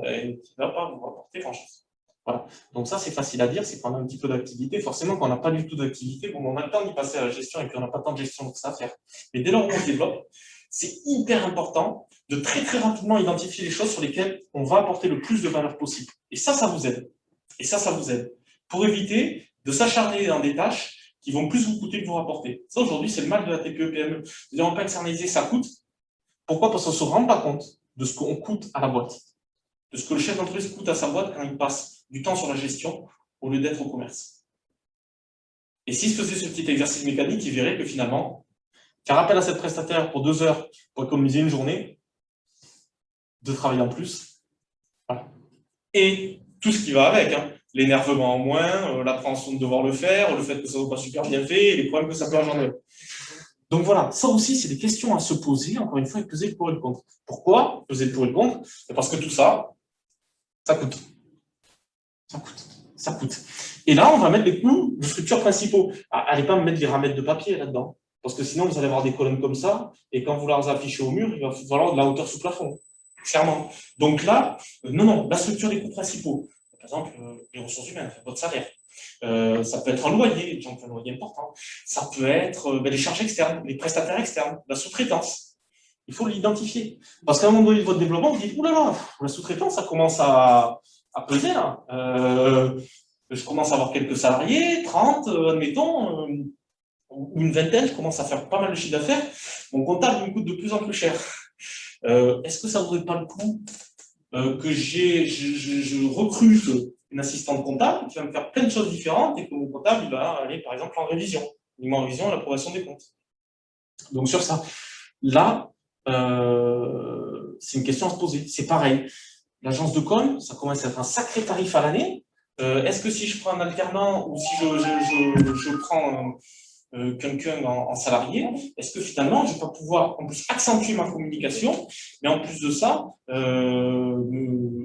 et qui ne va pas vous rapporter grand-chose. Voilà. Donc ça, c'est facile à dire, c'est qu'on a un petit peu d'activité. Forcément, quand on n'a pas du tout d'activité, bon, on a le temps d'y passer à la gestion et puis on n'a pas tant de gestion que ça à faire. Mais dès lors où on se développe, c'est hyper important de très très rapidement identifier les choses sur lesquelles on va apporter le plus de valeur possible. Et ça vous aide. Et ça vous aide. Pour éviter de s'acharner dans des tâches qui vont plus vous coûter que vous rapporter. Ça, aujourd'hui, c'est le mal de la TPE-PME. Nous n'avons pas externalisé, ça coûte. Pourquoi? Parce qu'on ne se rend pas compte de ce qu'on coûte à la boîte. De ce que le chef d'entreprise coûte à sa boîte quand il passe du temps sur la gestion au lieu d'être au commerce. Et s'il se faisait ce petit exercice mécanique, il verrait que finalement, faire appel à cette prestataire pour 2 heures pour économiser une journée de travail en plus, voilà. Et tout ce qui va avec, hein, l'énervement en moins, l'appréhension de devoir le faire, le fait que ça ne soit pas super bien fait, et les problèmes que ça peut engendrer. Donc voilà, ça aussi, c'est des questions à se poser, encore une fois, et peser le pour et le contre. Pourquoi peser le pour et le contre? Parce que tout ça, ça coûte. Ça coûte. Et là, on va mettre les coûts de structures principaux. Allez pas me mettre des ramettes de papier là-dedans. Parce que sinon, vous allez avoir des colonnes comme ça, et quand vous les affichez au mur, il va falloir de la hauteur sous plafond. Clairement. Donc là, non, la structure des coûts principaux. Par exemple, les ressources humaines, votre salaire. Ça peut être un loyer, les gens qui ont un loyer important. Ça peut être les charges externes, les prestataires externes, la sous-traitance. Il faut l'identifier. Parce qu'à un moment donné de votre développement, vous dites, oulala, la sous-traitance, ça commence à peser là. Je commence à avoir quelques salariés, 30, admettons, ou une vingtaine, je commence à faire pas mal de chiffre d'affaires. Mon comptable me coûte de plus en plus cher. Est-ce que ça ne vaudrait pas le coup que je recrute une assistante comptable qui va me faire plein de choses différentes et que mon comptable il va aller par exemple en révision, en révision à l'approbation des comptes. Donc sur ça, là, c'est une question à se poser. C'est pareil. L'agence de com, ça commence à être un sacré tarif à l'année. Est-ce que si je prends un alternant ou si je prends quelqu'un en salarié, est-ce que finalement je vais pas pouvoir en plus accentuer ma communication, mais en plus de ça,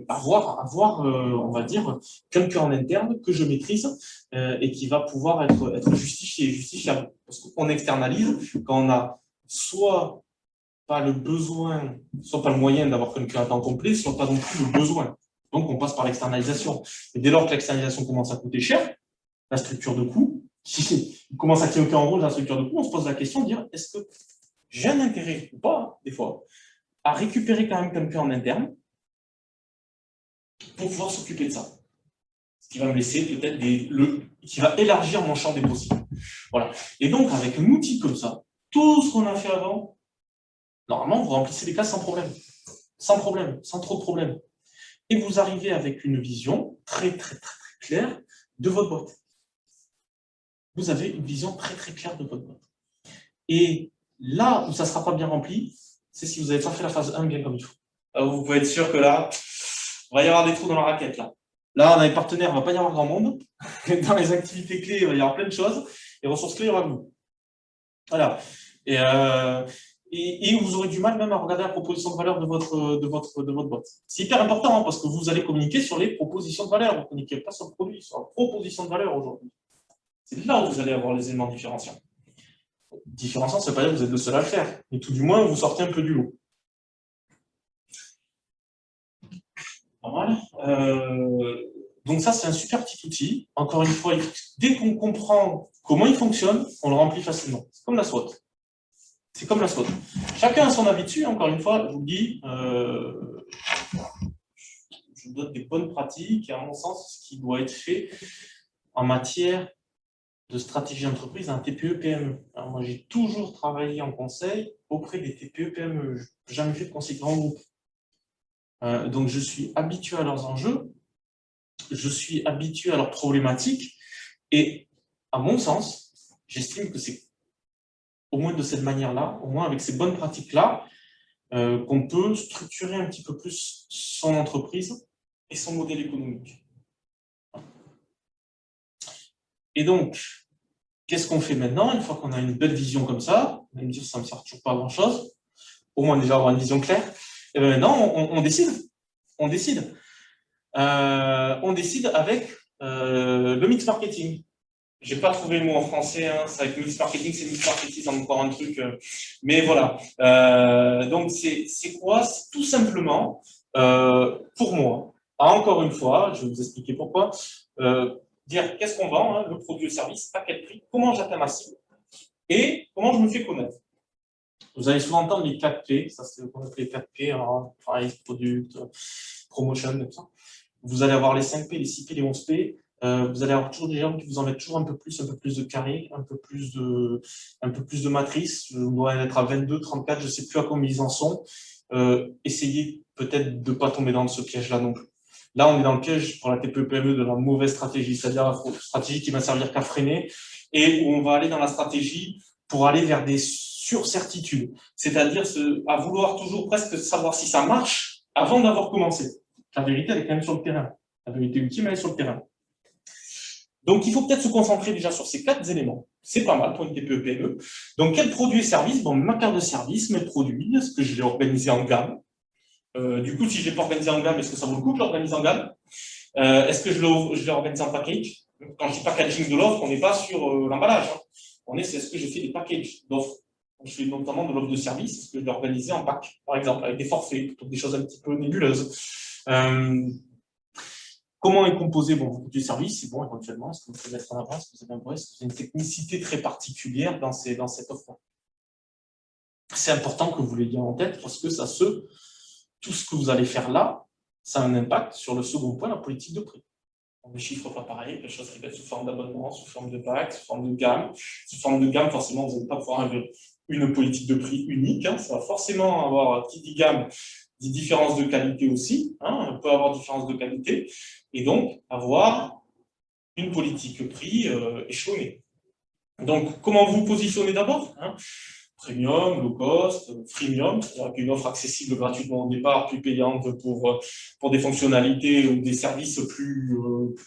avoir on va dire, quelqu'un en interne que je maîtrise et qui va pouvoir être justifiable. Parce qu'on externalise quand on a soit pas le besoin, soit pas le moyen d'avoir quelqu'un à temps complet, soit pas non plus le besoin. Donc, on passe par l'externalisation. Et dès lors que l'externalisation commence à coûter cher, la structure de coût, si on commence à clignoter en rouge la structure de coût, on se pose la question de dire, est-ce que j'ai un intérêt, ou pas, des fois, à récupérer quand même quelqu'un en interne pour pouvoir s'occuper de ça? qui va me laisser peut-être qui va élargir mon champ des possibles. Voilà. Et donc, avec un outil comme ça, tout ce qu'on a fait avant, normalement, vous remplissez les cases sans problème. Sans problème, sans trop de problème. Et vous arrivez avec une vision très, très, très, très claire de votre boîte. Vous avez une vision très, très claire de votre boîte. Et là où ça ne sera pas bien rempli, c'est si vous n'avez pas fait la phase 1 bien comme il faut. Alors, vous pouvez être sûr que là, il va y avoir des trous dans la raquette. Là, on a les partenaires, il ne va pas y avoir grand monde. Dans les activités clés, il va y avoir plein de choses. Les ressources clés, il y aura vous. Voilà. Et vous aurez du mal même à regarder la proposition de valeur de votre boîte. C'est hyper important parce que vous allez communiquer sur les propositions de valeur. Vous ne communiquez pas sur le produit, sur la proposition de valeur aujourd'hui. C'est là où vous allez avoir les éléments différenciants. Différenciant, ça ne veut pas dire que vous êtes le seul à le faire. Mais tout du moins, vous sortez un peu du lot. Pas mal. Donc ça, c'est un super petit outil. Encore une fois, dès qu'on comprend comment il fonctionne, on le remplit facilement. C'est comme la SWOT. C'est comme la SWOT. Chacun a son avis dessus. Encore une fois, je vous dis, je vous donne des bonnes pratiques et à mon sens, ce qui doit être fait en matière de stratégie d'entreprise, un TPE-PME. Alors moi, j'ai toujours travaillé en conseil auprès des TPE-PME. Je n'ai jamais fait de conseil grand groupe. Donc, je suis habitué à leurs enjeux, je suis habitué à leurs problématiques, et à mon sens, j'estime que c'est au moins de cette manière-là, au moins avec ces bonnes pratiques-là, qu'on peut structurer un petit peu plus son entreprise et son modèle économique. Et donc, qu'est-ce qu'on fait maintenant, une fois qu'on a une belle vision comme ça? On va me dire, ça ne me sert toujours pas à grand-chose, au moins déjà avoir une vision claire. Et bien maintenant, on décide. On décide. On décide avec le mix marketing. Je n'ai pas trouvé le mot en français, hein, c'est avec mix marketing, c'est mix marketing, c'est encore un truc. Mais voilà. Donc, c'est quoi? C'est tout simplement, pour moi, encore une fois, je vais vous expliquer pourquoi, dire qu'est-ce qu'on vend, hein, le produit ou le service, à quel prix, comment j'atteins ma cible et comment je me fais connaître. Vous allez souvent entendre les 4P, ça c'est ce qu'on appelle les 4P, hein, price, product, promotion, tout ça. Vous allez avoir les 5P, les 6P, les 11P. Vous allez avoir toujours des gens qui vous en mettent toujours un peu plus de carré, un peu plus de matrice. Je dois être à 22, 34, je ne sais plus à combien ils en sont. Essayez peut-être de ne pas tomber dans ce piège-là non plus. Là, on est dans le piège pour la TPE-PME de la mauvaise stratégie, c'est-à-dire la stratégie qui va servir qu'à freiner et où on va aller dans la stratégie pour aller vers des surcertitudes, c'est-à-dire à vouloir toujours presque savoir si ça marche avant d'avoir commencé. La vérité, elle est quand même sur le terrain. La vérité ultime, elle est sur le terrain. Donc, il faut peut-être se concentrer déjà sur ces 4 éléments. C'est pas mal pour une TPE-PME. Donc, quel produit et service? Bon, ma carte de service, mes produits, est-ce que je l'ai organisé en gamme? Du coup, si je ne l'ai pas organisé en gamme, est-ce que ça vaut le coup de l'organiser en gamme? Est-ce que je l'ai organisé en package? Quand je dis packaging de l'offre, on n'est pas sur l'emballage. Hein. C'est est-ce que je fais des packages d'offres? Je fais notamment de l'offre de service, est-ce que je l'ai organisé en pack, par exemple, avec des forfaits, plutôt que des choses un petit peu nébuleuses. Comment est composé votre produit de service? C'est bon, éventuellement, est-ce que vous pouvez mettre en avant? Est-ce que vous avez un vrai? Est-ce que vous avez une technicité très particulière dans cette offre? C'est important que vous l'ayez en tête parce que tout ce que vous allez faire là, ça a un impact sur le second point, la politique de prix. On ne chiffre pas pareil, les choses répètent sous forme d'abonnement, sous forme de pack, sous forme de gamme. Sous forme de gamme, forcément, vous n'allez pas pouvoir avoir une politique de prix unique. Hein. Ça va forcément avoir, qui dit gamme, dit différence de qualité aussi. Hein. On peut avoir différence de qualité. Et donc, avoir une politique prix échelonnée. Donc, comment vous positionnez d'abord? Hein, premium, low cost, freemium, c'est-à-dire avec une offre accessible gratuitement au départ, plus payante pour des fonctionnalités ou des services plus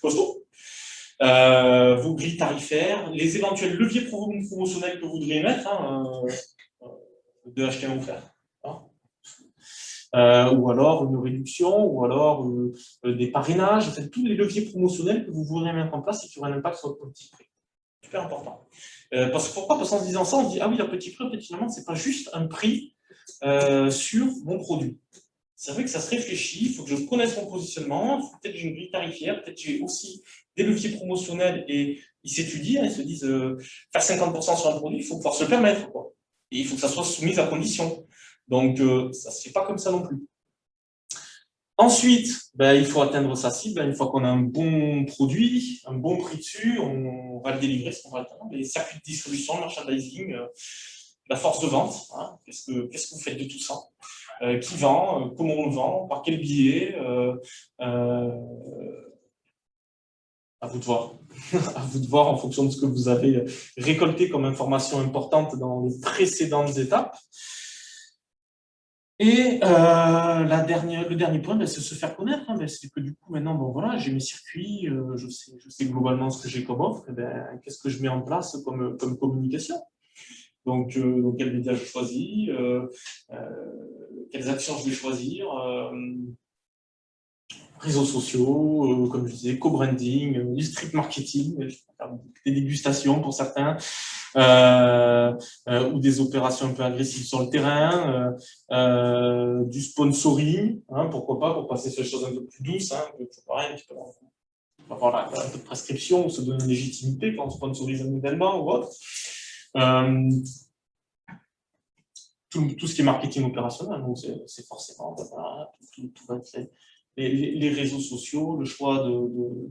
costauds. Vos grilles tarifaires, les éventuels leviers promotionnels que vous voudriez mettre, hein, de acheter un offert. Hein. Ou alors une réduction, ou alors des parrainages, en fait, tous les leviers promotionnels que vous voudriez mettre en place et qui auraient un impact sur votre petit prix. Super important. Pourquoi? Parce qu'en se disant ça, on se dit, ah oui, un petit prix, en fait, finalement, ce n'est pas juste un prix sur mon produit. C'est vrai que ça se réfléchit, il faut que je connaisse mon positionnement, peut-être j'ai une grille tarifaire, peut-être j'ai aussi des leviers promotionnels et ils s'étudient, ils se disent, faire 50% sur un produit, il faut pouvoir se le permettre, quoi. Et il faut que ça soit soumis à condition. Donc, ça ne se fait pas comme ça non plus. Ensuite, il faut atteindre sa cible. Une fois qu'on a un bon produit, un bon prix dessus, on va le délivrer, ce qu'on va atteindre. Les circuits de distribution, le merchandising, la force de vente. Hein, qu'est-ce que vous faites de tout ça? Qui vend? Comment on le vend? Par quel biais? À vous de voir. À vous de voir en fonction de ce que vous avez récolté comme information importante dans les précédentes étapes. Et le dernier point, c'est se faire connaître. Hein, c'est que du coup, maintenant, bon, voilà, j'ai mes circuits, je sais globalement ce que j'ai comme offre. Qu'est-ce que je mets en place comme communication? Donc, quel média je choisis, quelles actions je vais choisir, réseaux sociaux, comme je disais, co-branding, du street marketing, des dégustations pour certains, ou des opérations un peu agressives sur le terrain, du sponsoring, hein, pourquoi pas, pour passer sur des choses un peu plus douces, hein, pareil, tu peux avoir un peu de prescription, se donner une légitimité quand on sponsorise un événement ou autre. Tout ce qui est marketing opérationnel, donc c'est forcément tout va être fait. Les réseaux sociaux, le choix de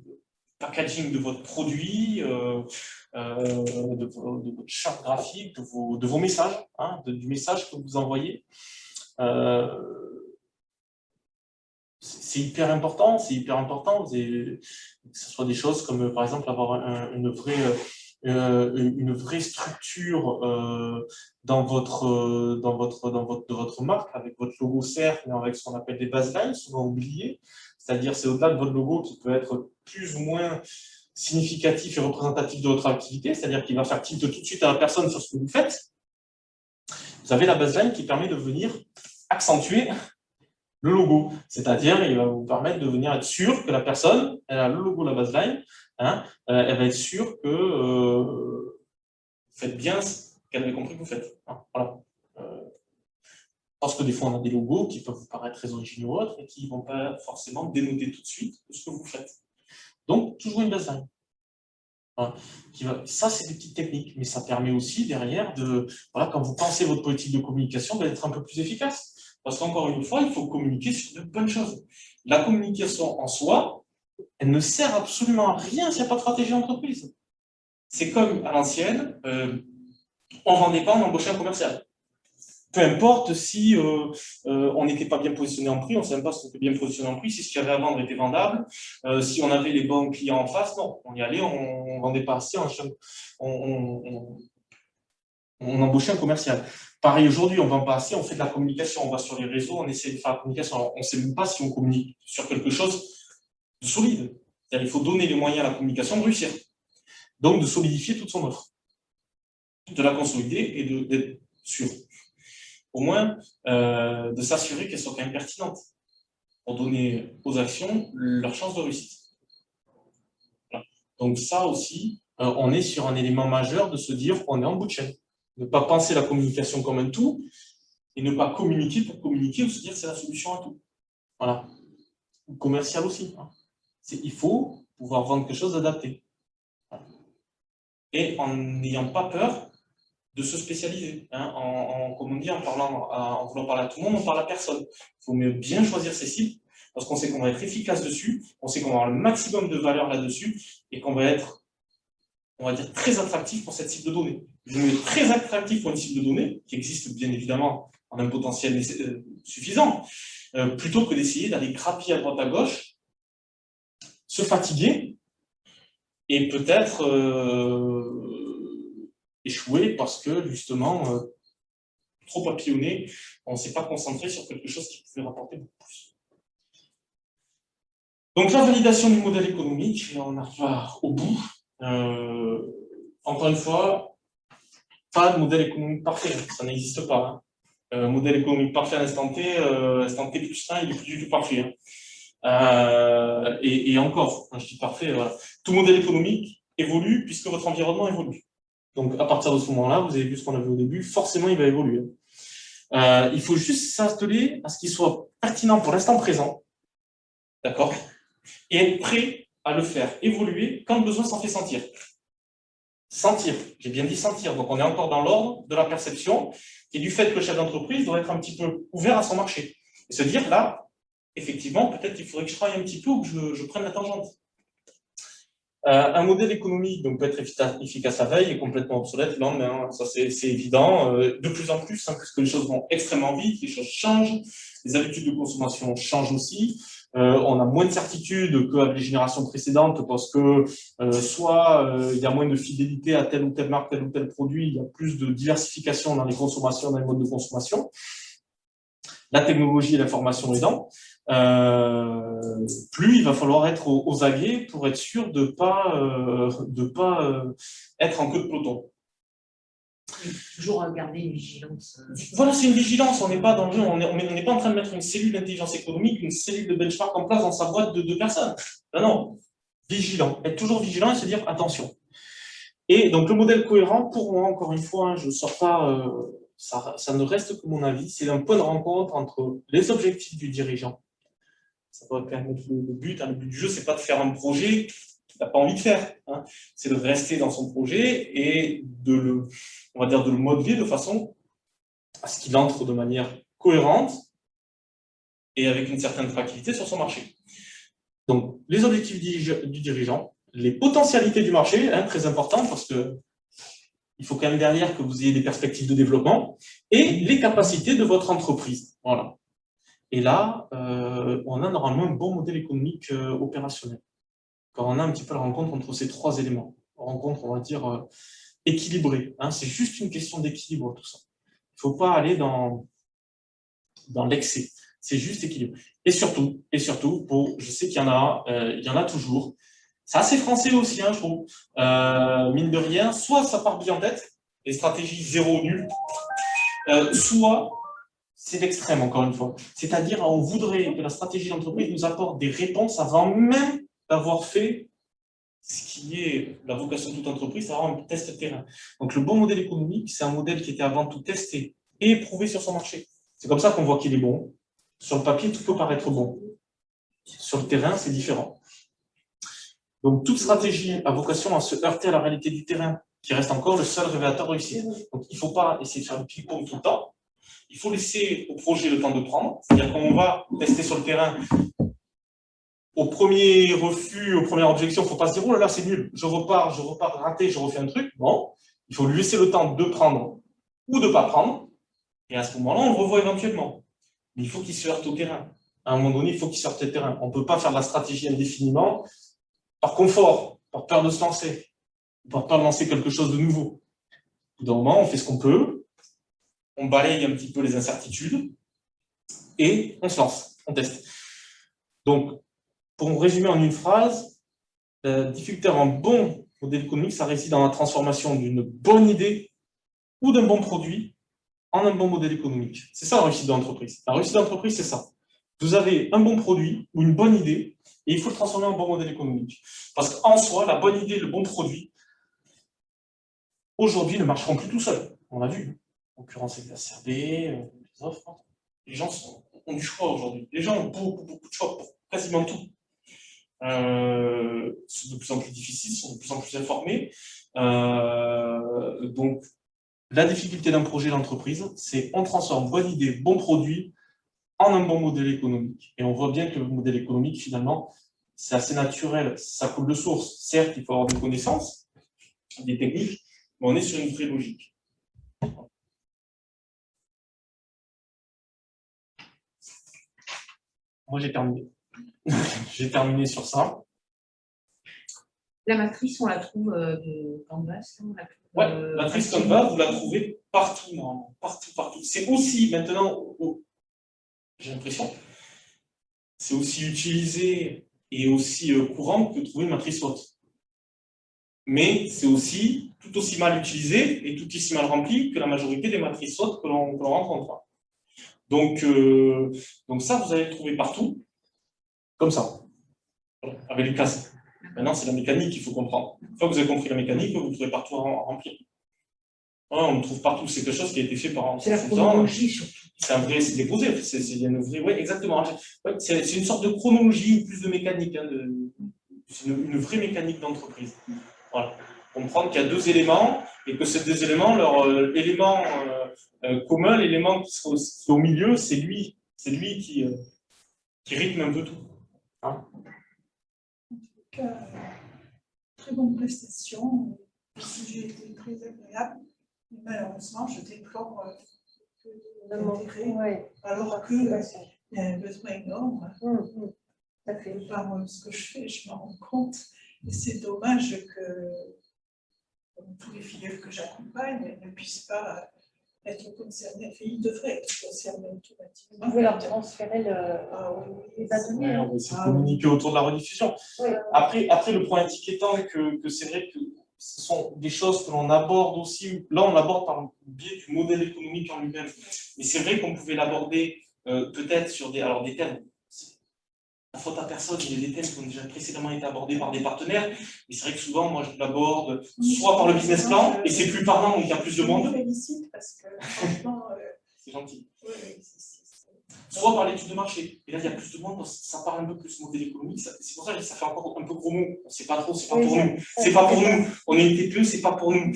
packaging de votre produit, de votre charte graphique, de vos messages, hein, du message que vous envoyez. C'est hyper important, que ce soit des choses comme par exemple avoir une vraie structure de votre marque, avec votre logo certes, mais avec ce qu'on appelle des baselines, souvent oubliés. C'est-à-dire, c'est au-delà de votre logo qui peut être plus ou moins significatif et représentatif de votre activité, c'est-à-dire qu'il va faire tilt tout de suite à la personne sur ce que vous faites. Vous avez la baseline qui permet de venir accentuer le logo, c'est-à-dire il va vous permettre de venir être sûr que la personne, elle a le logo, la baseline, hein, elle va être sûre que vous faites bien ce qu'elle avait compris que vous faites. Hein, voilà. Parce que des fois, on a des logos qui peuvent vous paraître très originaux ou autres et qui ne vont pas forcément dénoter tout de suite de ce que vous faites. Donc, toujours une baseline. Voilà. Ça, c'est des petites techniques, mais ça permet aussi derrière voilà, quand vous pensez votre politique de communication, d'être un peu plus efficace. Parce qu'encore une fois, il faut communiquer sur de bonnes choses. La communication en soi, elle ne sert absolument à rien s'il n'y a pas de stratégie d'entreprise. C'est comme à l'ancienne, on ne vendait pas, on embauchait un commercial. Peu importe si on n'était pas bien positionné en prix, on ne savait pas si on était bien positionné en prix, si ce qu'il y avait à vendre était vendable, si on avait les bons clients en face, non. On y allait, on ne vendait pas assez, on embauchait un commercial. Pareil, aujourd'hui, on ne vend pas assez, on fait de la communication, on va sur les réseaux, on essaie de faire la communication. Alors, on ne sait même pas si on communique sur quelque chose de solide. C'est-à-dire, il faut donner les moyens à la communication de réussir. Donc, de solidifier toute son offre, de la consolider et d'être sûr. Au moins, de s'assurer qu'elle soit quand même pertinente pour donner aux actions leur chance de réussite. Voilà. Donc, ça aussi, on est sur un élément majeur de se dire qu'on est en bout de chaîne. Ne pas penser la communication comme un tout et ne pas communiquer pour communiquer ou se dire que c'est la solution à tout. Voilà. Commercial aussi. Hein. Il faut pouvoir vendre quelque chose d'adapté. Voilà. Et en n'ayant pas peur de se spécialiser. Hein. Comme on dit, en voulant parler à tout le monde, on parle à personne. Il faut mieux bien choisir ses cibles parce qu'on sait qu'on va être efficace dessus, on sait qu'on va avoir le maximum de valeur là-dessus et qu'on va être, on va dire, très attractif pour cette cible de données. Je vais être très attractif pour une cible de données, qui existe bien évidemment en un potentiel suffisant, plutôt que d'essayer d'aller grappiller à droite à gauche, se fatiguer et peut-être échouer parce que justement, trop papillonné, on ne s'est pas concentré sur quelque chose qui pouvait rapporter beaucoup plus. Donc la validation du modèle économique, on arrive au bout. Encore une fois, pas de modèle économique parfait, ça n'existe pas. Hein. Modèle économique parfait à l'instant T plus 1, il n'est plus du tout parfait. Hein. Et encore, quand je dis parfait, voilà. Tout modèle économique évolue puisque votre environnement évolue. Donc à partir de ce moment-là, vous avez vu ce qu'on avait au début, forcément il va évoluer. Il faut juste s'atteler à ce qu'il soit pertinent pour l'instant présent, d'accord, et être prêt à le faire évoluer quand le besoin s'en fait sentir. Sentir, j'ai bien dit sentir, donc on est encore dans l'ordre de la perception et du fait que le chef d'entreprise doit être un petit peu ouvert à son marché et se dire là, effectivement, peut-être qu'il faudrait que je travaille un petit peu ou que je prenne la tangente. Un modèle économique donc, peut être efficace la veille et complètement obsolète le lendemain, ça c'est évident. De plus en plus, hein, puisque les choses vont extrêmement vite, les choses changent, les habitudes de consommation changent aussi. On a moins de certitude qu'avec les générations précédentes parce que soit il y a moins de fidélité à telle ou telle marque, tel ou tel produit, il y a plus de diversification dans les consommations, dans les modes de consommation. La technologie et l'information aidant, plus il va falloir être aux aguets pour être sûr de pas être en queue de peloton. Toujours garder une vigilance. Voilà, c'est une vigilance, on n'est pas dans le jeu, on n'est pas en train de mettre une cellule d'intelligence économique, une cellule de benchmark en place dans sa boîte de 2 personnes. Non, non, vigilant, être toujours vigilant et se dire attention. Et donc le modèle cohérent, pour moi, encore une fois, hein, je ne sors pas, ça ne reste que mon avis, c'est un point de rencontre entre les objectifs du dirigeant. Ça doit permettre le but. Hein, le but du jeu, c'est pas de faire un projet qu'il n'a pas envie de faire. Hein. C'est de rester dans son projet et on va dire de le modeler de façon à ce qu'il entre de manière cohérente et avec une certaine tranquillité sur son marché. Donc, les objectifs du dirigeant, les potentialités du marché, hein, très important parce que il faut quand même derrière que vous ayez des perspectives de développement et les capacités de votre entreprise. Voilà. Et là, on a normalement un bon modèle économique opérationnel. Quand on a un petit peu la rencontre entre ces 3 éléments, rencontre, on va dire, équilibrée. Hein, c'est juste une question d'équilibre, tout ça. Il ne faut pas aller dans l'excès. C'est juste équilibre. Et surtout, je sais qu'il y en a toujours. C'est assez français aussi, hein, je trouve. Mine de rien, soit ça part bien en tête, les stratégies 0 nul, soit c'est l'extrême, encore une fois. C'est-à-dire, on voudrait que la stratégie d'entreprise nous apporte des réponses avant même d'avoir fait ce qui est la vocation de toute entreprise, c'est avoir un test terrain. Donc, le bon modèle économique, c'est un modèle qui était avant tout testé et éprouvé sur son marché. C'est comme ça qu'on voit qu'il est bon. Sur le papier, tout peut paraître bon. Sur le terrain, c'est différent. Donc, toute stratégie a vocation à se heurter à la réalité du terrain, qui reste encore le seul révélateur réussi. Donc, il ne faut pas essayer de faire du ping-pong tout le temps. Il faut laisser au projet le temps de prendre. C'est-à-dire qu'on va tester sur le terrain, au premier refus, aux premières objections, il ne faut pas se dire « Oh là là, c'est nul, je repars raté, je refais un truc ». Non, il faut lui laisser le temps de prendre ou de ne pas prendre. Et à ce moment-là, on le revoit éventuellement. Mais il faut qu'il se heurte au terrain. À un moment donné, il faut qu'il se heurte au terrain. On ne peut pas faire de la stratégie indéfiniment par confort, par peur de se lancer, par peur de lancer quelque chose de nouveau. Au bout d'un moment, on fait ce qu'on peut, on balaye un petit peu les incertitudes et on se lance, on teste. Donc, pour résumer en une phrase, la difficulté à un bon modèle économique, ça réside dans la transformation d'une bonne idée ou d'un bon produit en un bon modèle économique. C'est ça la réussite de l'entreprise. La réussite de l'entreprise, c'est ça. Vous avez un bon produit ou une bonne idée et il faut le transformer en bon modèle économique. Parce qu'en soi, la bonne idée, le bon produit, aujourd'hui, ne marcheront plus tout seuls. On l'a vu. Concurrence exacerbée, les offres. Les gens ont du choix aujourd'hui. Les gens ont beaucoup de choix pour quasiment tout. C'est de plus en plus difficile, sont de plus en plus informés. Donc, la difficulté d'un projet d'entreprise, c'est on transforme bonne idée, bon produit en un bon modèle économique. Et on voit bien que le modèle économique, finalement, c'est assez naturel, ça coule de source. Certes, il faut avoir des connaissances, des techniques, mais on est sur une vraie logique. Moi, j'ai terminé. J'ai terminé sur ça. La matrice, on la trouve de Canvas. Ouais, la matrice Canvas, vous la trouvez partout, normalement. Partout. C'est aussi, maintenant, j'ai l'impression, c'est aussi utilisé et aussi courant que de trouver une matrice SWOT. Mais c'est aussi tout aussi mal utilisé et tout aussi mal rempli que la majorité des matrices SWOT que l'on rencontre. Donc ça, vous allez le trouver partout, comme ça, avec les classes. Maintenant, c'est la mécanique qu'il faut comprendre. Une fois que vous avez compris la mécanique, vous le trouvez partout rempli. On le trouve partout, c'est quelque chose qui a été fait par... C'est la chronologie, surtout. C'est un vrai, c'est déposé, il y a une vraie... Oui, exactement. Ouais, c'est une sorte de chronologie, plus de mécanique. Hein, c'est une vraie mécanique d'entreprise. Voilà. Comprendre qu'il y a 2 éléments, et que ces 2 éléments, leur élément commun, l'élément qui est au milieu, c'est lui qui qui rythme un peu tout. Hein? Très bonne prestation, le sujet était très agréable, mais malheureusement, je déplore que l'intérêt, alors qu'il y a un besoin énorme. Par ce que je fais, je m'en rends compte, et c'est dommage que tous les filières que j'accompagne ne puissent pas être concernés. Ils devraient être concernés automatiquement. Vous pouvez leur transférer les ateliers. Ouais, on va essayer de communiquer autour de la rediffusion. Oui. Après, le point étiquetant est que c'est vrai que ce sont des choses que l'on aborde aussi. Là, on l'aborde par le biais du modèle économique en lui-même. Mais c'est vrai qu'on pouvait l'aborder peut-être sur des thèmes. La faute à personne, il y a des thèmes qui ont déjà précédemment été abordés par des partenaires, mais c'est vrai que souvent, moi, je l'aborde soit par le business plan, et c'est plus parlant, donc il y a plus de monde. Je vous félicite parce que franchement... c'est gentil. Oui, soit par l'étude de marché. Et là, il y a plus de monde, ça parle un peu plus modèle économique. C'est pour ça que ça fait encore un peu gros mot. On ne sait pas trop, c'est pas pour nous. C'est pas pour nous. On est une TPE, c'est pas pour nous.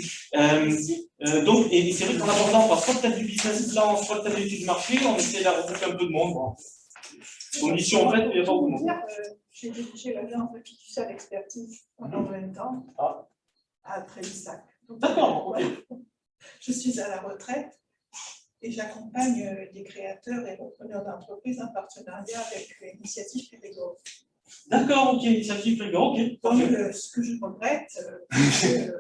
Donc, et c'est vrai qu'en abordant soit le thème du business plan, soit le thème de l'étude de marché, on essaie de regrouper un peu de monde. Bon. Condition, en fait, il n'y a pas beaucoup de monde. J'ai dirigé l'agence de fiduciaire d'expertise pendant 20 ans à Trélissac. D'accord, ok. Je suis à la retraite et j'accompagne des créateurs et repreneurs d'entreprises en partenariat avec l'Initiative Périgord. D'accord, ok, Initiative Périgord, ok. Donc, ce que je regrette, c'est que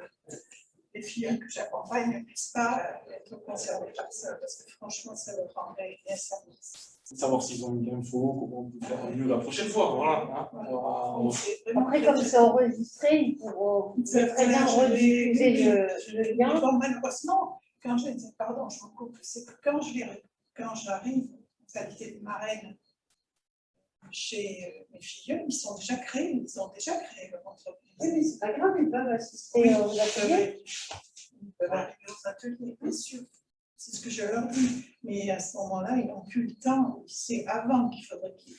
les filles que j'accompagne ne puissent pas être concernées par ça, parce que franchement, ça leur rendrait bien service. Savoir s'ils ont une info, comment on peut faire mieux la prochaine fois. Voilà. Après, comme c'est enregistré, ils pourront très bien rediffuser le lien. Bon, malheureusement, quand je me coupe, c'est que quand j'arrive en qualité de marraine chez mes filles, ils ont déjà créé leur entreprise. Oui, mais c'est pas grave, ils peuvent assister aux ateliers. Ils peuvent arriver aux ateliers, bien sûr. C'est ce que je leur dis. Mais à ce moment-là, ils n'ont plus le temps. C'est avant qu'il faudrait qu'ils...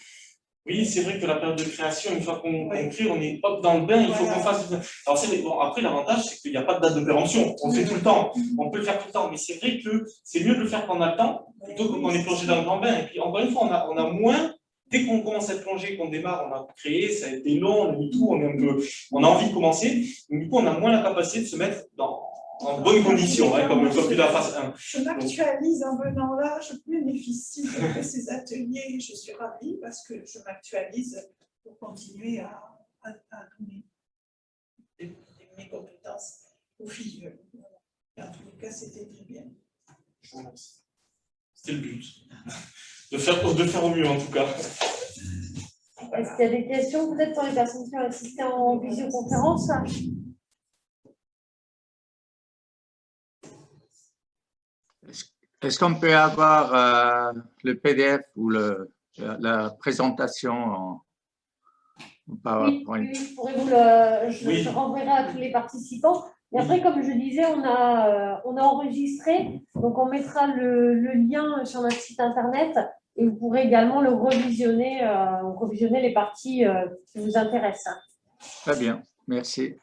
Oui, c'est vrai que la période de création, une fois qu'on crée, on est hop dans le bain, il faut qu'on fasse. Alors, bon, après, l'avantage, c'est qu'il n'y a pas de date de péremption. On le fait tout le temps. On peut le faire tout le temps. Mais c'est vrai que c'est mieux de le faire quand on a le temps, plutôt que quand on est plongé dans le grand bain. Et puis, encore une fois, on a moins. Dès qu'on commence à être plongé, qu'on démarre, on a créé, ça a été long, on a mis tout, on a envie de commencer. Donc, du coup, on a moins la capacité de se mettre en bonnes conditions, comme depuis la phase 1. Je m'actualise en venant là, je bénéficie de ces ateliers, je suis ravie parce que je m'actualise pour continuer à donner mes compétences aux filles. En tous les cas, c'était très bien. C'était le but. De faire au mieux, en tout cas. Est-ce qu'il y a des questions peut-être pour les personnes qui ont assisté en visioconférence? Est-ce qu'on peut avoir le PDF ou la présentation en PowerPoint? Oui, je pourrais je renverrai à tous les participants. Et après, comme je disais, on a enregistré, donc on mettra le lien sur notre site internet et vous pourrez également le revisionner les parties qui vous intéressent. Très bien, merci.